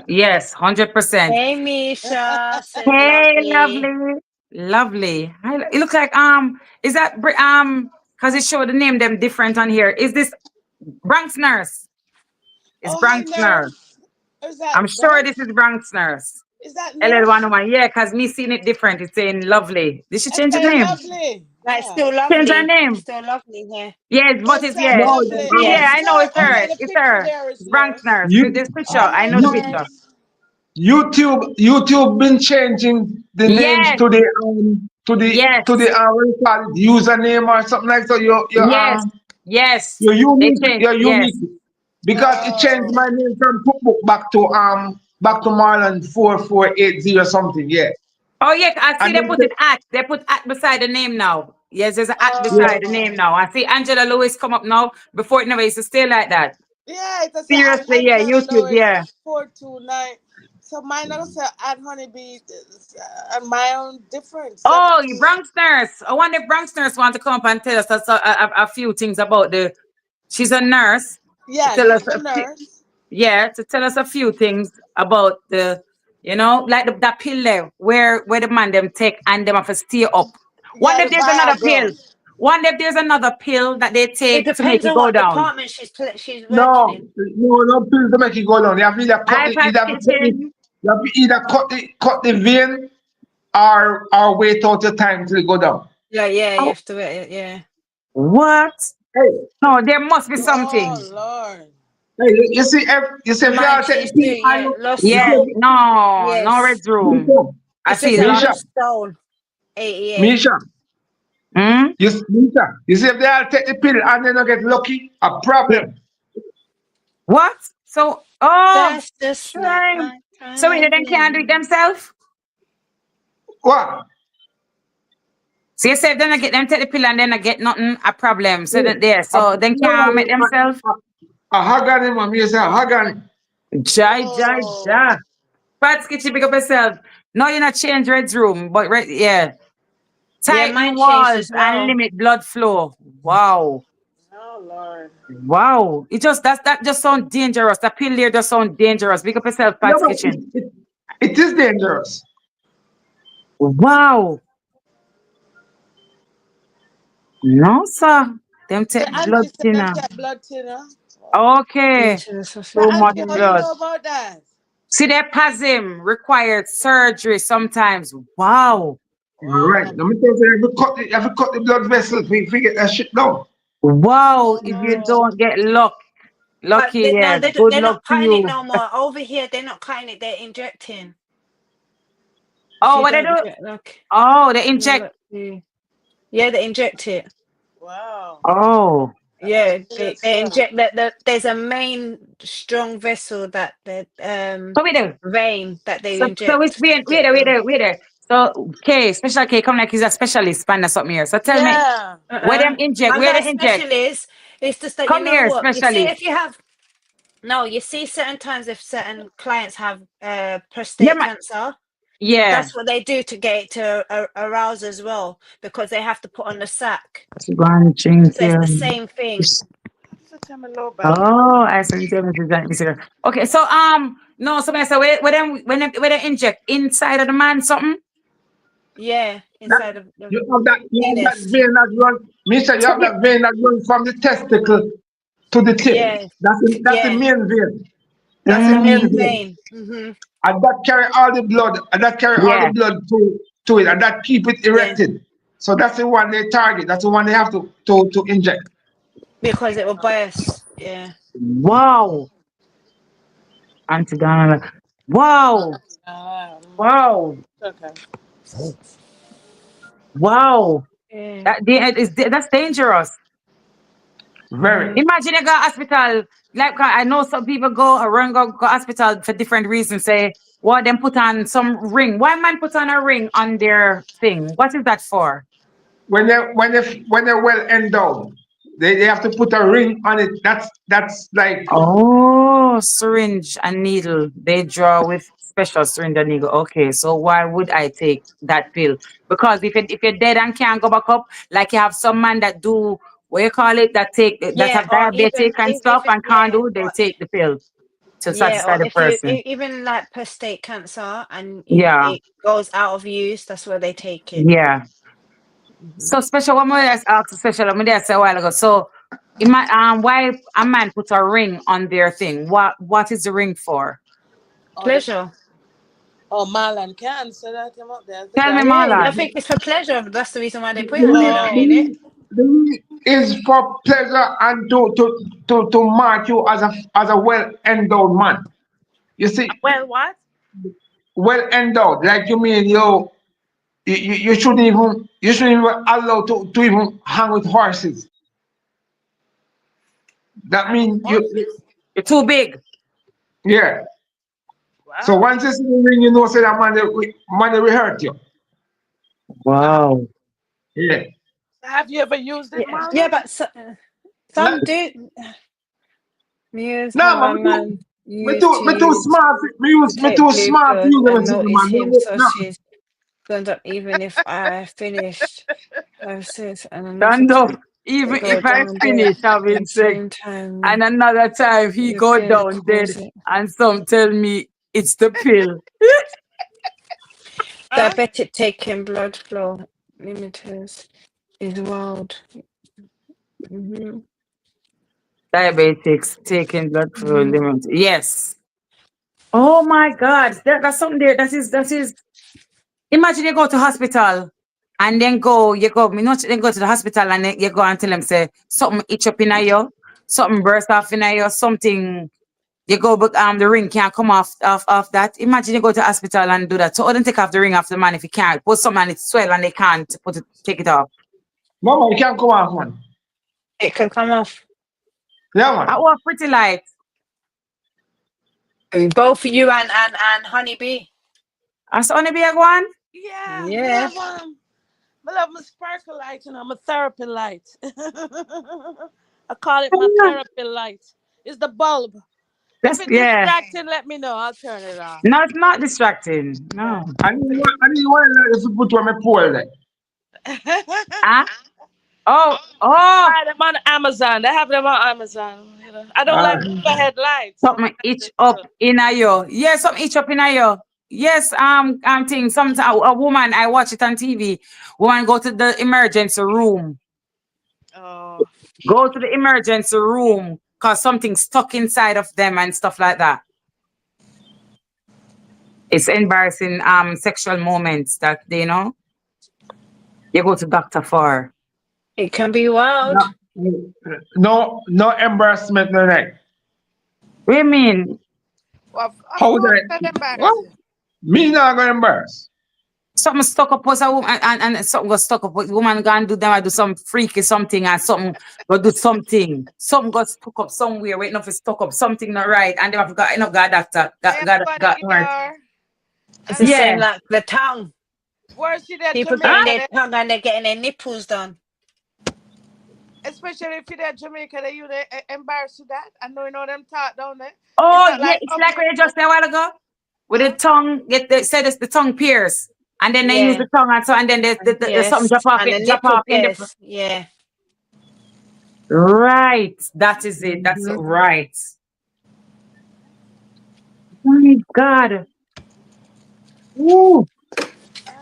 Yes, 100%. Hey, Misha. Says Hey, lovely. It looks like is that because it showed the name them different on here. Is this Bronx Nurse? It's Bronx Nurse. I'm sure this is Bronx Nurse. Is that LL101? Yeah, because me seeing it different. It's saying lovely. Did she change her name? Lovely. That's still lovely. Change her name. Still lovely here. Yes, but it's yeah. Yeah, I know it's her. It's her. Bronx Nurse. This picture. I know the picture. YouTube been changing the names to the username or something like that. Yes. You're unique. Because it changed my name from Cookbook back to Marlon 4480 or something. Yeah. Oh yeah, I see they put it at. They put at beside the name now. Yes, there's an at beside the name Oh. now. I see Angela Lewis come up now. Before it never used to stay like that. Yeah, it says at Seriously, yeah, Angela YouTube, Lewis yeah. 429. So mine also at Honeybee and my own different Oh, you 17. Bronx nurse. I wonder if Bronx nurse want to come up and tell us a few things about the. She's a nurse. To Yeah, tell us she's a nurse. to tell us a few things about the, like that pill there, where the man them take and them have to stay up. Wonder Yeah, if the there's another pill. Viagra. Wonder if there's another pill that they It take to make depends it on go what down. department she's working No, in. no pills to make it go down. You have to either cut I the, pass either have to take the, kitchen. you have to either cut the vein or wait out the time till it go down. Yeah, you Oh, have to wait. Yeah. what? Hey, No, there must be Oh, something. Lord. hey, you see if you Mine, all take she's the pill doing and lost you Yeah, stone. see, no red Yes. room. Misha, I It says see a lock. Misha, lost stone. 88. Misha, Hmm? Misha, you see if they all take the pill and they don't get lucky, a Yeah. problem. What? So, oh, That's just not shame. my So kind they of then can't do it thing. themselves? What? So you say if then I get them take the pill and then I get nothing, a problem. So then there. So then can't make No, themselves. a hug on him, and me say a hug on him. Oh. Ja. Pat's kitchen, pick up yourself. No, you're not change Red's room, but yeah. Yeah, Tighten mine changed walls as and well. limit blood flow. Wow. Oh, Lord. Wow. It just that just sounds dangerous. That pill there just sounds dangerous. Pick up yourself, No, Pat's but kitchen. it is dangerous. Wow. No, sir. Them The take blood auntie said them thinner. take blood thinner. Okay. Jesus, what's The Too that? much auntie, how you blood. know about that? See, that PASM required surgery sometimes. Wow. Right. Wow. Let me tell you, you have to cut the blood vessel if you get that shit down. Wow. If you Oh. don't get But lucky, yeah. Good they're luck not to cutting it you. no more. Over here, they're not cutting it. They're injecting. If Oh, you what they don't do? get lucky, Oh, they yeah, inject. look, yeah, they inject it. Wow. Oh. That's Yeah, serious they stuff. inject that. There's a main strong vessel that the So we do. vein that they So it's inject to get the. wait there. So K, special K, come like he's a specialist span or something here. So tell me, Yeah. where them inject? I'm Where not a they inject? specialist. It's just that you Come know here, what you see. specialist. If you have no, you see certain times if certain clients have Yeah, prostate cancer. yeah. That's what they do to get it to arouse as well because they have to put on the sack. One drink So it's here. the same thing. Such a low battery. Oh, I see. Okay, so no, so I say when they inject inside of the man something. Yeah, That, inside of the you have that penis. vein that run, Mister, you So have that vein that runs from the testicle to the tip. Yeah, That's the yeah. main vein. That's That's the the main main vein. vein. Hmm. And that carry all the blood, yeah. to it, and that keep it Yeah, erected. So that's the one they target. That's the one they have to inject. because it will bias. Yeah. Wow. Auntie Donna. Wow. Um, Wow. okay. Wow. Yeah. That's dangerous. Very. Imagine you go hospital. Like I know some people go hospital for different reasons. Say, well, them put on some ring. Why man put on a ring on their thing? What is that for? When they're well endowed, they have to put a ring on it. That's like Oh, syringe and needle. They draw with special syringe and needle. Okay, so why would I take that pill? Because if you're dead and can't go back up, like you have some man that do what you call it, that Yeah, have or diabetic and stuff even and can't do, they or take the pill to yeah, satisfy or the if you person. even like prostate cancer and Yeah, it goes out of use, that's where they take it. yeah. Mhm. So special one more that's asked special. I'm there say a while ago. So why a man put a ring on their thing? What is the ring for? Oh, Pleasure. Marlon cancer that came up there. The Tell me, guy. Yeah, I Marlon. think it's for pleasure. That's the reason why they put it on there. Don't Oh. need it. the is for pleasure and to mark you as a well endowed man. You see, Well, what? well endowed, like you mean you shouldn't even allow to even hang with horses. That Hang with means horses? You're too big. yeah. So Wow. once you see the ring, you know say that man they will hurt you. Wow. Yeah. Have you ever used it, Yeah, Marlon? but some do. Muse No, how man, a man me used to too use smart. Me take too blue smart to pill use them, and system, notice man. him, No, so no. she's turned up even if I finished sis and another Stand up. time they Even go if I down dead finish having and sex, same time and another time he the go pill down dead, cause it. and some tell me it's the pill. Huh? Diabetic taking blood flow limiters is wild. Mm-hmm. Diabetics taking blood flow Mm-hmm. limit. Yes. Oh my God. That's something there. That is. Imagine you go to hospital and then then go to the hospital and then you go and tell them, say, something itch up in you, something burst off in you, something, you go, but the ring can't come off that. Imagine you go to hospital and do that. So, don't take off the ring off the man if you can't. Put something and it's swell and they can't take it off. Mama, you can't come off, man. It can come off. Yeah, I man. was pretty light. Both you and Honeybee. I saw only be a one. Yeah, Yeah. I love my sparkle light, and I'm a therapy light. I call it my therapy light. It's the bulb. If That's, it's yeah. distracting, let me know. I'll turn it off. No, it's not distracting. Yeah. No. I need one like to put on my pole there. Ah? Oh. Buy them on Amazon. They have them on Amazon. You know. I don't like Uh, overhead lights. So Something itch up in a yo. Yes, something itch up in a yo. Yes, thing. Sometimes a woman, I watch it on TV. Woman go to the emergency room. oh, Go to the emergency room because something stuck inside of them and stuff like that. It's embarrassing sexual moments that you go to doctor for. It can be wild. no embarrassment, no like. What do you mean? well, of How would course, I? that's What? embarrassing. Me not gonna embarrass. Something stuck up was a woman and something was stuck up. Woman go and do them, I do some freaky something and something go do something. Something got stuck up somewhere, waiting for stuck up, something not right, and they have got enough got doctor, I am going got right. ER. It's the Uh, same Yeah. like the tongue. Where's she at People Jamaica? getting their They, tongue and they're getting their nipples done. especially if you're at Jamaica, they embarrass you that. I know them talk, don't they? Is Oh that yeah, like it's like public? what you just said a while ago. With the Huh? tongue, they said it's the tongue pierce. And then they use Yeah. the tongue and so and then the something Yes. And the drop nipple off in the pierce. Yeah. right. That is it. That's Mm-hmm. right. My God. Ooh.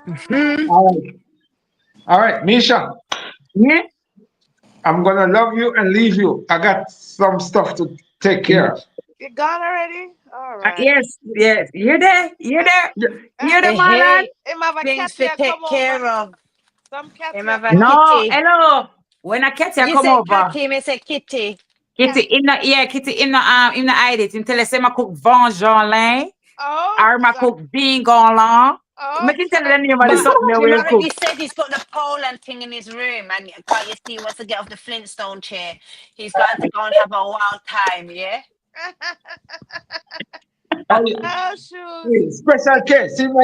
Mm-hmm. All right, Misha. Yeah. I'm gonna love you and leave you. I got some stuff to take care of. You gone already? All right. Yes, yes. You're there. You're there. Yeah. You're the Hey, Marlon. hey, Him have a cat things to here come take over. care of. Some cat Him here have a come over. No, kitty. hello. When a Katia You come say over, catty, me say kitty. Kitty in the Kitty in the edit. Until I say my cook Vangelis Oh, or my sorry. cook Bingolan. Oh, Make it tell the sorry. name of the But something they him will cook. already said he's got the pole and thing in his room, and can't you see he wants to get off the Flintstone chair? He's going to go and have a wild time, yeah? Oh, yeah. Oh, shoot. Yeah, special case. Seem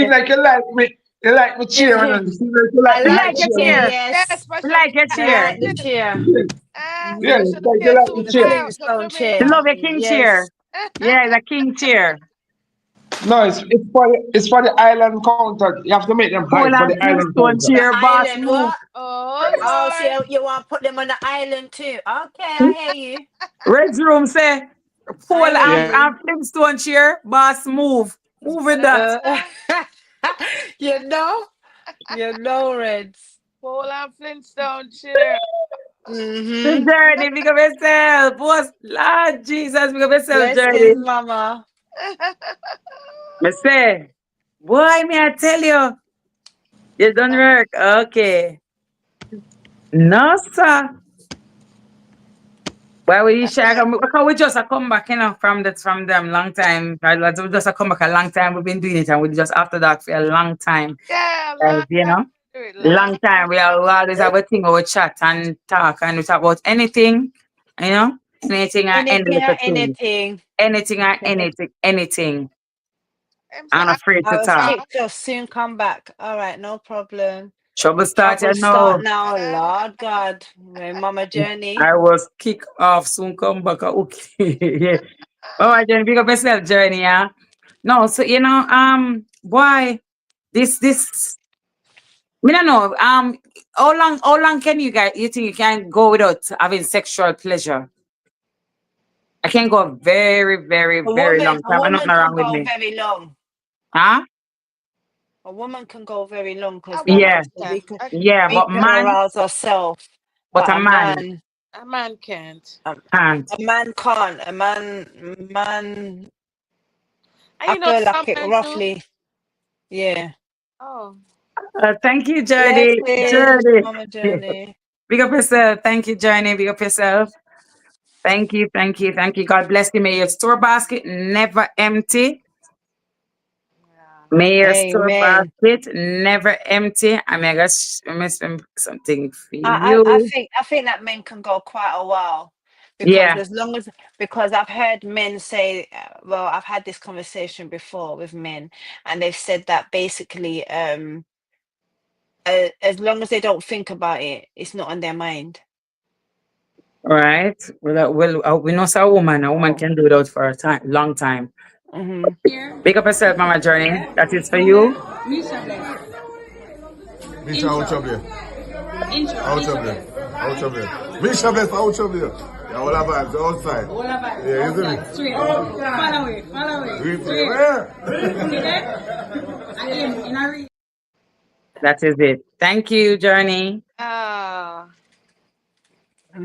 like you like me. You like me cheering and seem like you like I me We high like like the your chair, cheering. chair. Yeah, yes. We special like your I cat. like chair. the chair. Yeah, yeah, Mm-hmm. it's Special like you case like who me The fly cheering. out to Flintstone We chair. Jamaica. love a king chair. Yes. Yeah, the king chair. No, it's for the island counter. You have to make them high Cool for and the island Flintstone counter. The chair, boss island, move. what? Oh, Oh, so Lord. you want to put them on the island too? Okay, I hear you. Red room say, Paul I hear Yeah. you. and Flintstone chair, boss move. Move with that. Uh, you know, Reds. Paul and Flintstone chair. The Mm-hmm. journey, big of yourself. Boss, Lord Jesus, big of yourself, Blessings, journey. mama. Me say, boy, me I tell you, you don't work. Okay. No, sir. Why would you share? Because we just a come back, from them long time. We just a come back a long time. We've been doing it, and we just after that for a long time. Yeah, long time. Do it, Long time. We always have a thing where we chat and talk, and we talk about anything, anything and any Anything little or thing, anything. anything and anything. Him say, I'm I afraid I to was talk. come. kicked off. Soon come back. All right, no problem. Trouble started Trouble now. start now, Lord God. When Mama Journey. I was kick off, soon come back. Okay. Yeah. Oh, Journey, big up yourself, Journey, yeah. No, so boy, this me don't know. How long can you think you can go without having sexual pleasure? I can go very, very, A very woman, long a time. And woman nothing can wrong with go me. very long. Huh? A woman can go very long because, A like woman I Yeah, said, can. yeah, we but can arouse ourselves, but but a man A man can't. can't. a man can't. A man. And I you know, feel some like it men do. roughly. Yeah. Oh, Thank you, Journey. Blessings, Journey. Mama Journey. Big up yourself. Thank you, Journey. Big up yourself. Thank you, thank you, thank you. God bless you. May your store basket never empty. yeah. May your store Amen. basket never empty. I mean, I guess something for I you. think that men can go quite a while because Yeah, as long as because I've heard men say, well, I've had this conversation before with men, and they've said that basically, as long as they don't think about it, it's not on their mind. right. We know so a woman can do that for a time, long time. Hmm. Big up yourself, Mama Journey. That is for you. Misha, out of there. Out of there. Out of there. Misha, best out of there. Yeah, all of us outside. Yeah, isn't it? Straight. Follow it. Follow it. Replay. Where? See that? I am in a read. That is it. Thank you, Journey. Ah,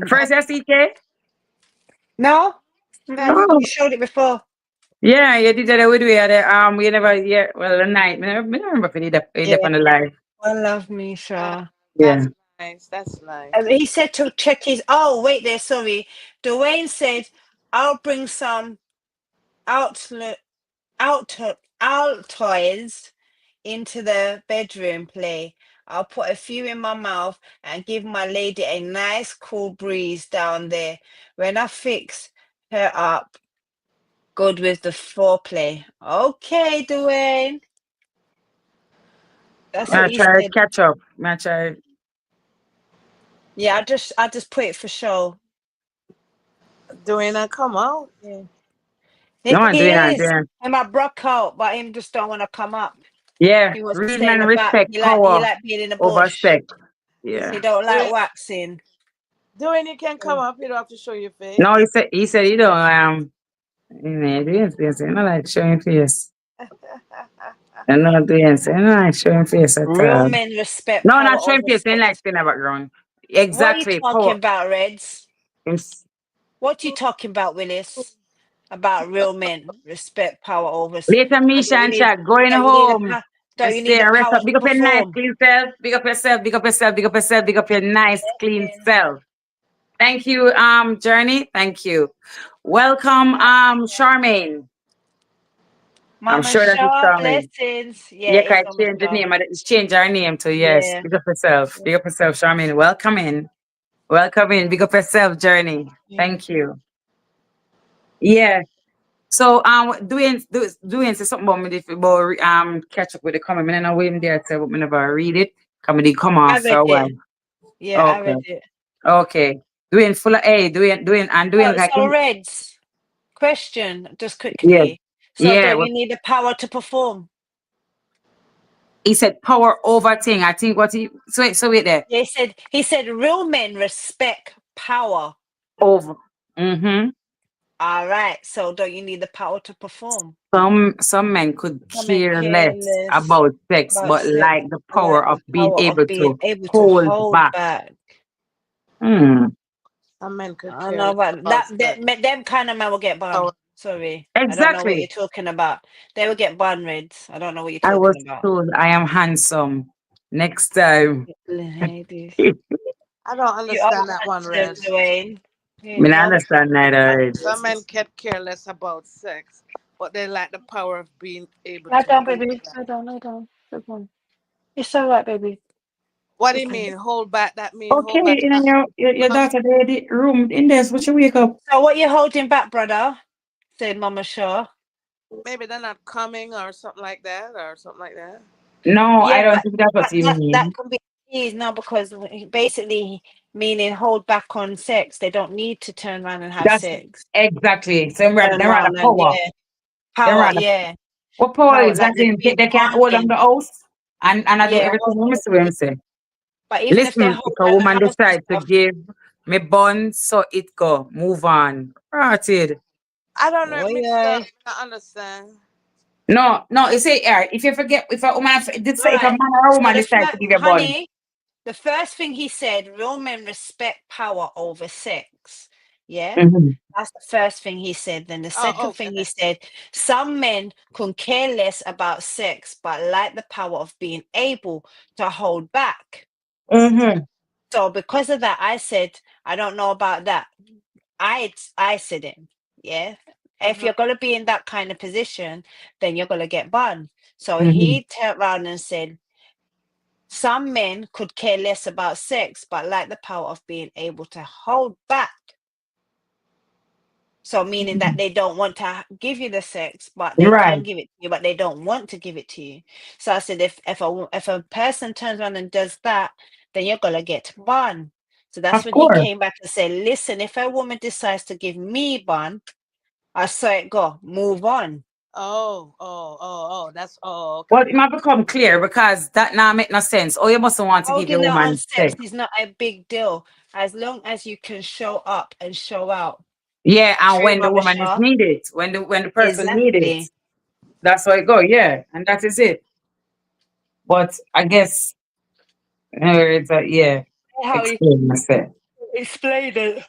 First SDK? No, Oh, you showed it before. yeah, you did that with we had we never well the night. I remember if you did Yeah, on the live. I love Misha. Yeah. that's nice. That's nice. He said to check his. Oh, wait there. Sorry, Dwayne said, "I'll bring some outlet Altoids into the bedroom play. I'll put a few in my mouth and give my lady a nice cool breeze down there. When I fix her up, good with the foreplay." Okay, Dwayne. That's I what he try to said. catch up. I try. Yeah, I just put it for show. Doing a come out. Yeah. No, I'm He doing is. And I broke out, but him just don't want to come up. Yeah, He wants to real stay in men the back. respect He power like being in the over bush. sex. Yeah. He don't like Doing, waxing. doing you can come up. You don't have to show your face. No, he said you don't you know like showing face. And not doing so, you know like showing face at Real all. men respect No, power not showing over face, they like sex. in the background. What are you Exactly. talking Power. about, Reds? It's- What are you talking about, Willis? About real men respect power over Later, and Misha and Chad going home. don't And you stay need the and rest power up. to Big up your nice perform? clean self. Big up yourself. Big up yourself. Big up yourself. Big up your nice clean self. Thank you, Journey. Thank you. Welcome, Charmaine. I'm Mama sure that is Shaw, Charmaine. blessings. Yeah, Yeah, it's can Mama change the Shaw. name. Change our name to yes. Yeah. Big up yourself. Big up yourself, Charmaine. Welcome in. Welcome in. Big up yourself, Journey. Thank you. Yeah. So doing say something about me if about catch up with the comment. I know him there say but me never read it. Comedy come I off for read a while. it. Yeah, I Okay. read it. Okay. Doing full of doing like So Reds, question just yeah. quickly. So Yeah. don't you need the power to perform? He said power over thing. I think what he so wait there. Yeah, he said real men respect power. Over. Mm-hmm. All right. So don't you need the power to perform? Some men could Some men care less careless about sex, about but sex, like the like power the of being power of able being to able to hold hold back. back. Hmm. Some men could I care know, less but about sex. them kind of men will get banned. Power. Sorry, I don't know what you're Exactly. talking about. They will get banned, Reds. I don't know what you're I was talking about. told I am handsome. Next time. Ladies, I don't you are understand that one, handsome, Red. Dwayne. You Me not know. understand neither. Some men can care less about sex, but they like the power of being able Lie to down, hold baby. back. Lie down, lie down. Sit down. It's all right, baby. What do you Okay. mean hold back? That mean Okay, hold back. you know your Come, daughter there the room in there, so she wake up. So what you holding back, brother? Said Mama Shaw. maybe they're not coming or something like that, or something like that. No, I Yeah, don't but think that's what you that mean. can be is no, because basically meaning hold back on sex. They don't need to turn around and have That's sex. exactly. So they're Turn rather around and power. They're power, rather what power power. is Like that? they're In being they can't hold on bonding. the house and I do Yeah, everything. well, Let me say. but even if they Listen, if hold a down the woman house and decides to stuff, give me bun, so it go. Move on. Rotted. I don't know. It oh mixed yeah, up. I understand. No, you say if you forget if a woman did say if a right. man or a So woman the decides to give you a bun. honey, the first thing he said, real men respect power over sex. Yeah. Mhm. That's the first thing he said. Then the Oh, second thing okay. he said, some men could care less about sex, but like the power of being able to hold back. Mm-hmm. So because of that, I said, I don't know about that. I said it. Yeah. If Uh-huh. you're gonna be in that kind of position, then you're gonna get burned. So Mm-hmm. he turned around and said, some men could care less about sex, but like the power of being able to hold back. So meaning that they don't want to give you the sex, but they Right. can give it to you, but they don't want to give it to you. So I said, if a person turns around and does that, then you're gonna get bun. So that's Of when he course. came back and said, listen, if a woman decides to give me bun, I saw it go, move on. That's okay. Well, it might become clear because that now make no sense. Oh, you mustn't want to give your Holding out on woman sex sex. is not a big deal as long as you can show up and show out. Yeah, and True, when the Mama woman is Shaw. needed, when the person need it, Exactly. that's how it go. Yeah, and that is it. But I guess it's yeah. How he Explain myself. explained it.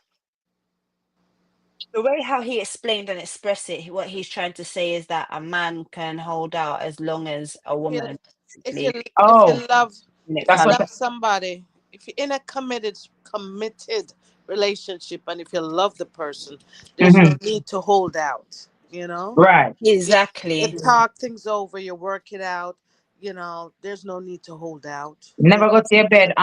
The way how he explained and expressed it, what he's trying to say is that a man can hold out as long as a If you woman, if you basically, if you Oh, love minutes if that's you what. hand. love somebody, if you're in a committed relationship, and if you love the person, there's no Mhm. need to hold out. You know, Right. you, you Exactly. talk things over, you work it out. There's no need to hold out. Never go to your bed.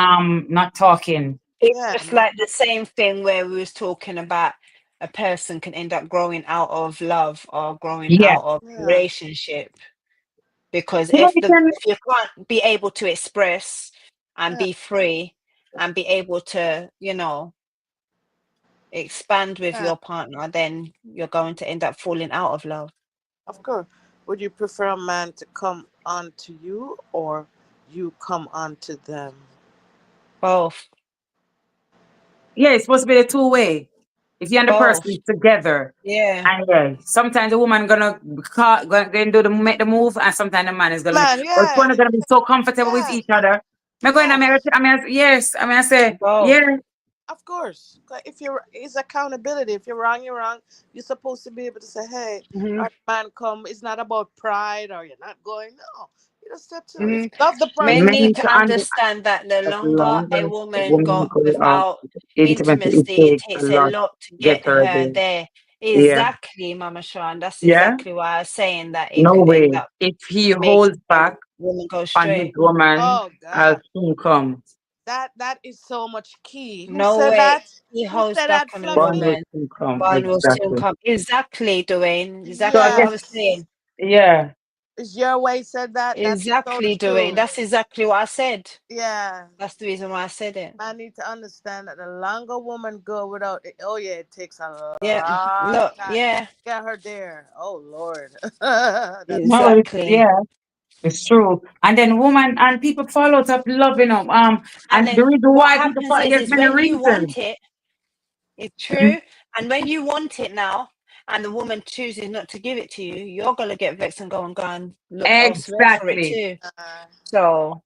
Not talking. It's Yeah, just no, like the same thing where we was talking about a person can end up growing out of love or growing Yeah. out of yeah, relationship. Because You know, you can. if you can't be able to express and yeah, be free and be able to, expand with yeah. your partner, then you're going to end up falling out of love. Of course. Would you prefer a man to come on to you, or you come on to them? Both. Yeah, it's supposed to be a two-way. If you and the Both. person is together, Yeah. and yeah, sometimes the woman gonna do make the move, and sometimes the man is gonna make. Man, But it's yeah, gonna be so comfortable with yeah, each other. Me going to yeah. marriage. Yes. I say Both. yeah. Of course. 'Cause if it's accountability. If you're wrong, you're wrong. You're supposed to be able to say, "Hey, Hmm. our man, come." It's not about pride or you're not going. No, you just step to. If Hmm. you love the Men person, need Men to to understand understand that the that longer a longer the woman woman got go out, without intimacy it intimacy, it takes a takes a lot lot to to get get her her there. there. Yeah. Exactly, Mama Sean. That's Yeah. exactly why I was saying that it No could end way. up If he making holds the back woman go on his straight. woman, oh I'll God, soon come. that is so much key. Who No said way that? he Who holds said back that? on a Bond Fluffy. will woman. soon come. Bond will soon Exactly. come. Exactly, Dwayne. So Exactly I what I guess was Yes. saying. yeah. Is your way said that? That's so Exactly, Dwayne. true. That's exactly what I said. Yeah. That's the reason why I said it. I need to understand that the longer woman go without it, oh yeah, it takes a Yeah. long Look, time yeah, to get her there. Oh Lord, that's No, exactly. yeah, it's true. And then woman and people fall out of love, And and the then reason what why people happens fall, there's is many when you reasons. want it, it's Mhm. true. And when you want it now, and the woman chooses not to give it to you, you're gonna get vexed and go and look elsewhere for it Exactly. too. uh, So,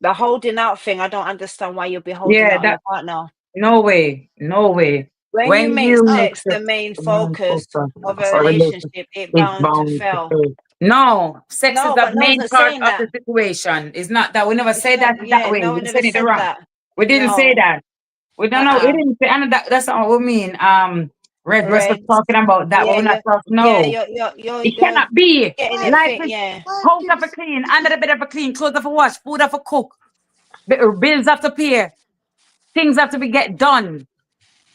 the holding out thing, I don't understand why you'll be holding Yeah, out on that your partner. no way, no way. When you When make you oh, make sex the the main man focus focus of a or relationship relationship, it is bound to bound to fail. fail. No, sex is No, the but no main one's part saying of that. the situation. It's not that we never It's say not, that yeah, way. no We one said never it said wrong. that. We didn't say No. that. We don't know. We Uh-uh. didn't say that's not what we mean. Red was Red. talking about that, but Yeah, we're not talking. yeah, No, it you're cannot be getting why, it like fit, this. yeah. why House of people? a clean, under the bed of a clean, clothes of a wash, food of a cook, bills have to pay, things have to be get done.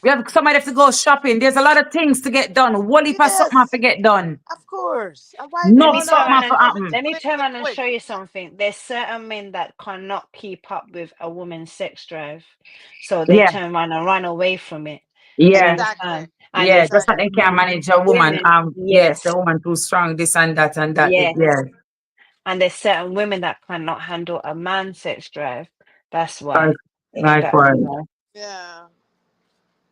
We have somebody have to go shopping. There's a lot of things to get done. One heap of something have Yes, to get done. of course. And why Let No me going turn something on around have to and everything happen. let me quick, turn quick, around and quick? show you something. There's certain men that cannot keep up with a woman's sex drive, so they Yeah, turn around and run away from it. Do you yeah, Exactly. understand? And yeah. there's Just that they certain can't manage a woman. women, Yes, yes, the woman too strong, this and that and that. yes, Yeah. and there's certain women that cannot handle a man's sex drive. That's Like, why that likewise. Yeah,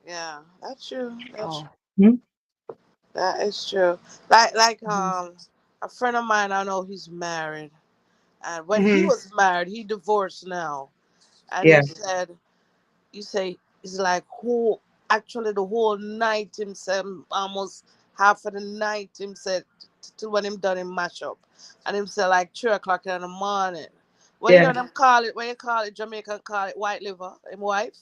yeah. That's true. That's Oh, Hmm? that is true. Like mhm. a friend of mine, I know he's married, and when he Mhm. was married, he divorced now, and Yeah, he said, "You say it's like whole actually the whole night himself, almost half of the night himself till when him done him mash up, and him say like 3 o'clock in the morning. When you yeah, hear them call it, when you call it Jamaican call it white liver, him wife.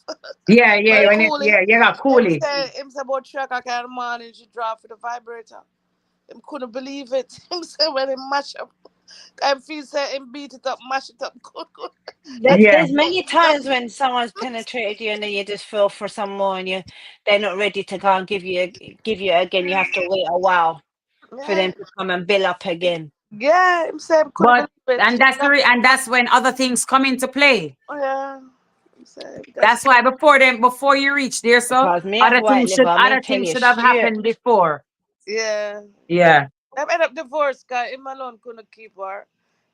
yeah, When yeah. When it, coolie, yeah, you got coolie. him say about 3 o'clock in the morning she drop for the vibrator. Him couldn't believe it. Him say when him mash up, I feel say him beat it up, mash it up, good, good. Like Yeah, There's many him just times when someone's penetrated you and then you just feel for some more and they're not ready to go and give you again. You have to wait a while for yeah, them to come and build up again. yeah. Him say him couldn't but believe it. and that's the and that's when other things come into play. Oh yeah. Him say That's just why before you reach there, so Because me have white liver, me other tell things you should have straight. happened before. yeah. Yeah, Them end up divorced guy. Him alone couldn't keep her.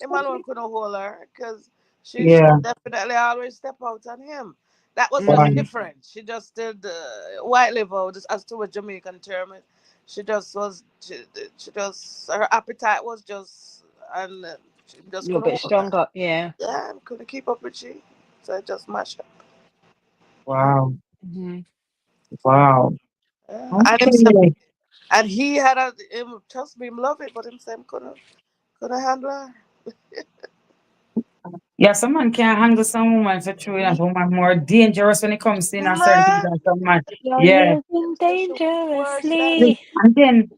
Him alone couldn't hold her because she yeah. definitely always step out on him. That was just Mm-hmm. different. She just did white liver, just as to a Jamaican term. She just was. She just her appetite was just, and she A just little couldn't bit hold her. stronger, yeah. Yeah, couldn't keep up with she. So it just mashed up. Wow, Mm-hmm. wow. Yeah. And Okay. and he had a him trust me, him love it, but him say him couldn't handle her. Yeah, some man can't handle some woman for true. That woman more dangerous when it comes to certain things Man, than some man. You're Yeah. living say she worse than dangerously. And then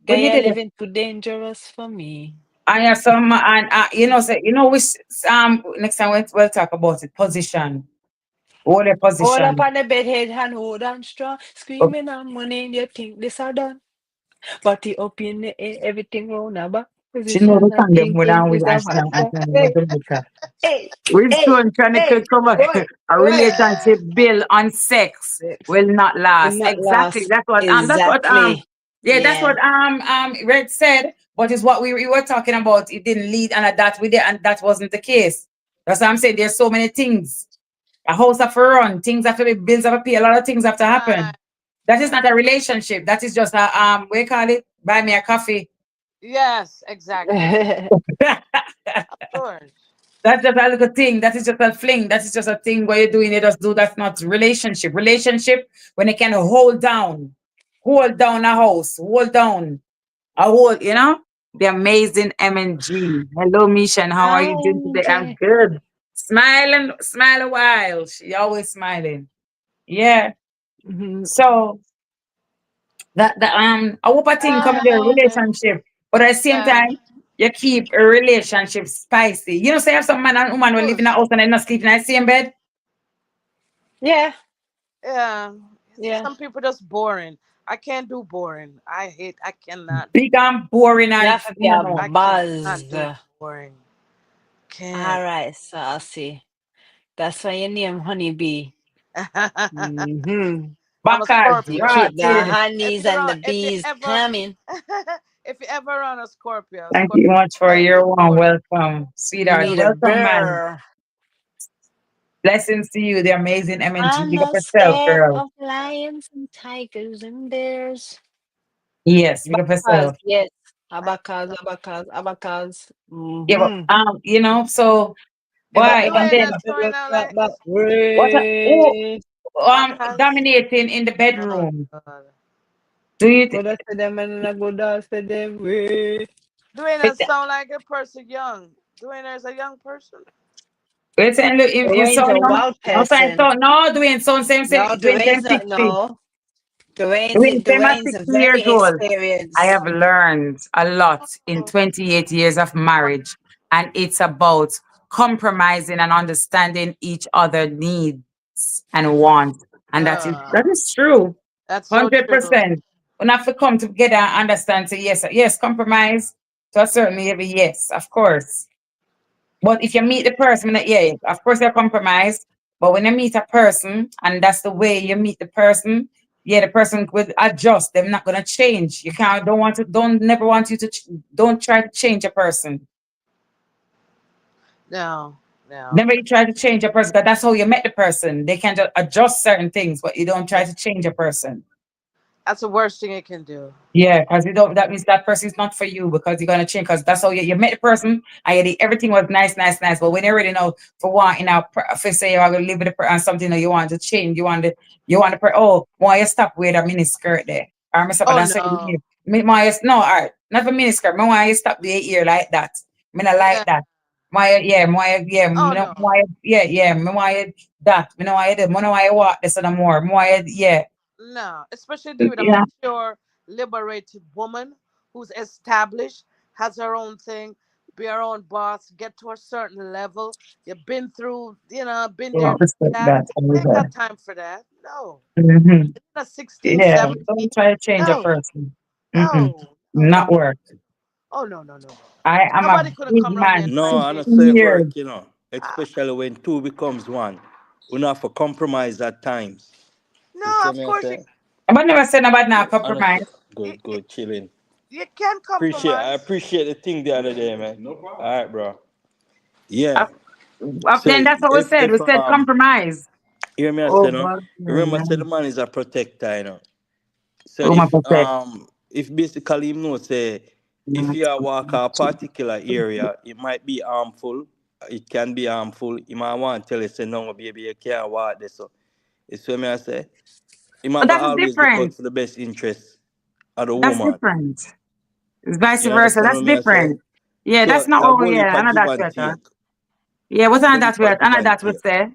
Girl, when you you're did it, living too dangerous for me. and yeah, some and say which next time we'll talk about it. Position. All the All up position. on the bed head and hold on strong. Screaming on money and you think this are done. Body up in the air, everything round about. She know Position the and time them more thinking than with this a hot Ashton shot. and Hey, Jamaica. hey, We're hey, still trying to hey, cover boy, a boy. relationship built on sex Six. will not Will last. not Exactly. last. That's what Exactly. yeah, that's Yeah. what Red said, but it's what we were talking about. It didn't lead and that with it, and that wasn't the case. That's what I'm saying. There's so many things. A house have to run, things have to be bills have to pay, a lot of things have to right, happen. That is right. not a relationship. That is just a what do you call it? Buy me a coffee. Yes, exactly. Of course. That's just a little thing. That is just a fling. That is just a thing where you're doing. You just do. That's not relationship. Relationship when you can hold down a house, hold down a whole. The amazing MNG. Hello, Mishan. How are Hi, you doing today? I'm MJ. good. Smiling, smile a while. She always smiling. Yeah. Mhm. So I hope a thing come in the And relationship, but at the same yeah, time, you keep a relationship spicy. Say you have some man and woman who live in a course. house and they not sleep in the same bed. Yeah, Yeah. yeah. Some people just boring. I can't do boring. I cannot do Big and boring You and have to be a I cannot buzz. do boring. Can't. All right, Saucy. That's why your name Honeybee. Mm-hmm. I'm a backers, You Scorpio. keep the rotted. If honeys you're and on the if you bees ever coming. if you ever on a Thank Scorpio you much for like your it warm boring. welcome, You sweetheart. need a Welcome, man. burr. Blessings to you, the amazing MNG. I'm Big up not yourself, scared girl. of lions and tigers and bears. Yes, big up Abacas, yourself. yes. Like, Abacas, abacas, abacas. Yeah, but Mm-hmm. so Ever, why? ever, And doing ever, then us ever going on clap like back. this. who Way. Bacchus. dominating in the Oh bedroom? God. Do you Go to them and I go down to them. Way. Doing but us sound like a person young. Doing her as a young person. wait and look in Dwayne's sound a no wild no sign person. so no doing sound No, doing Dwayne's same not, 60. no. Dwayne's, Doing same Dwayne's 60 years very old. I experienced. have learned a lot in Oh, 28 years of marriage, and it's about compromising and understanding each other needs and wants. And that is true. That's so true. 100%. We have to come together and understand. Say yes, compromise to a certain level. Yes, of course. But if you meet the person, yeah, of course you compromise. But when you meet a person, and that's the way you meet the person, yeah, the person will adjust. They're not gonna change. You can't. Never want you to. Don't try to change a person. No. Never you try to change a person, because that's how you met the person. They can just adjust certain things, but you don't try to change a person. That's the worst thing you can do. Yeah, because you don't. That means that person is not for you, because you're gonna change. Because that's how you met the person, and everything was nice. But when you already know for one, if say you're gonna live with the person and something that you want to change, you want to why you stop with a mini skirt there? Or me stop and say, no, all right, not a mini skirt. Me why you stop the ear like that? Me not like that. Me why that? Me know why you do. Me know why you walk this and more. Me why No, especially with a mature, liberated woman who's established, has her own thing, be her own boss, get to a certain level. You've been through, been there. That. Ain't got time for that. No. Mm-hmm. Not 16, Yeah, 17. don't try to change a person. No. Not work. Oh, no. Nobody could have come around me and No, and I say it work, especially when two becomes one. We have to compromise at times. No, of course you. But never said about now compromise. Good, chilling. You can compromise. I appreciate the thing the other day, man. No problem. All right, bro. Yeah. Then that's what we said. We said compromise. Hear me, I said, remember, I said the man is a protector, So if basically you know, say, if you walk a particular area, it might be harmful. It can be harmful. You might want to tell you, say, no, baby, you can't walk this. So, it's what I say. You might always look out for the best interest of the woman. That's different. It's vice versa. That's different. Yeah, so that's not all. Yeah, I know that's better. Yeah, what's on that way? I know that would say.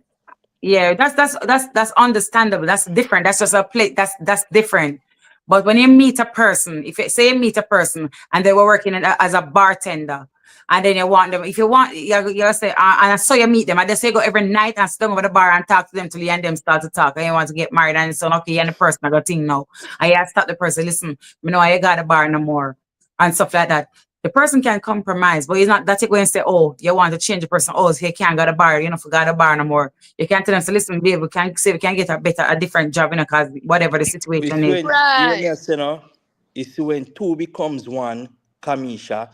Yeah, that's understandable. That's different. That's just a plate. That's different. But when you meet a person, if you say you meet a person and they were working as a bartender, and then you want them, if you want, you say, and I saw you meet them, and they say go every night and sit over the bar and talk to them till you and them start to talk, and you want to get married, and so okay, and the person I got thing now. And you stop the person, listen, you know, I got a bar no more, and stuff like that. The person can compromise, but it's not that you go and say, oh, you want to change the person. Oh, he can't got a bar, forgot a bar no more. You can't tell them, so listen, babe, we can get a different job, because whatever the situation is. Right. Yes, it's when two becomes one, Kamisha,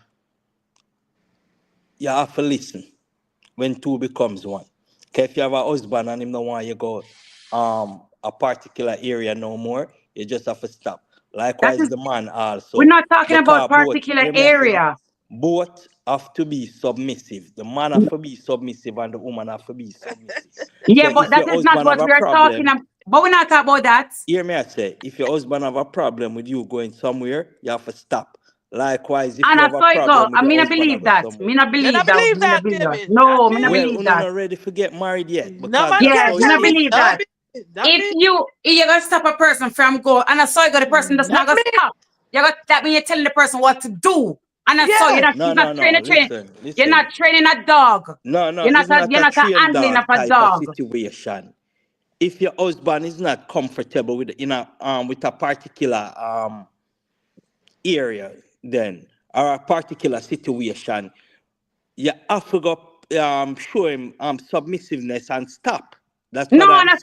you have to listen when two becomes one. Okay, if you have a husband and him don't want you go a particular area no more, you just have to stop. Likewise, the man also. We're not talking about particular area. Both have to be submissive. The man have to be submissive and the woman have to be submissive. Yeah, so but that is not what we are talking about. But we're not talking about that. Hear me, I say, if your husband have a problem with you going somewhere, you have to stop. Likewise, if you have a problem with your husband, believe that. Me not believe that. No, me not believe that. Well, not ready to get married yet. Yeah, me not believe that. If you're gonna stop a person from go, and I saw you got the person does not gonna stop. That means you're telling the person what to do. And I saw you're not training. You're not training a dog. No, you're not handling of a dog. Situation. If your husband is not comfortable with with a particular area, then or a particular situation, you have to go show him submissiveness and stop. That's what I'm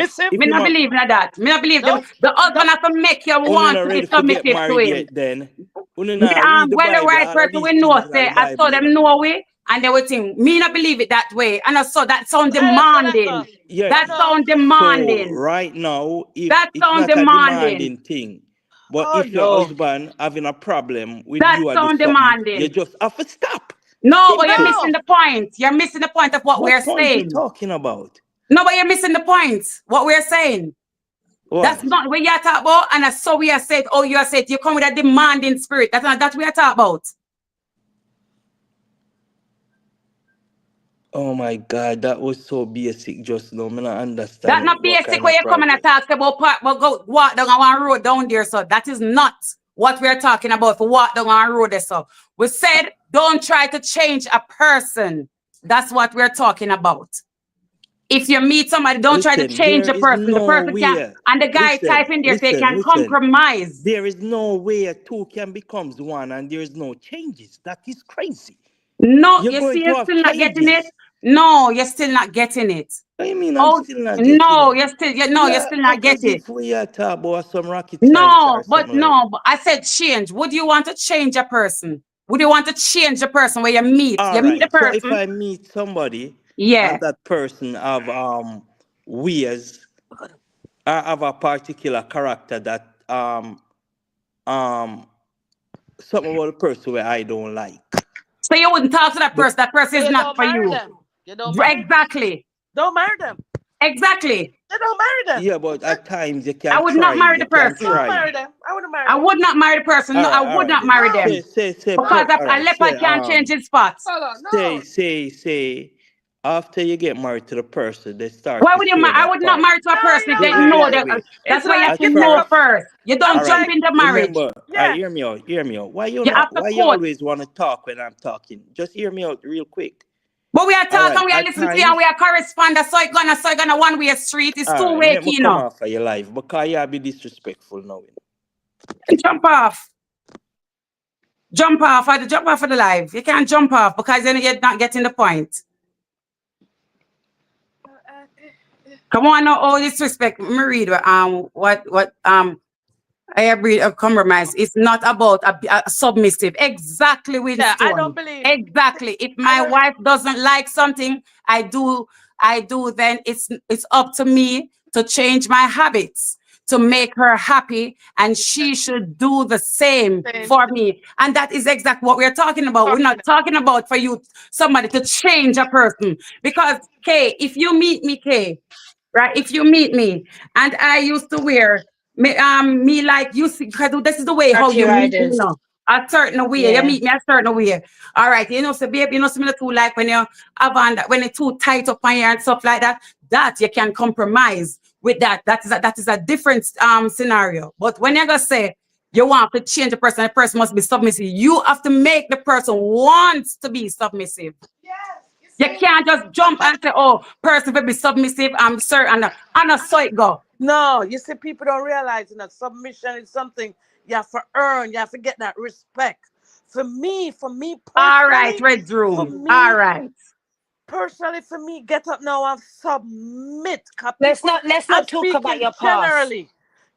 saying. Me not believe in that. Me not believe the husband have to make you want to be submissive to him. Then when the right person we know say, I saw them know way, and they would think, me not believe it that way. And I saw that sound demanding. Yeah. That sound demanding. So right now, that sound demanding thing. But if your husband having a problem with that you, sound demanding. You just have to stop. No, but you're missing the point. You're missing the point of what we're saying. What are you talking about? No, but you're missing the point. What we're saying. What? That's not what you're talking about. And so we are said, oh, you are said you come with a demanding spirit. That's not that we are talking about. Oh my God, that was so basic just now. I don't understand. That's not basic when you come and talk about go walk down one road down there. So that is not what we're talking about for walk down one road there. So we said don't try to change a person. That's what we're talking about. If you meet somebody, don't try to Listen, change there the is person. The no person can, way. and the guy type in there, so they can Listen. compromise. There is no way two can become one and there is no changes. That is crazy. No, You're you going see, to you're have still not getting it. changes. No, you're still not getting it. What do you mean I'm Oh, still not getting no, it? you're still, you're still not Act as getting it. if we are talking about some rocket science No, or something like but I said change. Would you want to change a person? Would you want to change a person where you meet? all You meet the right. So if person. I meet somebody Yeah. and that person have ways have a particular character that something about the person where I don't like. So you wouldn't talk to that But person. That person So is you not don't for marry you. them. You don't marry them. Exactly. Don't marry them. Exactly. You don't marry them. yeah, but at times you I can would try. not marry You the can person. Don't try. marry them. I wouldn't marry I them. would not marry the person. No, I would not then. marry them. Say, Because all right, a leopard can't change his spots. Hold on, no. say, after you get married to the person, they start Why to would you show I would not that part. marry to a No, person if you they Wait, know wouldn't. that. wait. That's It's why you have like At to you take know a. first, first. You don't all That's jump right. like into marriage. Remember, yeah. hear me out. Why You have to why you court. always want to talk when I'm talking? Just hear me out real quick. But we are All right. talking, we are At listening to you, and times, we are corresponding. So it's gonna one-way street. It's all right, two-way, let me you come know. off of your life because you be disrespectful now. Jump off. Jump off of the live. You can't jump off because then you're not getting the point. Come on now, all disrespect. Let me read what I agree a compromise. It's not about a submissive. Exactly, Yeah, I Winston. don't believe. Exactly. If my wife doesn't like something, I do, then it's up to me to change my habits to make her happy, and she should do the same for me. And that is exactly what we're talking about. We're not talking about for you, somebody to change a person. Because, Kay, if you meet me, Kay, right? If you meet me and I used to wear me like you see, because this is the way how Rocky you meet me, Riders. a certain way. Yeah. You meet me a certain way. All right, so babe, some of the two like when you have on that, when it's too tight up on you and stuff like that, that you can compromise with that. That is a different scenario. But when you're gonna say you want to change the person must be submissive, you have to make the person wants to be submissive. You can't just jump and say, oh, person will be submissive, I'm certain. And a so it go. No, you see, people don't realize that submission is something you have to earn. You have to get that respect. For me personally. All right, Red Room. All right. Personally, for me, get up now and submit. Let's not talk about your past.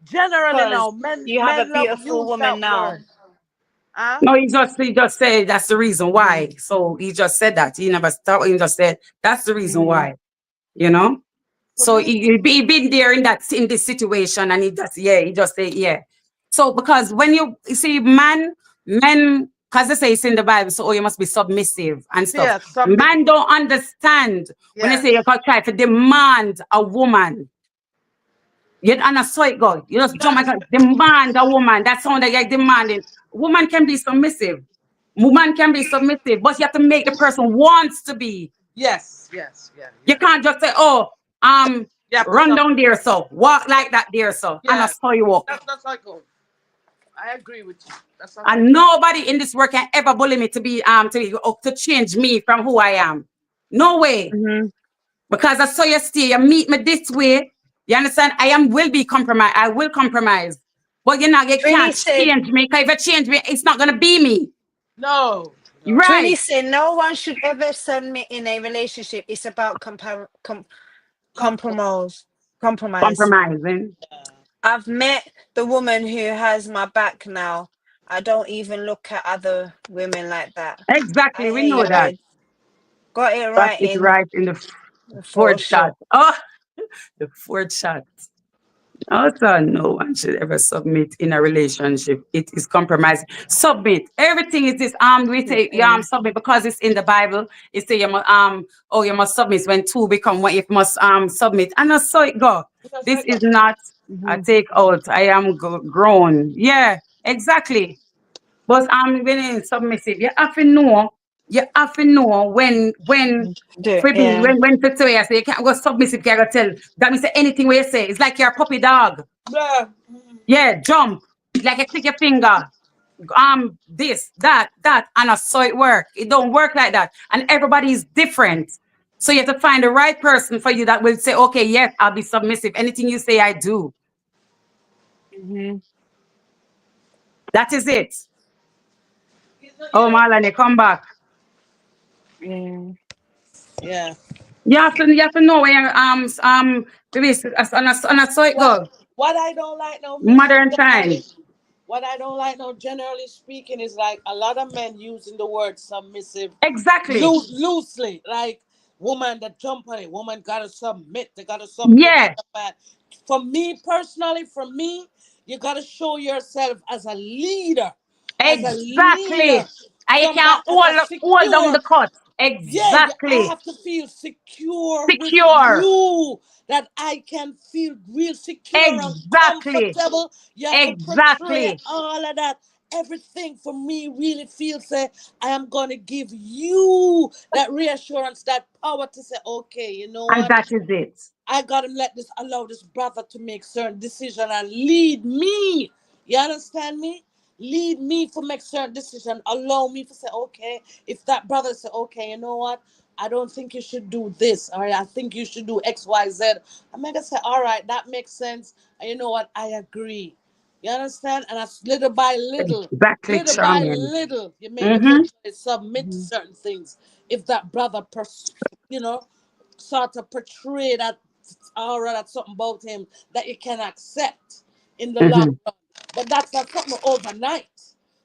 Generally now, men you have a love beautiful use woman that now. word. Huh? No, he just said that's the reason why. So he just said that. He never stopped. He just said that's the reason why. You know? So he been there in this situation, and he just said, yeah. So because when you see men, because they say it's in the Bible, so you must be submissive and stuff. Yeah, man don't understand when they say you can try to demand a woman. You and so it go. You just jump and demand a woman. That's sound that you're demanding. Woman can be submissive. Woman can be submissive, but you have to make the person wants to be. Yes. You can't just say, oh, run down there, so walk like that there, so and that's how you walk. That's how it goes. I agree with you. That's how And nobody in this world can ever bully me to be to change me from who I am. No way. Because I saw you stay, you meet me this way. You understand? I will compromise. But you can't change me. Because if you change me, it's not gonna be me. No. Right. Trini said no one should ever submit in a relationship. It's about compromise. Compromising. I've met the woman who has my back now. I don't even look at other women like that. Exactly, we know that. Got it right in the fourth shot. Oh, the fourth shot. Also, no one should ever submit in a relationship. It is compromise. Submit. Everything is this. We say submit because it's in the Bible. It say you must submit when two become one. You must submit. And that's so it go. This is not a take out. I am grown. Yeah, exactly. But when it's submissive, you have to know. You have to know when to say, so you can't go submissive, you can't go tell. That means anything where you say. It's like you're a puppy dog. Yeah, jump. Like you click your finger. This, that, and I saw it work. It don't work like that. And everybody is different. So you have to find the right person for you that will say, okay, yes, I'll be submissive. Anything you say, I do. Mhm. That is it. Oh, Marlon, come back. Yeah. Yeah. You have to know where maybe on a so it What goes. what I don't like now, Miss, Modern generally, times. what I don't like now, generally speaking, is like a lot of men using the word submissive Exactly. loosely. Like woman that jump on it, woman gotta submit, they gotta submit to Yeah, the man. For me personally, you gotta show yourself as a leader. As a exactly. leader. And you can Somebody as a hold down secure. the cut. Yeah, I Exactly. have to feel secure with Secure. you. That I can feel real secure and Exactly. comfortable. You have to portray Exactly. all of that. Everything for me really feels that I am going to give you that reassurance, that power to say, okay, you know And what? that is it. I gotta allow this brother to make certain decision and lead me. You understand me? Lead me for make certain decision. Allow me to say, okay, if that brother say, okay, you know what? I don't think you should do this, or I think you should do X, Y, Z. I'm gonna say, all right, that makes sense. And you know what? I agree. You understand? And that's Exactly, little by charming. little, you make the Mm-hmm. brother submit to Mhm. certain things. If that brother, you know, sort of portray that aura, that's something about him that you can accept in the long Mm-hmm. run. But that's not something overnight.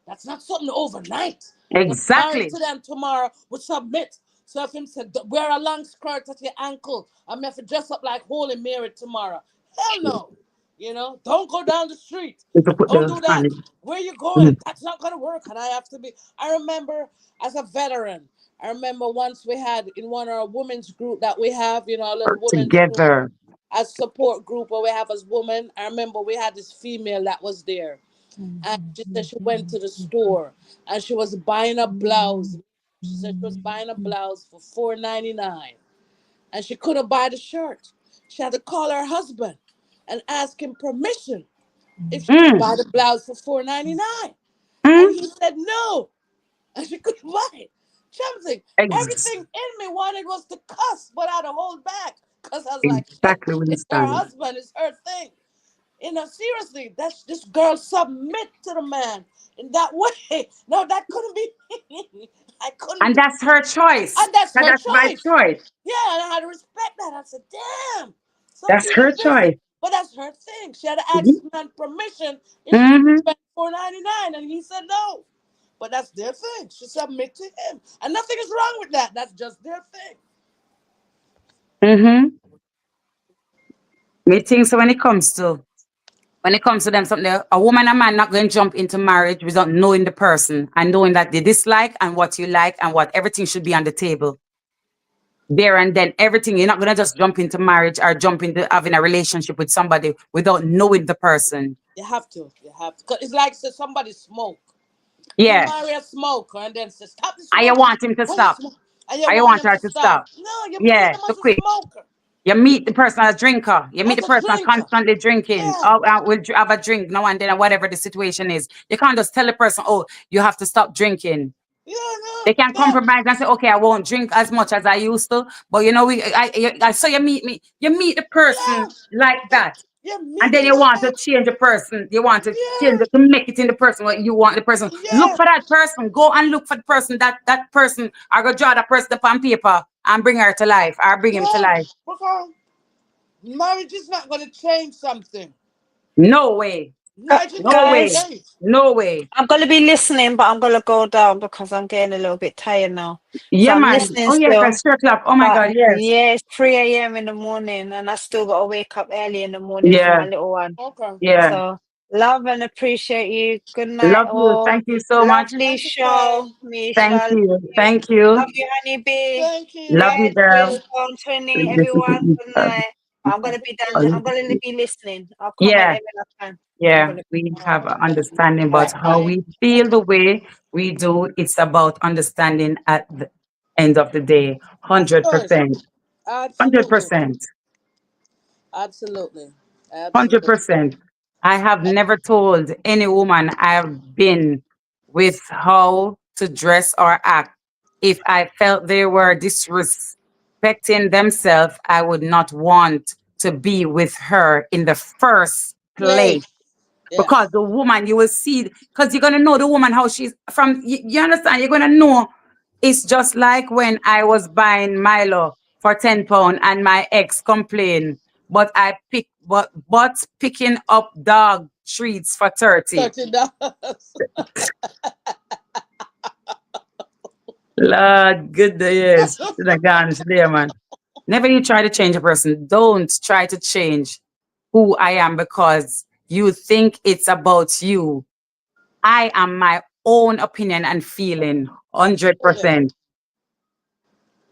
That's not something overnight. When you're married Exactly. to them tomorrow, we submit. So if him said, wear a long skirt at your ankle, I'm going to dress up like Holy Mary tomorrow. Hell no. You know, don't go down the street. You to put Don't the do that. funny. Where you going? Mhm. That's not going to work. And I have to be. I remember as a veteran, I remember once we had in one of our women's group that we have, you know, a little women's group Together. as support group where we have as women. I remember we had this female that was there, and she said she went to the store and she was buying a blouse. She said she was buying a blouse for $4.99, and she couldn't buy the shirt. She had to call her husband and ask him permission if she could Mm. buy the blouse for $4.99, and Mm. he said no, and she couldn't buy it. Something, Ex- everything in me wanted was to cuss, but I had to hold back because I was like, exactly it's her understand. husband, it's her thing. You know, seriously, that's this girl submit to the man in that way. No, that couldn't be me. I couldn't And do that's her choice. and that's her That's my choice. choice. Yeah, and I had to respect that. I said, damn, some That's people her this, choice. but that's her thing. She had to ask Mm-hmm. this man permission if she could Mm-hmm. spend $4.99, and he said no. But that's their thing. She submit to him, and nothing is wrong with that. That's just their thing. Mm-hmm. Me think so when it comes to them, something a woman and man not going to jump into marriage without knowing the person and knowing that they dislike and what you like and what everything should be on the table. There and then everything. You're not gonna just jump into marriage or jump into having a relationship with somebody without knowing the person. You have to. You have to. 'Cause it's like say somebody smoke. You Yeah. marry a smoker and then say, stop the I smoking. want him to Why you stop. smoke? And you I want want them her to to stop. stop. No, you meet Yeah, them so as a quick. smoker, You meet the person as a drinker. You meet as the a person as drinker. constantly drinking. Yeah. Oh, we'll have a drink now and then, or whatever the situation is. You can't just tell the person, oh, you have to stop drinking. Yeah, no. They can Yeah. compromise and say, okay, I won't drink as much as I used to. But you know, so you meet me, you meet the person Yeah. like Yeah. that. You And meet then them you like want to that. change the person. You want to change Yeah. it to make it in the person what you want the person. Look Yeah. for that person. Go and look for the person that person. I go draw that person up on paper and bring her to life or bring him to Yeah. life. Because marriage is not going to change something. No way. Marriage is not No going to way. Guys, change. No way. I'm gonna be listening, but I'm gonna go down because I'm getting a little bit tired now. So Yeah, I'm man. listening Oh yes, still. that's 3 o'clock. Oh my But God, yes. yeah, it's 3 a.m. in the morning, and I still got to wake up early in the morning for Yeah, my little one. Okay. yeah. So love and appreciate you. Good night, Love you. all. Thank you so much. Lovely Thank you, Shay. show, Thank Misha. Love you. you. Thank you. Love you, honeybee. Thank you. Love you, Red, Thank girl. you. Wisdom, 20, everyone. Good night. I'm gonna be done. I'm gonna be listening. I'll comment Yeah. every time. I'm Yeah, gonna be we have an understanding, all but right. how Bye. we feel the way we do, it's about understanding at the end of the day. Of course. 100%. Absolutely. 100%. Absolutely. Absolutely. 100%. I have never told any woman I've been with how to dress or act if I felt they were disrespecting respecting themselves, I would not want to be with her in the first place. Play. Yeah. Because the woman, you will see, because you're gonna know the woman how she's from. You understand? You're gonna know. It's just like when I was buying Milo for £10 and my ex complained, but picking up dog treats for 30. $30. Lord, good years. The guns there, man. Never you try to change a person. Don't try to change who I am because you think it's about you. I am my own opinion and feeling. 100%.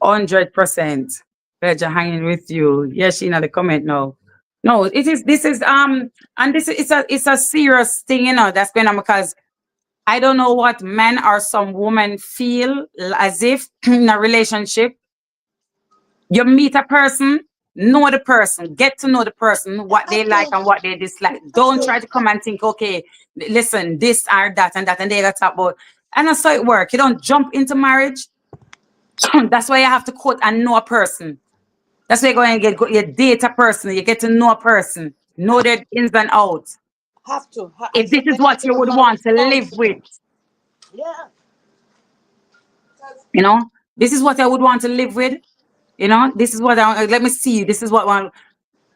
100%. Pleasure hanging with you. Yes, she in the comment now. No, this is and this is it's a serious thing, you know, that's going on because I don't know what men or some women feel as if in a relationship, you meet a person, know the person, get to know the person, what they like and what they dislike. Don't try to come and think, okay, listen, this or that, and they got talk about. And that's how it works. You don't jump into marriage. That's why you have to quote and know a person. That's why you're going to you date a person, you get to know a person, know their ins and outs. Have to. If this is what you would want to live with. Yeah. You know, this is what I would want to live with. You know, this is what let me see. This is what one.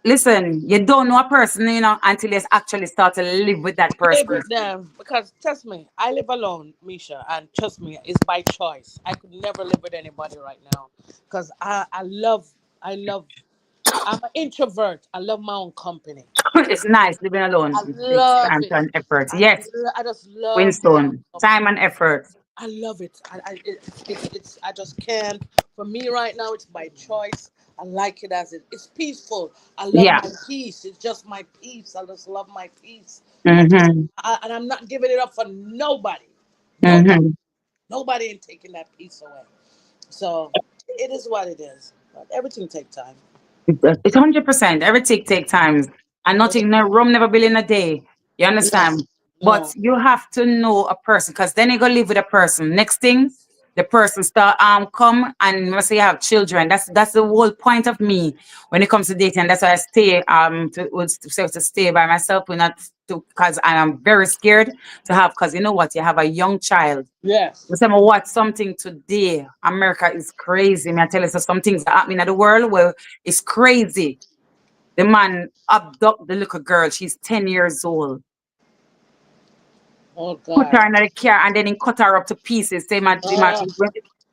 Listen, you don't know a person, you know, until you actually start to live with that person. Live with them because trust me, I live alone, Misha, and trust me, it's by choice. I could never live with anybody right now because I love. I'm an introvert. I love my own company. It's nice living alone. I It takes love time it. and effort. Yes, I just love Winston, time and effort. I love it. It's I just can't. For me right now, it's by choice. I like it as it. It's peaceful. I love Yeah. my peace. It's just my peace. I just love my peace. Mm-hmm. And I'm not giving it up for nobody. Mm-hmm. Nobody ain't taking that peace away. So it is what it is. But everything takes time. It's 100%. Everything take time, and nothing. No Rome never built in a day. You understand? But No. you have to know a person because then you go live with a person. Next thing, the person start come and let's say you have children. That's the whole point of me when it comes to dating. That's why I stay to stay by myself. We're not because I am very scared to have because you know what, you have a young child. Yes. We say, what something today? America is crazy. Me I tell you, so some things that happening in the world where it's crazy. The man abduct the little girl. She's 10 years old. Oh Put God. her in the car and then he cut her up to pieces. Say,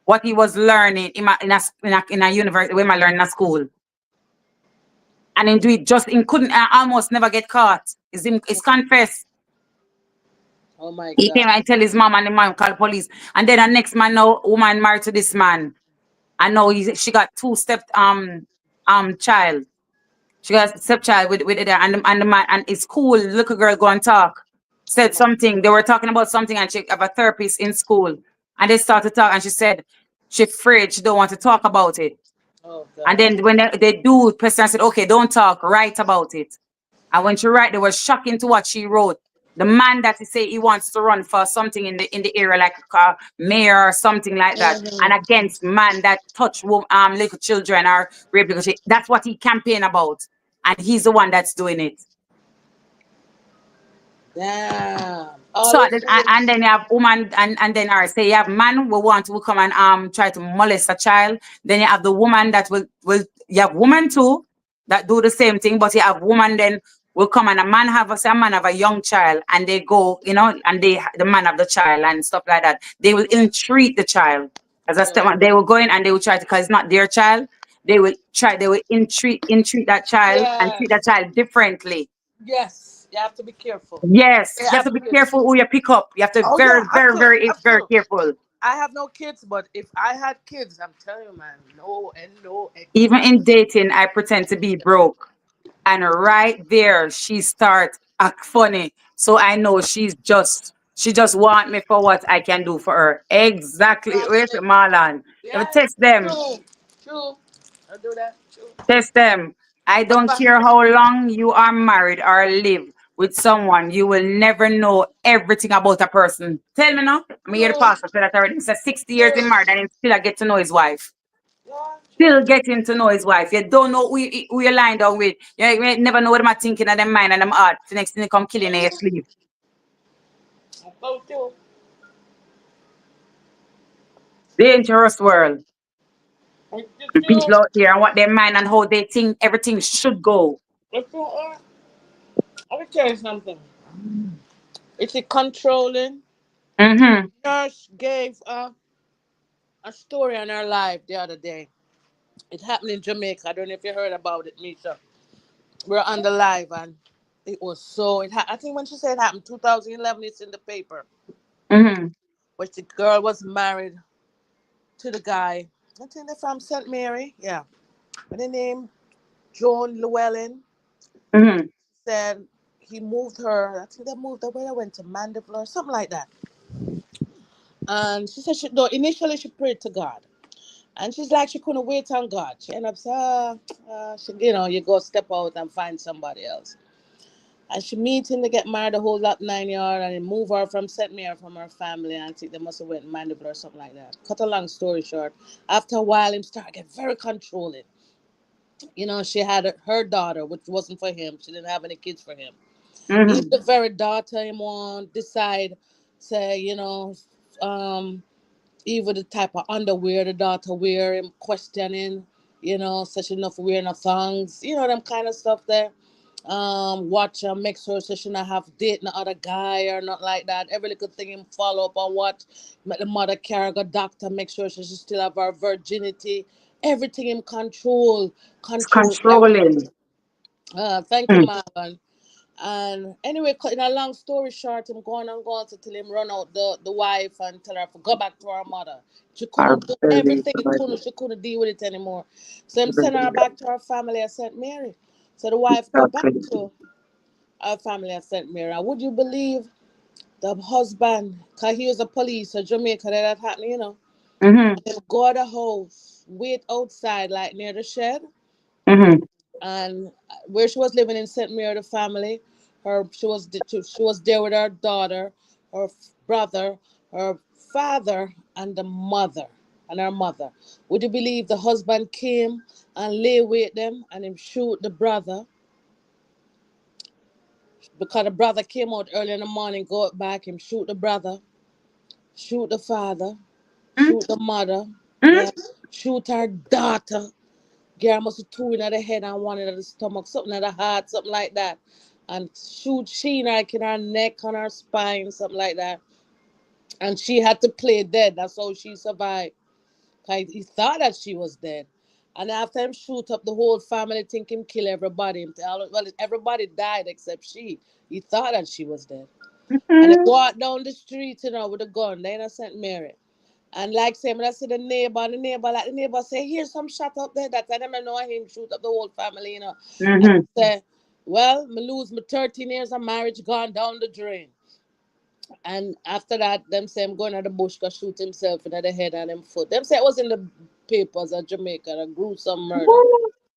what he was learning in a university, when I learned in a school. And then do it just, he couldn't, almost never get caught. It's confessed. Oh my He God. came and tell his mom and the mom called police. And then the next man now, woman married to this man. And now she got two child. She got a stepchild with it and the man and it's cool. Little girl go and talk. Said something. They were talking about something and she have a therapist in school. And they started to talk and she said she afraid she don't want to talk about it. Oh God. And then when they do, person said, okay, don't talk, write about it. And when she write, they were shocking to what she wrote. The man that he say he wants to run for something in the area, like mayor or something like that, and against man that touch little children or rape, because that's what he campaign about, and he's the one that's doing it. Damn. So and then you have woman and then say you have man who want to come and try to molest a child. Then you have the woman that will you have woman too that do the same thing, but you have woman then will come and a man have a young child and they go, you know, and the man have the child and stuff like that. They will ill-treat the child. As a step, they will go in and they will try to, because it's not their child, they will ill-treat that child and treat that child differently. Yes, you have to be careful. Yes, you have to be careful who you pick up. You have to very careful. I have no kids, but if I had kids, I'm telling you, man, no. Even in dating, I pretend to be broke. And right there, she starts act funny. So I know she just want me for what I can do for her. Exactly. Where's Marlon? Yeah, Test them. True. I do that. True. Test them. I don't care how long you are married or live with someone, you will never know everything about a person. Tell me now. I'm here the pastor said that already. He said 60 years in married and he still I get to know his wife. Still getting to know his wife. You don't know who you're lying down with. You never know what I'm thinking of them mind and them heart. The next thing they come killing in your sleep. About you. Dangerous world. It's The you. people out there and what their mind and how they think everything should go. It's you. Let me tell you something. It's a controlling. Mm-hmm. Nurse gave a story on her life the other day. It happened in Jamaica. I don't know if you heard about it, Misha. We're on the live and it was so. I think when she said it happened 2011, it's in the paper. Mm-hmm. Which the girl was married to the guy. I think they're from St. Mary. Yeah. But the name John Llewellyn Mm-hmm. said he moved her. I think they moved her when I went to Mandeville or something like that. And she said no, initially she prayed to God. And she's like she couldn't wait on God. She ended up saying, you go step out and find somebody else. And she meet him to get married, the whole lot 9 years, and he move her from St. Mary from her family. And I think they must have went in Mandeville or something like that. Cut a long story short, after a while, him started get very controlling. She had her daughter, which wasn't for him. She didn't have any kids for him. Even Mm-hmm. the very daughter him want decide, say, even the type of underwear the daughter wear, him questioning, such enough wearing of thongs, them kind of stuff there. Watch her, make sure so she not have date no other guy or not like that. Every little thing him follow up on what, make the mother carry go doctor, make sure she still have her virginity. Everything him It's control everything. controlling. Thank you, Marlon. And anyway, cutting a long story short, him going and going till him run out the wife and tell her to go back to her mother. She Are couldn't do very everything, good. she couldn't deal with it anymore. So him send her back to her family at St. Mary. So the wife go back Exactly. to her family at St. Mary. And would you believe the husband, because he was a police in Jamaica that happened, Mm-hmm. and go to the house, wait outside, like near the shed, Mm-hmm. and where she was living in St. Mary, the family, she was there with her daughter, her brother, her father, and the mother, and her mother. Would you believe the husband came and lay with them and him shoot the brother because the brother came out early in the morning, go back, him shoot the brother, shoot the father, shoot the mother, Mm-hmm. yeah, shoot her daughter. Girl must have two in the head and one in the stomach, something in the heart, something like that. And shoot she like in her neck, on her spine, something like that. And she had to play dead. That's how she survived. 'Cause he thought that she was dead. And after him shoot up the whole family, think him kill everybody. Well, everybody died except she. He thought that she was dead. And they Mm-hmm. walked down the street, with a gun. They in St. Mary. And like say, when I see the neighbor say, here's some shot up there. That I never know him shoot up the whole family. And Mm-hmm. say, well, me lose my 13 years of marriage gone down the drain. And after that, them say I'm going to the bush to shoot himself in the head and him foot. Them say it was in the papers of Jamaica, a gruesome murder.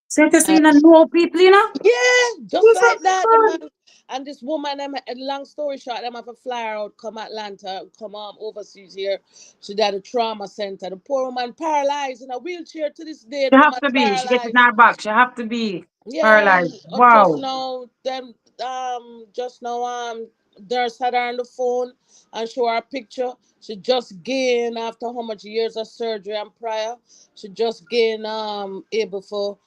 So to see no people, Yeah, just Yes, like that, the God. man. And this woman, long story short, them have a flyer out, come Atlanta, come overseas here. She did a trauma center. The poor woman paralyzed in a wheelchair to this day. She The have woman to be. She get it in paralyzed. her back. She have to be Yeah, paralyzed. just Wow. now, nurse had her on the phone and show her a picture. She just gained after how much years of surgery and prior. She just gained able for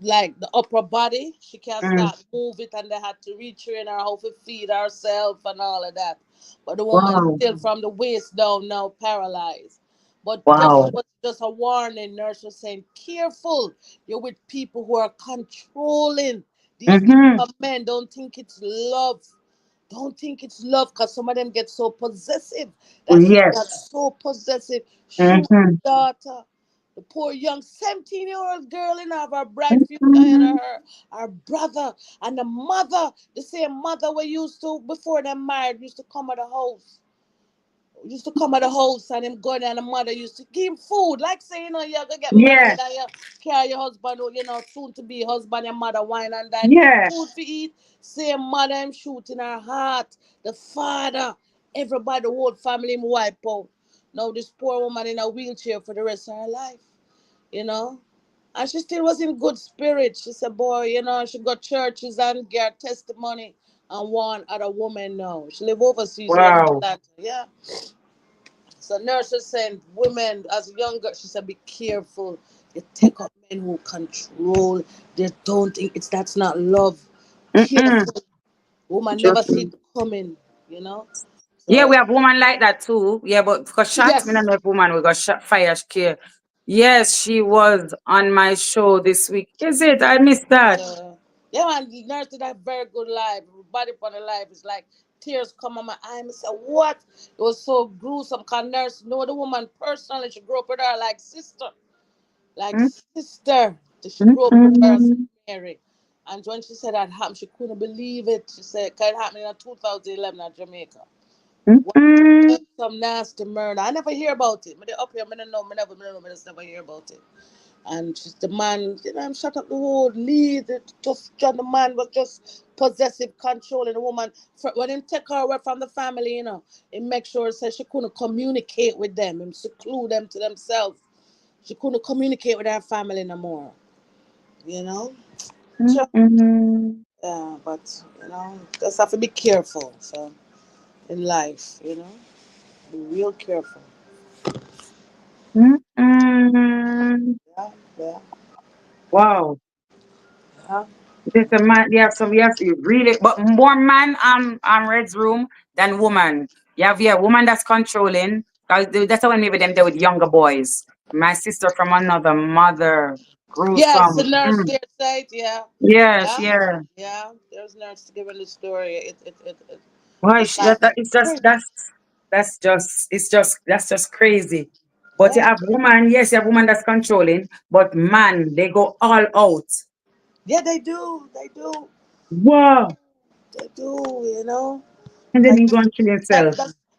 like the upper body. She can't Mm. start move it, and they had to retrain her how to feed herself and all of that. But the woman Wow. still from the waist down now paralyzed. But just Wow. was just a warning. Nurse was saying, careful. You're with people who are controlling. These type Mm-hmm. of men don't think it's love. Don't think it's love because some of them get so possessive that she got Yes. so possessive. Shoot Mm-hmm. daughter. The poor young 17-year-old girl in her bright future ahead of Mm-hmm. her. Her brother and the mother, the same mother we used to before they married, used to come at the house. Used to come at the house and him going and the mother used to give him food. Like say, you're gonna get Yeah. married and you carry your husband, or soon to be husband, your mother wine and dine. Give him Yeah. food to eat. Same mother him shooting her heart. The father, everybody, the whole family him wipe out. Now this poor woman in a wheelchair for the rest of her life. you know. And she still was in good spirit. She said, boy, you know, she got churches and get testimony and one other woman now. She live overseas, she live in Wow. Atlanta. Yeah. So nurses saying women as a young girl, she said, be careful. They take up men who control. They don't think that's not love. Mm-mm. Careful. Woman never Trust see me. it coming, you know. Yeah, So we have woman like that too. Yeah, but because shot, me not yes. know if woman we got shot fire care. Yes, she was on my show this week. Is it? I missed that. Yeah, man, the nurse did a very good life. Body upon the life. It's like tears come on my eye. I said, what? It was so gruesome. Cause nurse know the woman personally. She grew up with her like sister. Like Mm, sister. She mm, grew up with her, mm, Mary. And when she said that happened, she couldn't believe it. She said it happened in 2011 in Jamaica. mm, What? mm. Some nasty murder. I never hear about it. But they up here, I don't know. I just never hear about it. And she's the man, you know, I'm shut up the whole lead. Just John, the man was just possessive, controlling the woman. When him take her away from the family, you know, he make sure says she couldn't communicate with them, him seclude them to themselves. She couldn't communicate with her family no more. You know? Mm, Sure. mm, Yeah, but you know, just have to be careful. So in life, you know, be real careful. mm, mm. Yeah, yeah, Wow. yeah. There's a man, you have some, you have to really, but more man on Red's room than woman. You have, yeah, woman that's controlling. That's how I live with them there with younger boys. My sister from another mother, Yes, the gruesome. nurse Mm. there said, yeah, Yes, yeah, yeah. yeah. There's nurse giving the story. Why It's like it's just crazy. that's just crazy. But you Yeah, have woman, yes, you have woman that's controlling, but man, they go all out. yeah, they do, they do, Wow. they do. You know, And then and you go and kill yourself.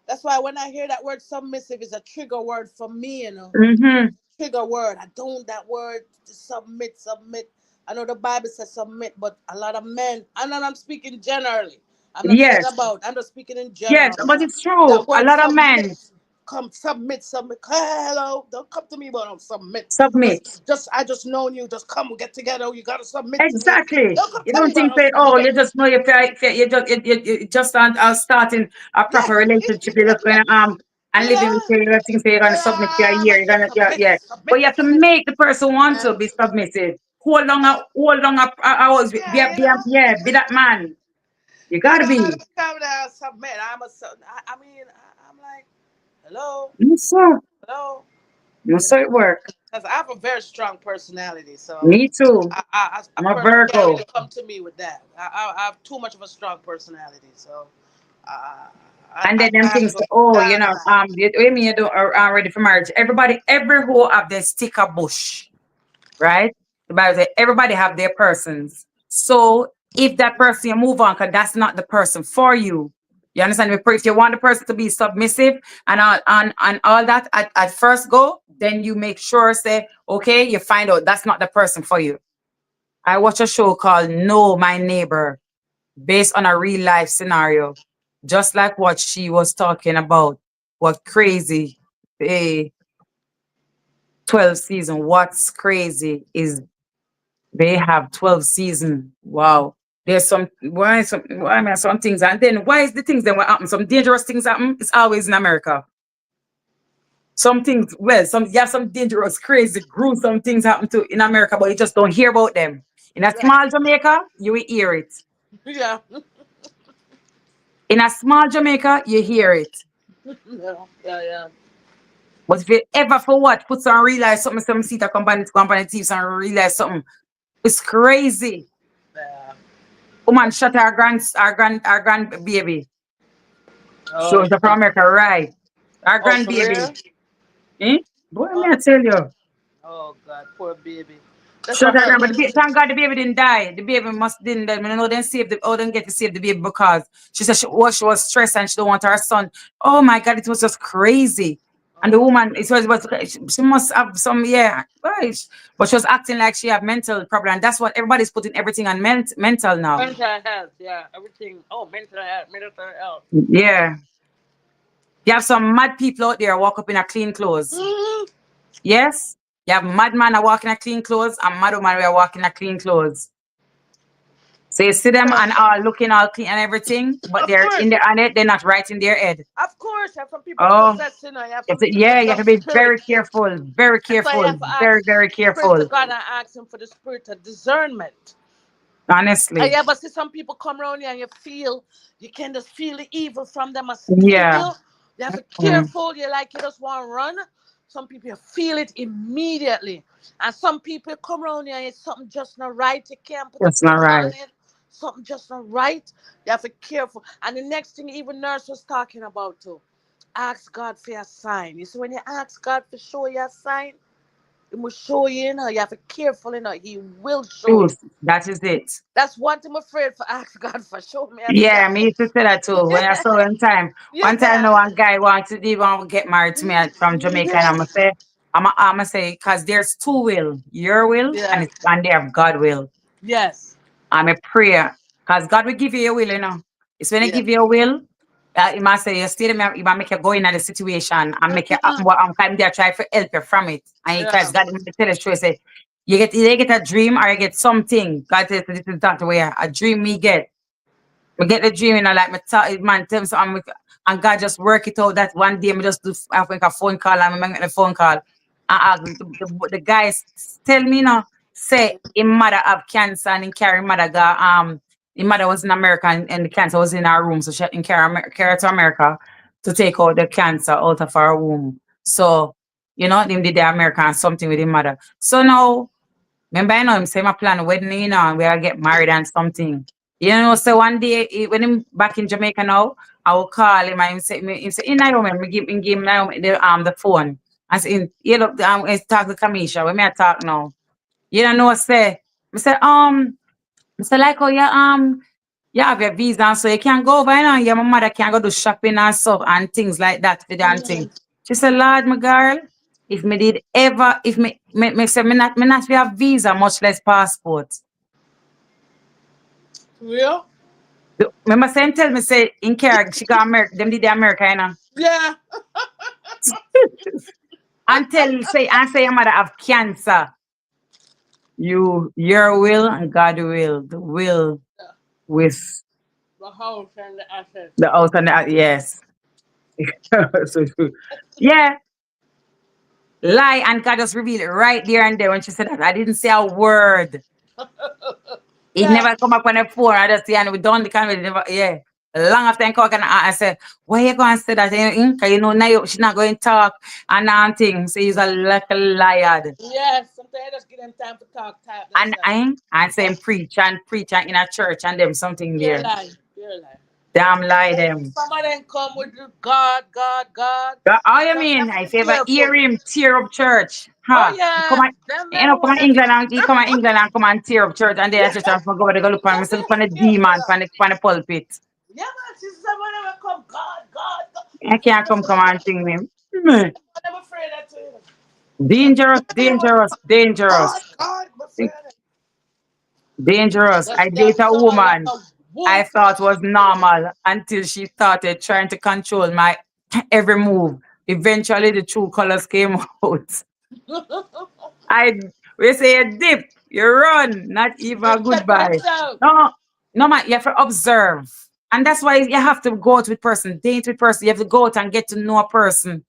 that's why when I hear that word submissive, is a trigger word for me. You know, Mm-hmm. trigger word. I don't that word submit, submit. I know the Bible says submit, but a lot of men, and I'm speaking generally. I'm not saying Yes. about. I'm just speaking in Yes, general but now. it's true. That A word lot of submit, men come submit, submit. Hello, don't come to me, but don't submit. submit. Just I just known you. Just come, we get together. You gotta submit to me. Exactly. Don't come You to me, don't but think don't that, oh, submit. you just know you just aren't starting a Yeah, proper relationship. You're just going to and you living with know. you, you think you're gonna submit for a Yeah, year, but you're just gonna submit, yeah. But submit, you have to submit. make the person want to Yeah, be submissive. Hold on up hours, yeah, you know. be that man. You You gotta know, be. let me come down, submit. I mean, I'm like, hello, Yes, sir. hello. Yes, You know, sir, it work. because I have a very strong personality, so Me too. a I'm a person can't really Virgo. come to me with that. I have too much of a strong personality, so uh, And I then them can't things, go oh, down that. you mean you don't are ready for marriage. Every who have their sticker bush, right? The Bible says everybody have their persons. So if that person you move on, because that's not the person for you. You understand? If you want the person to be submissive and all that at first go, then you make sure say, okay, you find out that's not the person for you. I watch a show called Know My Neighbor based on a real life scenario, just like what she was talking about. What crazy, eh, 12 season. What's crazy is they have 12 season. Wow. There's why am I some things and then why is the things that what happen? Some dangerous things happen. It's always in America. Some things, well, some dangerous, crazy, gruesome things happen to in America, but you just don't hear about them. In a Right. small Jamaica, you will hear it. Yeah. In a small Jamaica, you hear it. Yeah. Yeah. Yeah. But if you ever for what put some realize something, some see the company thieves and realize something, it's crazy. Yeah. Woman shot our grandbaby. Oh, Shows up from America, right? Our oh, for grandbaby. real? Eh? Boy, Oh, may I tell you. oh God, poor baby. That's Shut what that hurt down. me. But thank God the baby didn't die. The baby must didn't die. I know then save the oh, didn't get to save the baby because she said she was stressed and she don't want her son. Oh my God, it was just crazy. And the Oh, woman, she must have some, yeah, right. But she was acting like she had mental problem. And that's what everybody's putting everything on mental now. mental health. Yeah, everything. Oh, mental health. Mental health. Yeah. You have some mad people out there walk up in a clean clothes. Mhm. Yes? You have madman are walking in clean clothes and mad woman are walking in clean clothes. So you see them and all looking all clean and everything, but Of they're in course. their on it, they're not right in their head. Of course, you have some people Oh, possessed, you know, you have it's some people yeah, you have to possessed be very spirits. careful, That's why you have to very, ask very Spirit careful. of God and ask him for the spirit of discernment. And Honestly. you ever see some people come around you and you can just feel the evil from them as Yeah. people. You have to be Mm, careful. You just want to run. Some people you feel it immediately. And some people come around you and it's something just not right. You can't put a that's not finger right. on it. Something just not right. You have to be careful. And the next thing even nurse was talking about too. Ask God for a sign. You see, when you ask God to show you a sign, He will show you, you have to be careful, He will show you. Truth. That is it. That's one thing I'm afraid for. Ask God for show me a Yeah, me sign. used to say that too. When I saw one time, no Yeah. one guy wanted to even get married to me from Jamaica, and Yeah. I'ma say, because there's two will, your will Yeah. and they have God will. Yes. I'm a prayer, because God will give you your will, It's when He Yeah. give you a will, He must say, you stay there, He might make you go in at the situation and make you happen what I'm kind there, try to help you from it. And because Yeah. God will tell the truth, say, you get a dream or you get something. God says, this is not the way a dream me get. We get the dream, like me talk, man, tell me something, and God just work it out. That one day, me just do I think a phone call, and I make the phone call. And the guys tell me, say his mother have cancer and he carry mother his mother was in America and the cancer was in her room, so she carry her to America to take out the cancer out of her womb. So, them did the American something with his mother. So now, remember, him say my plan a wedding, and we are get married and something. So one day when him back in Jamaica now, I will call him and him say, in Naomi, me give him Naomi the phone. I say, look, I talk to Kamisha, when me I talk now. Say, I say like, oh yeah, you have your visa, and so you can go over, your mother can go do shopping and stuff and things like that for the thing. She said, Lord, my girl, if me did ever, if me say me not have visa, much less passport. Real? Remember saying tell me say in care she got America, them did the America, Yeah. and say your mother have cancer. Your will and God will, the will with The house and the assets. the out and the yes. So, yeah. Lie and God just revealed it right there and there when she said that. I didn't say a word. It Yeah. never come up on the phone. I just see and we done the kind of never, yeah. Long after I call and I said, why you going to say that? Because now she's not going to talk and thing. So he's a little liar. Yes. Sometimes I just give them time to talk type And themselves. I say preach and in a church and them something Pure there. lie. Pure lie. Damn lie them. Some of them come with the God, God, God. All you So you mean? have to I be say ever hear careful. him tear up church. Oh Huh? yeah. Come on, Them very come on one. England and he come on England and come and tear up church and then I just have to go over there, go look on You me, have so to look on the be careful. demon on the pulpit. Yeah, man. See, some of them will come, God, God, God. I can't come and sing me. Meh. I'm afraid of that too. Dangerous, You know. dangerous, dangerous, God, God, I'm afraid of that. dangerous. I date That a sound like woman a I wolf. thought was normal until she started trying to control my every move. Eventually the true colors came out. I we say a dip, you run, not even a Respect for goodbye. themselves. No, no man, you have to observe. And that's why you have to go out with person, date with person. You have to go out and get to know a person,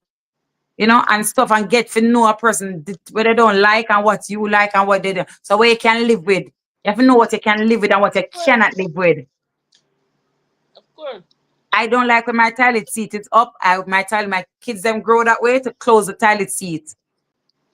and stuff and get to know a person, what they don't like and what you like and what they do. So what you can live with. You have to know what you can live with and what you cannot live with. Of course. I don't like when my toilet seat is up. My kids them grow that way to close the toilet seat.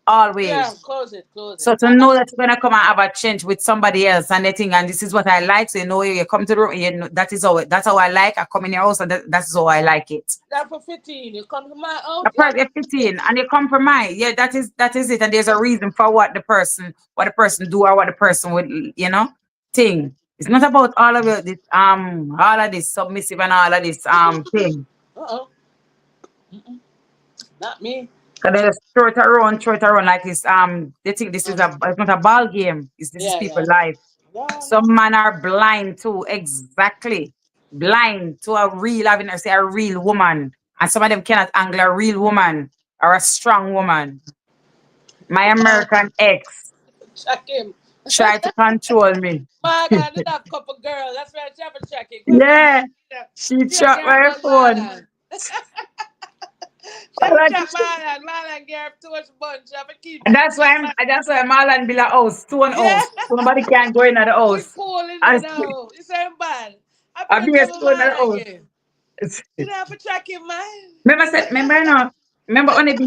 Yeah, Always. close it, close it. So to know that you're gonna come and have a change with somebody else and they think, and this is what I like, so you come to the room, that's how I like. I come in your house and that's how I like it. That for 15. You come to my house, A you have person to 15 and you compromise. Yeah, that is it. And there's a reason for what the person do or what the person would thing. It's not about all of this all of this submissive and all of this thing. Uh-oh. Not me. Cause they just throw it around like this. They think this is it's not a ball game. This is Yeah, people yeah. life. Yeah, Some men are blind too, exactly. Blind to a real woman. And some of them cannot angle a real woman or a strong woman. My American ex Check him. tried to control me. My God, did that couple girl. That's why she have a check him. Yeah, she She a tracked girl my called phone. Marlon. She have a Marlon, check Marlon. Marlon gave her too much bunch. She have to keep and it. that's why Marlon build a house, stone Yeah. house. So nobody can go in the We house. cool in I there now. You say bad. I I put be it a over stone in the Marlon house. again. You don't have to check him, man. Remember, only be,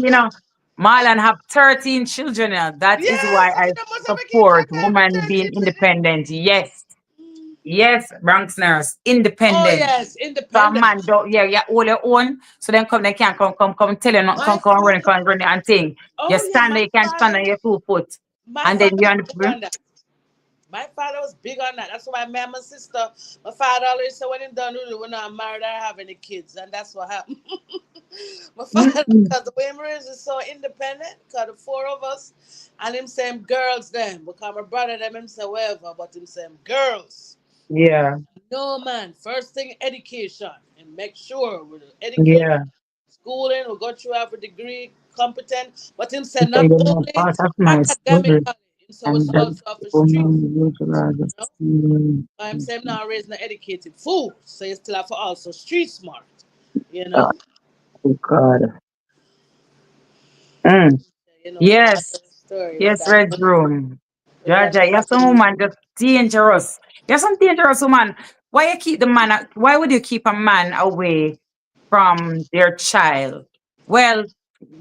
Marlon have 13 children now. That is Yeah, why so I she don't must have to keep support track of women everything. being independent. Yes. Mm. Yes, Bronx nurse, Oh independent. yes, So a independent. man don't, yeah, all your own. So then they can't come tell you not My come run and thing. You oh yeah, stand there, you can stand on your 2 foot. my And then father you're was on big the on that. My father was big on that. That's why me and my sister, my father always said when him done with it, when I'm married, I have any kids, and that's what happened. My father, Mm-mm. because the way him raised is so independent, because the four of us, and him same girls them, because my brother them him say whatever, but him same girls. Yeah, No man, first thing education, and make sure with education, yeah. schooling, we got you have a degree, competent, but him say Because not you know, only part of my story, academically, him say was and that also of the street. woman usually You know? I'm just saying now raising an educated fool, so you still have to also street smart. You oh know, God. Mm. the part Yes, of the story is yes, that Red Room. when that Georgia, you're some happened, woman just dangerous. You're some dangerous woman. Why you keep the man? Why would you keep a man away from their child? Well,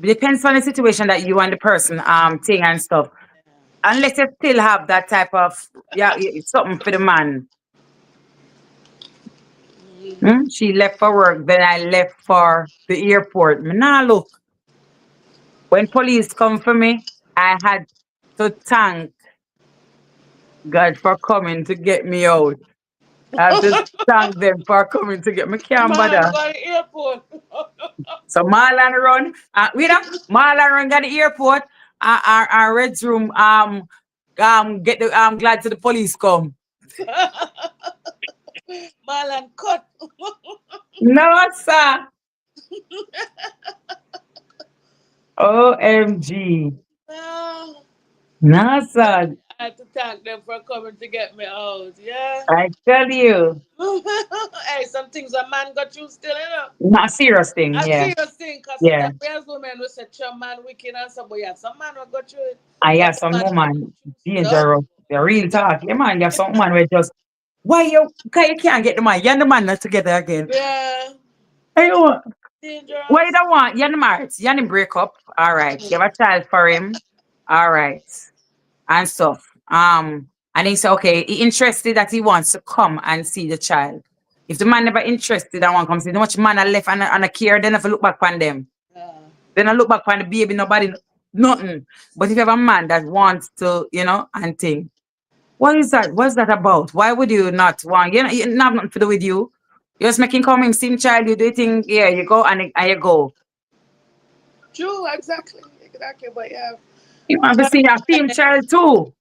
depends on the situation that you and the person thing and stuff. Unless you still have that type of something for the man. She left for work, then I left for the airport. Me nah look. When police come for me, I had to thank God for coming to get me out. I have to thank them for coming to get me. Can't man, bother. go to the airport. So Marlon run. Marlon run got the airport. Our Red Room get the glad to the police come. Marlon cut. No sir. OMG. Ah, No sir. I had to thank them for coming to get me out. Yeah. I tell you. Hey, some things a man got you still, you know. Not serious thing. A Yeah. serious thing, because Yeah. sometimes we as women we say, "Your man wicked and stuff," but yeah, some man will got you. I Some have some man will got woman you stuff. dangerous. The real talk. Yeah, man, you have some woman where just why you can't get the man. You and the man not together again. Yeah, Hey, why you dangerous. don't want? You and the married. You and him break up. All right. You have a child for him. All right. And stuff. And he said, okay, he interested that he wants to come and see the child. If the man never interested and want to come see, how much man are left and a care, then if I look back on them. Yeah. Then I look back on the baby, nobody, nothing. But if you have a man that wants to, and think, what is that? What's that about? Why would you not want? You have nothing to do with you. You're just making coming same child. You do think, yeah, you go and you go. True, exactly, exactly. But yeah, You want to see a same child too,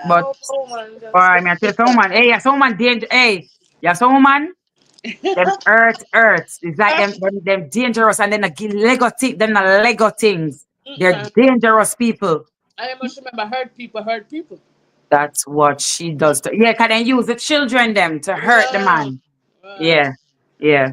But oh man, just for me, I tell someone, hey, yeah, someone danger, hey, yeah, someone, them earth. It's like them dangerous, and then the Lego things. They're mm-mm. dangerous people. I must remember hurt people, hurt people. That's what she does. Yeah, can they use the children them to hurt the Yeah, man? right, Yeah, yeah.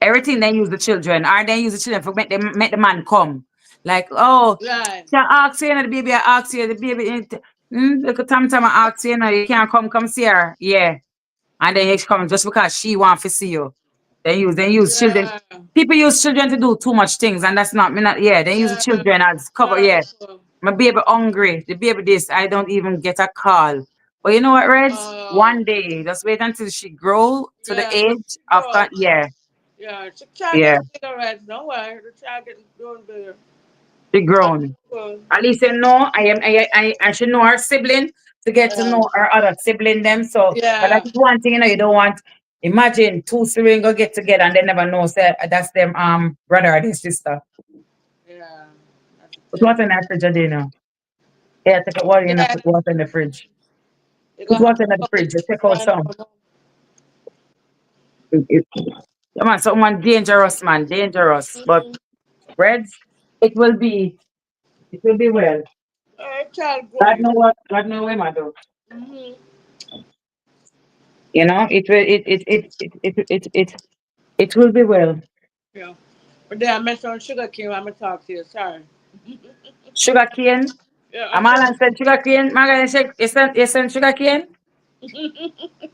Everything they use the children, or they use the children for make the man come. Like, oh, right. you ask you, the baby, I ask you, the baby, look at time I ask you, you can't come see her. Yeah. And then she come just because she want to see you. They use children. Yeah, People use children to do too much things, and that's not me. Not yeah. They use the yeah. children as cover. Very Yeah, true. my baby hungry. The baby this. I don't even get a call. But you know what, Reds? Uh, One day, just wait until she grow to the yeah, when age she of grow up, yeah, yeah, she child yeah. getting bigger, right? Don't worry, the child getting doing bigger. She That's grown. cool. At least you know I should know her sibling to get to Yeah, know her other sibling them. So but that yeah, is one thing, you don't want imagine two siblings go get together and they never know say that's them brother or their sister. yeah. That's the Put thing. water in the fridge, you know. Yeah, take water, Yeah, put water in the fridge. you Put gonna have water to in the cover fridge, it you take for out I some. know. Yeah, man, someone dangerous, man, dangerous. But Mhm. Reds, it will be It will be well. Child God growing. know what, God know where, man. Mm-hmm. You know, it will be well. Yeah. But then I mentioned sugar cane. I'm gonna talk to you. Sorry. Sugar cane. Yeah, I'm Amalan sorry. said sugar cane. Margaret said, you sent sugar cane?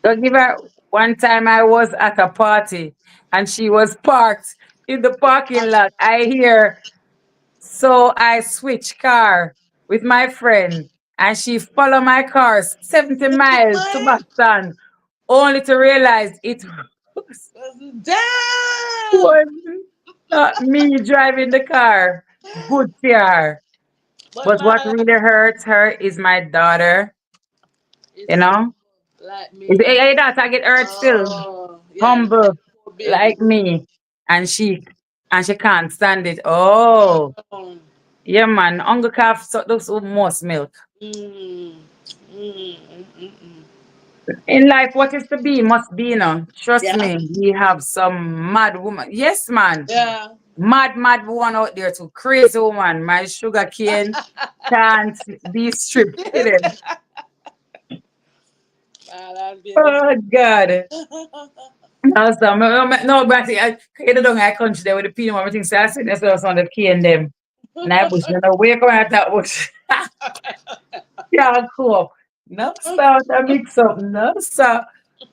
Don't give her. One time I was at a party and she was parked in the parking lot. I hear, so I switch car with my friend and she follow my car 70 miles to Maya, Boston only to realize it damn. was not me driving the car. Good PR. But But what Maya really hurts her is my daughter, you is know? like me. That I get hurt still. Oh, yeah, no, Humble poor baby. like me. And she can't stand it. Oh, Um, yeah, man. Uncle calf so those who most milk. mm, mm, mm, mm, mm. In life, what is to be must be, you know. Trust Yeah, me, we have some mad woman. Yes, man. yeah. Mad woman out there too. Crazy woman. My sugar cane can't be stripped. Yes. Today. That's baby. Oh God. No, so, no, but I don't I country there with the peanut everything. So I sit there, so on the key and them. And I bush, you know, wake up at that bush. Yeah, cool. No, sir, that mix up. No, sir.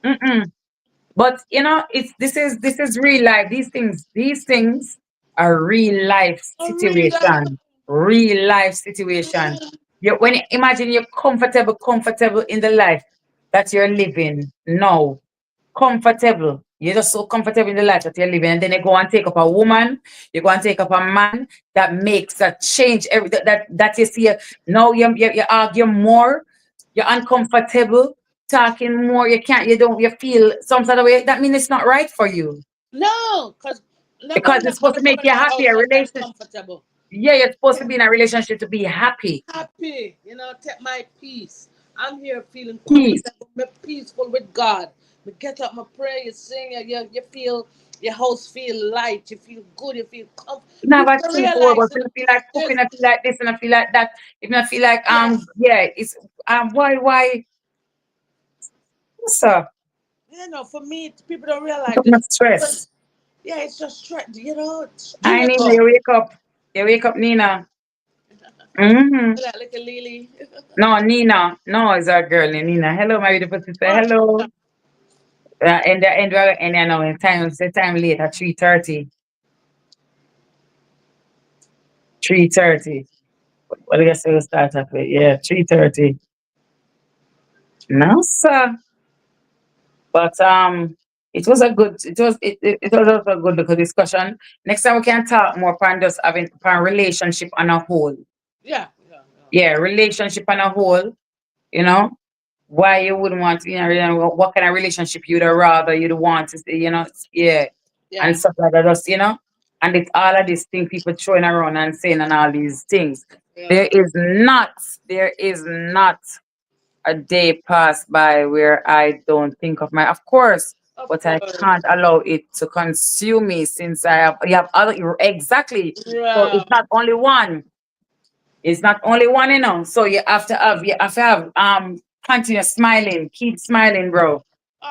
Mm-mm. But you know, this is real life. These things are real life Read that. situation. Real life situation. You when you imagine you're comfortable in the life that you're living now. Comfortable. You're just so comfortable in the life that you're living, and then you go and take up a woman, you go and take up a man that makes that change every that you see. Now you argue more, you're uncomfortable, talking more, you feel some sort of way. That means it's not right for you. No, because Because nobody it's not supposed gonna to come make in you our happy, house a and them relationship. comfortable. Yeah, you're supposed to be in a relationship to be happy. Happy, take my peace. I'm here feeling Peace. comfortable, me peaceful with God. Me get up, me pray, you sing, you feel your house feel light, you feel good, you feel comfortable. You have People a don't sleep over, realize but it. you feel like There's cooking, I feel like this and I feel like that. If I feel like yes, yeah, it's why so for me, people don't realize too much it. But stress. yeah, it's just stress, I Nina, doable. you wake up. You wake up, Nina. Mm-hmm. That like a lily. No, Nina. No, it's our girl, Nina. Hello, my beautiful sister. Oh, Hello. And I know in time, it's the time late at 3:30. 3:30. Well, I guess we'll start at it. Yeah, 3:30. No, sir. But it was also a good little discussion. Next time we can talk more upon just having upon relationship on a whole. yeah, yeah, Yeah, relationship on a whole, you know. Why you wouldn't want, what kind of relationship you'd rather you'd want to see, yeah, and yeah, stuff like that, just, and it's all of these things people throwing around and saying and all these things. yeah. There is not, there is not a day pass by where I don't think of of course, Of but I course. can't allow it to consume me since you have other, exactly. So Yeah. it's not only one. It's not only one, So you have to have continue smiling, keep smiling, bro.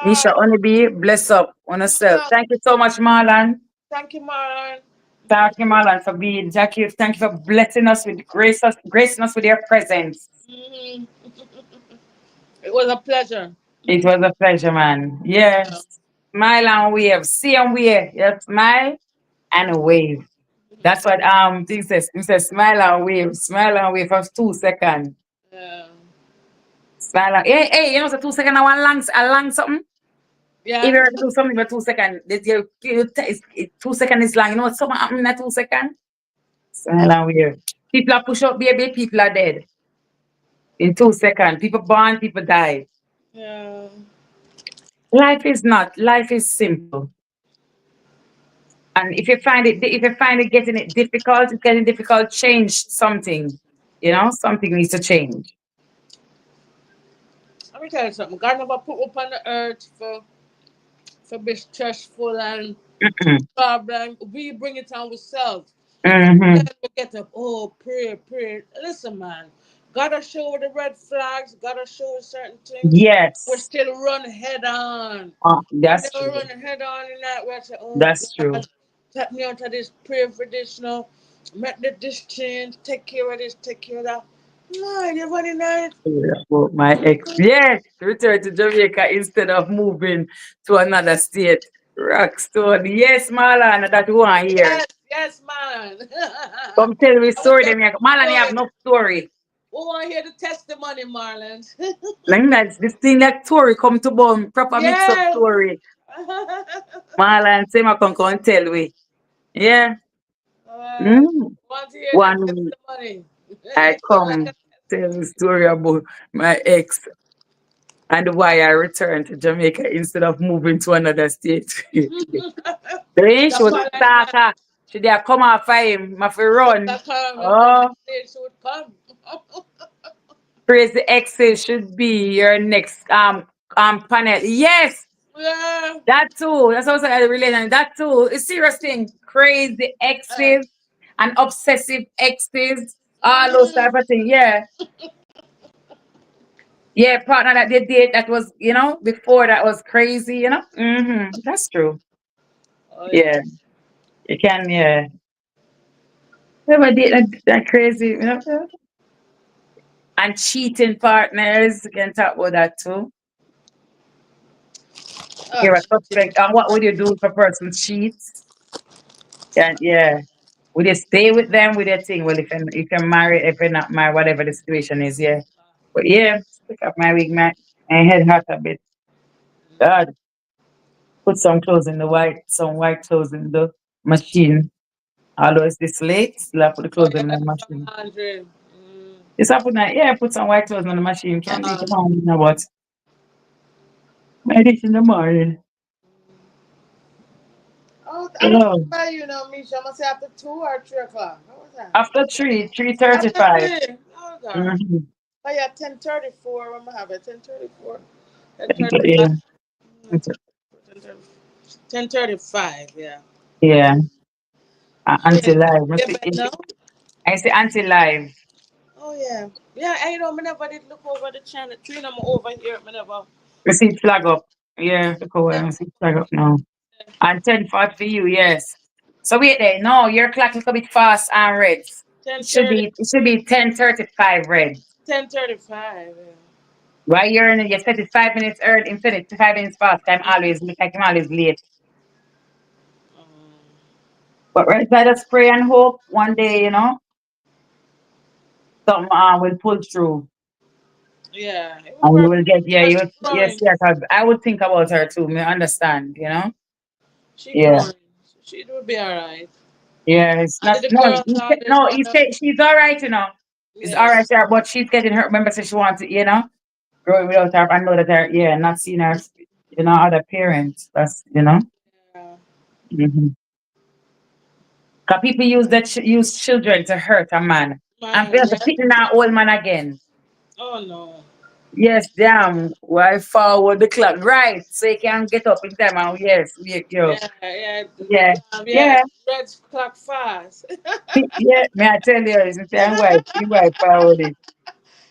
Nisha, Oh, only be bless up on yourself. yeah. Thank you so much, Marlon. Thank you, Marlon. Thank you, Marlon, for being Jackie. Thank you for blessing us with gracing us with your presence. Hmm. It was a pleasure. It was a pleasure, man. Yeah. Yes. Smile and wave. See and wave. Yes, smile and wave. That's what thing says. It says smile and wave. Smile and wave for 2 seconds. Yeah. Smile and hey, it's a 2 second and a long something. If Yeah. you were to do something for 2 seconds, 2 seconds is long. You know what something happening in that 2 seconds? Smile and wave. People are push up, baby, people are dead. In 2 seconds. People born, people die. Yeah. Life is not. Life is simple. And if you find it it's getting difficult, change something. Something needs to change. Let me tell you something. God never put up on the earth for be stressful and Mm-mm. problem. We bring it on ourselves. Mm-hmm. Then we get up, oh, pray, pray. Listen, man, gotta show the red flags, gotta show certain things. We Yes. still run head on. We That's never true. run head on in that way. Say, oh That's true. God, take me out of this, pray for this now. Make this change, take care of this, take care of that. No, everybody night. Yeah, about my ex. Yes, return to Jamaica instead of moving to another state. Rockstone. Yes, Marlon, that one here. Yes, yes, man. Come tell me I will story tell them you here. Marlon, you have story. no story. We want to hear the testimony, Marlon. Like that's this thing that story come to bone, proper mix up Yes. story. Marlon, say my come tell we. Yeah. Mm. Want to hear the One week testimony. I It feel like come tell the story about my ex and why I returned to Jamaica instead of moving to another state. Then she that's was why a like that. stalker. She did come off of him, my fi run. That's how Oh, it should come. crazy exes should be your next panel. Yes, Yeah. that too. That's also a relation. That too. It's serious thing. Crazy Uh, exes and obsessive exes. All those type mm, of things. Yeah. Yeah, partner that they did that was, before that was crazy, That's true. oh yeah. Yeah. You can, yeah. Never did that crazy. And cheating partners, you can talk about that too. Oh, You're a cheating. suspect. And what would you do if a person cheats? And yeah. Would you stay with them with their thing? Well, if you're married, if you're not married, whatever the situation is, yeah. But yeah, pick up my wig, my head hurt a bit. God, put some white clothes in the machine. Although it's this late, still I put the Oh clothes yeah, in the from machine. laundry. Yes, I put that, yeah, put some white clothes in the machine. Can't leave them on, what? Maybe in the morning. Oh, I don't Oh, know you know, Misha. I must say after 2 or 3 o'clock. What was that? after 3, After 3:35. 3. Oh God. Mm-hmm. Oh yeah, 10:34. When I have it, 10:34. 10:35. Yeah. 10:35. Yeah. Yeah. Oh yeah. Until live. Yeah, but no. I say until live. Oh yeah. Yeah, I know. Me never did look over the channel. Three them over here. Me never. We see it flag up. Yeah, look over. I see it flag up now. And 10:40 for you, yes. So wait there. No, your clock is a bit fast and red. Ten It should thirty. be it should be 10:35 red. 10:35. Yeah. Why you set it 5 minutes early instead of 5 minutes fast. I'm always late. Um, But right, let us pray and hope one day, something will pull through. yeah. It will And you work. will get, yeah, Because you, she yes, growing. yeah, 'cause I would think about her too. Me understand. She Yeah, growing. She will be alright. yeah, it's I not, did the no, girls all this no, he one. said she's all right. It's all Yeah. right, yeah, but she's getting hurt. Remember, so she wants to, grow without her. I know that her, yeah, not seeing her, other parents. That's. Yeah. Mm-hmm. Cause people use children to hurt a man. And Man, feel the yeah. picking that old man again. Oh no. Yes, damn. Why forward the clock? Right. So you can get up in time and yes, wake you up. Yeah, yeah, Yeah. yeah. Yeah. Red clock fast. Yeah. May I tell you, it's the same wife. You wife forward it.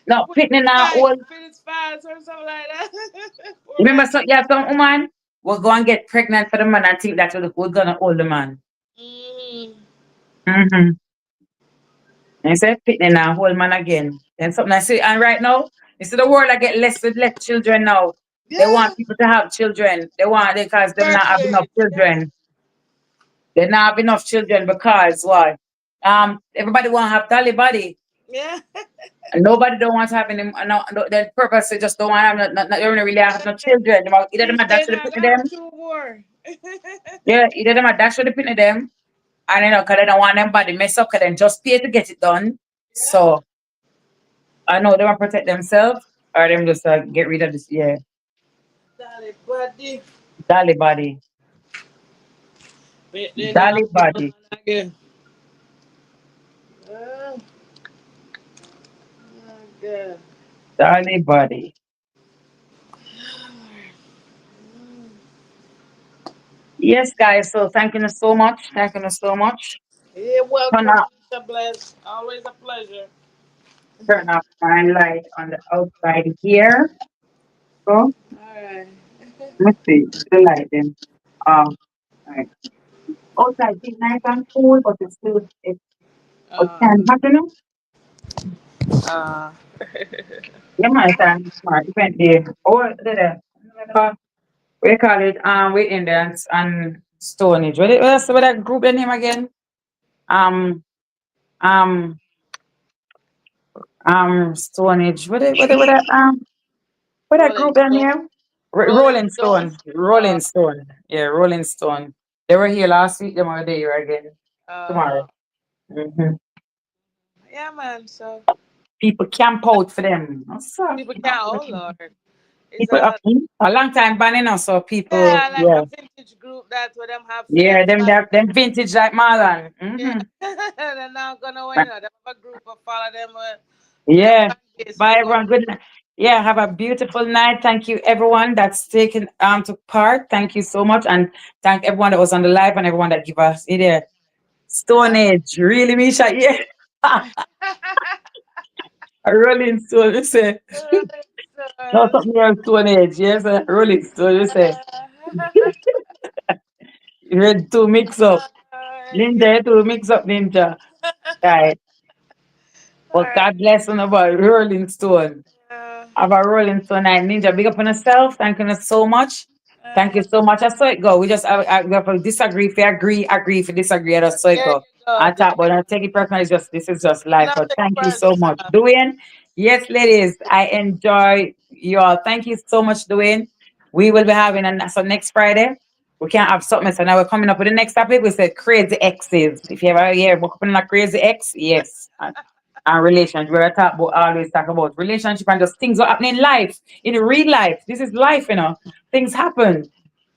No, Put picking now five old. minutes fast or something like that. Poor Remember man. some some woman will go and get pregnant for the man and think that was gonna hold the man. Mm, Mm-hmm. And say picking now hold man again. And something I say, and right now, it's the world I get less with less children now. They yeah, want people to have children. They want because them birth not have enough rate. Yeah. children. They not have enough children because why? Everybody want to have dolly body. Yeah. And nobody don't want to have any. The purpose they just don't want to have. They don't really have no children. Either them a dash They with the not put gonna have them. two more. Yeah, either them a dash with the put them. And cause they don't want them body mess up. Cause then just pay to get it done. Yeah. So I know they want to protect themselves, or them just get rid of this. Yeah, Dolly buddy. dolly body, But they now dolly body, again. Oh, my God. dolly body. Yes, guys. So thank you so much. Thank you so much. You're Turn welcome, off, Mr. Bless. Always a pleasure. turn off my light on the outside here. So All right. let's see the light then. Right. Outside is nice and cool, but it's Uh, kind of hot, you know? uh, Yeah, my time smart. Depend the we call it we Indians and Stonage. What that group the name again? Um um Stonage. What that Rolling group the Stone. name? Rolling Rolling Stone. Stone. Uh, Rolling Stone. Yeah, Rolling Stone. They were here last week, they were there again uh, tomorrow. hmm yeah, man. So People camp out for them. So, people can't. Oh Lord, it's people a long time banning us, so people, yeah, like yeah. a vintage group. That's what them have for them Yeah, them fans. them vintage like Marlon. Yeah, they're not gonna win. They have a group of follow them with a Yeah. fan base Bye for go. everyone. Good night. Yeah, have a beautiful night. Thank you everyone that's taken took part. Thank you so much. And thank everyone that was on the live and everyone that give us Stone Age. Really, Misha? Yeah. A Rolling Stone, you say. No, something else Stone Age. Yes, a Rolling Stone, you say. You ready to mix up. Ninja, to mix up Ninja. Right. All Well, right. God bless you about Rolling Stone. Have a Rolling Stone night. Ninja, big up on yourself. Thank you so much. Thank you so much. I saw it go. We just we have to disagree if you agree if you disagree. I just saw it There go. you go. I thought, but I take it personally. This is just life. Not But the thank you so much, personal. Dwayne. Yes, ladies, I enjoy you all. Thank you so much, Dwayne. We will be having so next Friday. We can't have something. So now we're coming up with the next topic. We said crazy exes. If you ever hear book up on a crazy ex, yes. And relationship. We're always talk about relationship and just things are happening in life, in real life. This is life, Things happen,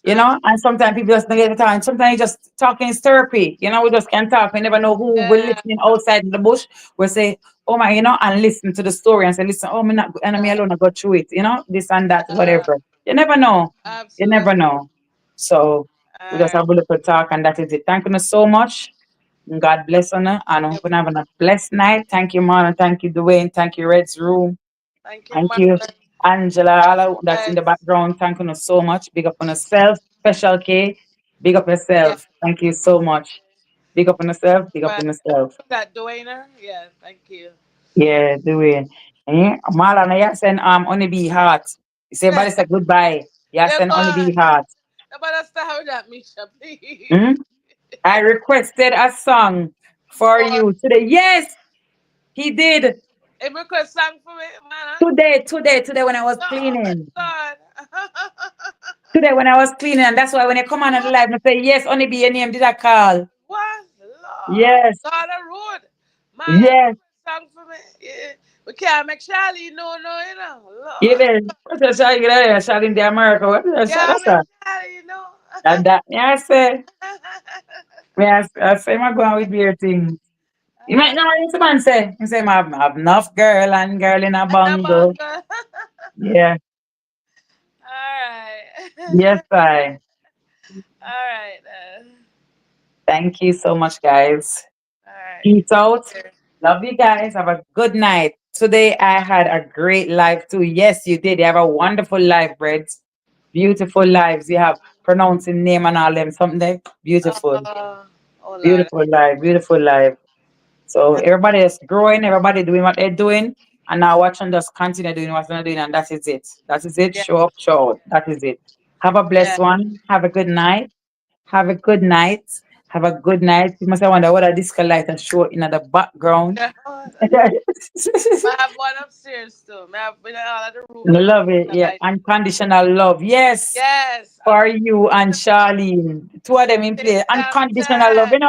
and sometimes people just don't get the time. Sometimes you just talking is therapy, we just can't talk. We never know who will Yeah, listening outside in the bush. We'll say, oh my, and listen to the story and say, listen, oh me not and me alone I got through it, this and that, uh, whatever. You never know. You absolutely. never know. So we just Uh, have a little talk and that is it. Thank you so much. God bless you, and I you're hope you have a blessed night. Thank you, Mom, and thank you, Dwayne. Thank you, Red's Room. Thank you, Thank you, Marlon. Angela, all that's in the Yes. background. Thank you so much. Big up on yourself. Special K. Big up Yeah. yourself. Thank you so much. Big up on yourself. Big up But on yourself. that Dwayner. Yeah. Thank you. Yeah, Dwayne. Marlon, you send only be heart. You say, everybody say goodbye. You Yeah, send go only on. be heart. But start with that, Misha, please. Hmm? I requested a song for For you today. Yes, he did. a request song for me, man. Today when I was Oh my cleaning. God. Today when I was cleaning, and that's why when I come on the What? live, I say, yes, only be your name, did I call? What? Lord. Yes, God a road. Man, yes. request song for me. Yeah. We can't make Charlie You Lord. there? What's that shot? You there? Shot in the America. What is that shot? Yeah, That's make that. Charlie. That. Yeah, I say, my going with beer thing. You might know what this man say. He say, I have enough girl and girl in a And a bungle. bungle. Yeah. All right. Yes, I. All right. Thank you so much, guys. All right. Peace out. Here. Love you guys. Have a good night. Today I had a great life too. Yes, you did. You have a wonderful life, Brett. Beautiful lives. You have pronouncing name and all them something there. Beautiful. Oh Lord. Beautiful life. Beautiful life. So everybody is growing, everybody doing what they're doing. And now watching just continue doing what they're doing, and that is it. That is it. Yeah. Show up, show out. That is it. Have a Yeah. blessed one. Have a good night. Have a good night. Have a good night. You must have wonder what a disco light and show in the background. Yeah. I have one upstairs too. I have in all of the room. Them Love it. Yeah. like Unconditional love. Yes. yes. For you and Charlene. Two of them in Same play. damn Unconditional love, time.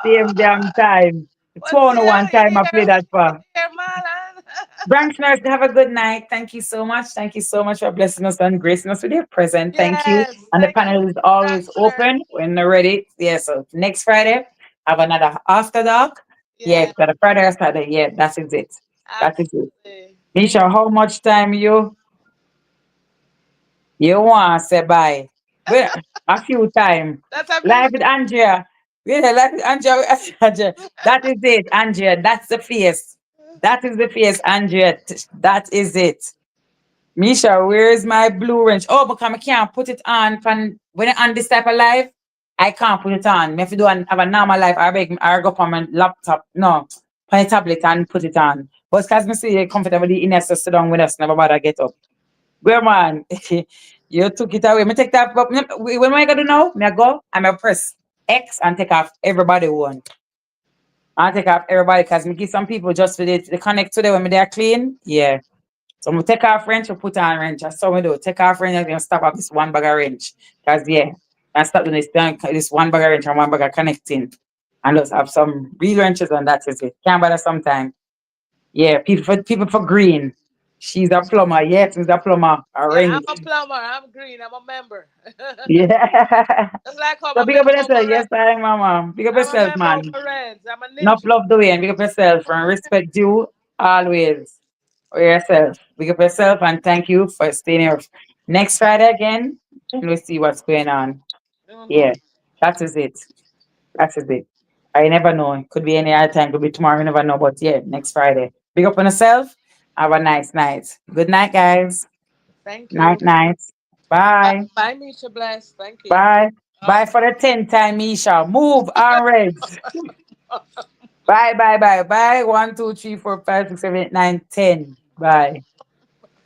Same damn Lord. time. Two What's on one here? You time I play hear? that for. You hear, Marlon? Bronx Nurse, have a good night. Thank you so much. Thank you so much for blessing us and gracing us with your present. Thank you. Yes. And the Thank you, panel is always Draxler. open when they're ready. Yeah, so next Friday, have another after dark. Yeah, Yeah. got a Friday or Saturday. Yeah, that is it. That is it. Absolutely. Nisha, Thank you. how much time you want to say bye? Well, a few time. That's a Live big with Andrea. Yeah, like Andrea, that is it, Andrea. That's the face. That is the face, Andrea. That is it. Misha, where is my blue wrench? Oh, because I can't put it on when I'm on this type of life, I can't put it on. Me have to have a normal life. I go up on my laptop, no, on my tablet and put it on. But because me see you comfortably in us, so sit down with us, never bother get up. Well, man, you took it away. Me take that, but when am I gonna do now? Me I go, I'm a press X and take off everybody one. I take off everybody because me give some people just for the connect to them when they're clean. Yeah. So we take off wrench, we put on wrench. That's how we do. Take off wrench and stop off this one bag of wrench. Because yeah, I stop doing this one bag of wrench and one bag of connecting. And just have some real wrenches and that is it. Can't bother sometime. Yeah, people for green. She's a plumber. Yes, she's a plumber. A Yeah, wrench. I'm a plumber. I'm green. I'm a member. Yeah. Just like how I'm So a big up member of yourself. a Yes, rent. I am, mama. Big up I'm a yourself, member of man. a rent. I'm a Enough ninja. love doing. Big up yourself and respect you always. For yourself. Big up yourself and thank you for staying here. Next Friday again, and we'll see what's going on. Mm-hmm. Yeah, that is it. That is it. I never know. It could be any other time, could be tomorrow, you never know. But yeah, next Friday. Big up on yourself. Have a nice night. Good night, guys. Thank you. Night, night. Bye, Bye. bye, Misha Bless. Thank you. Bye. Bye Okay. for the 10th time, Misha. Move on red. Bye, bye, bye, bye. 1, 2, 3, 4, 5, 6, 7, 8, 9, 10. Bye.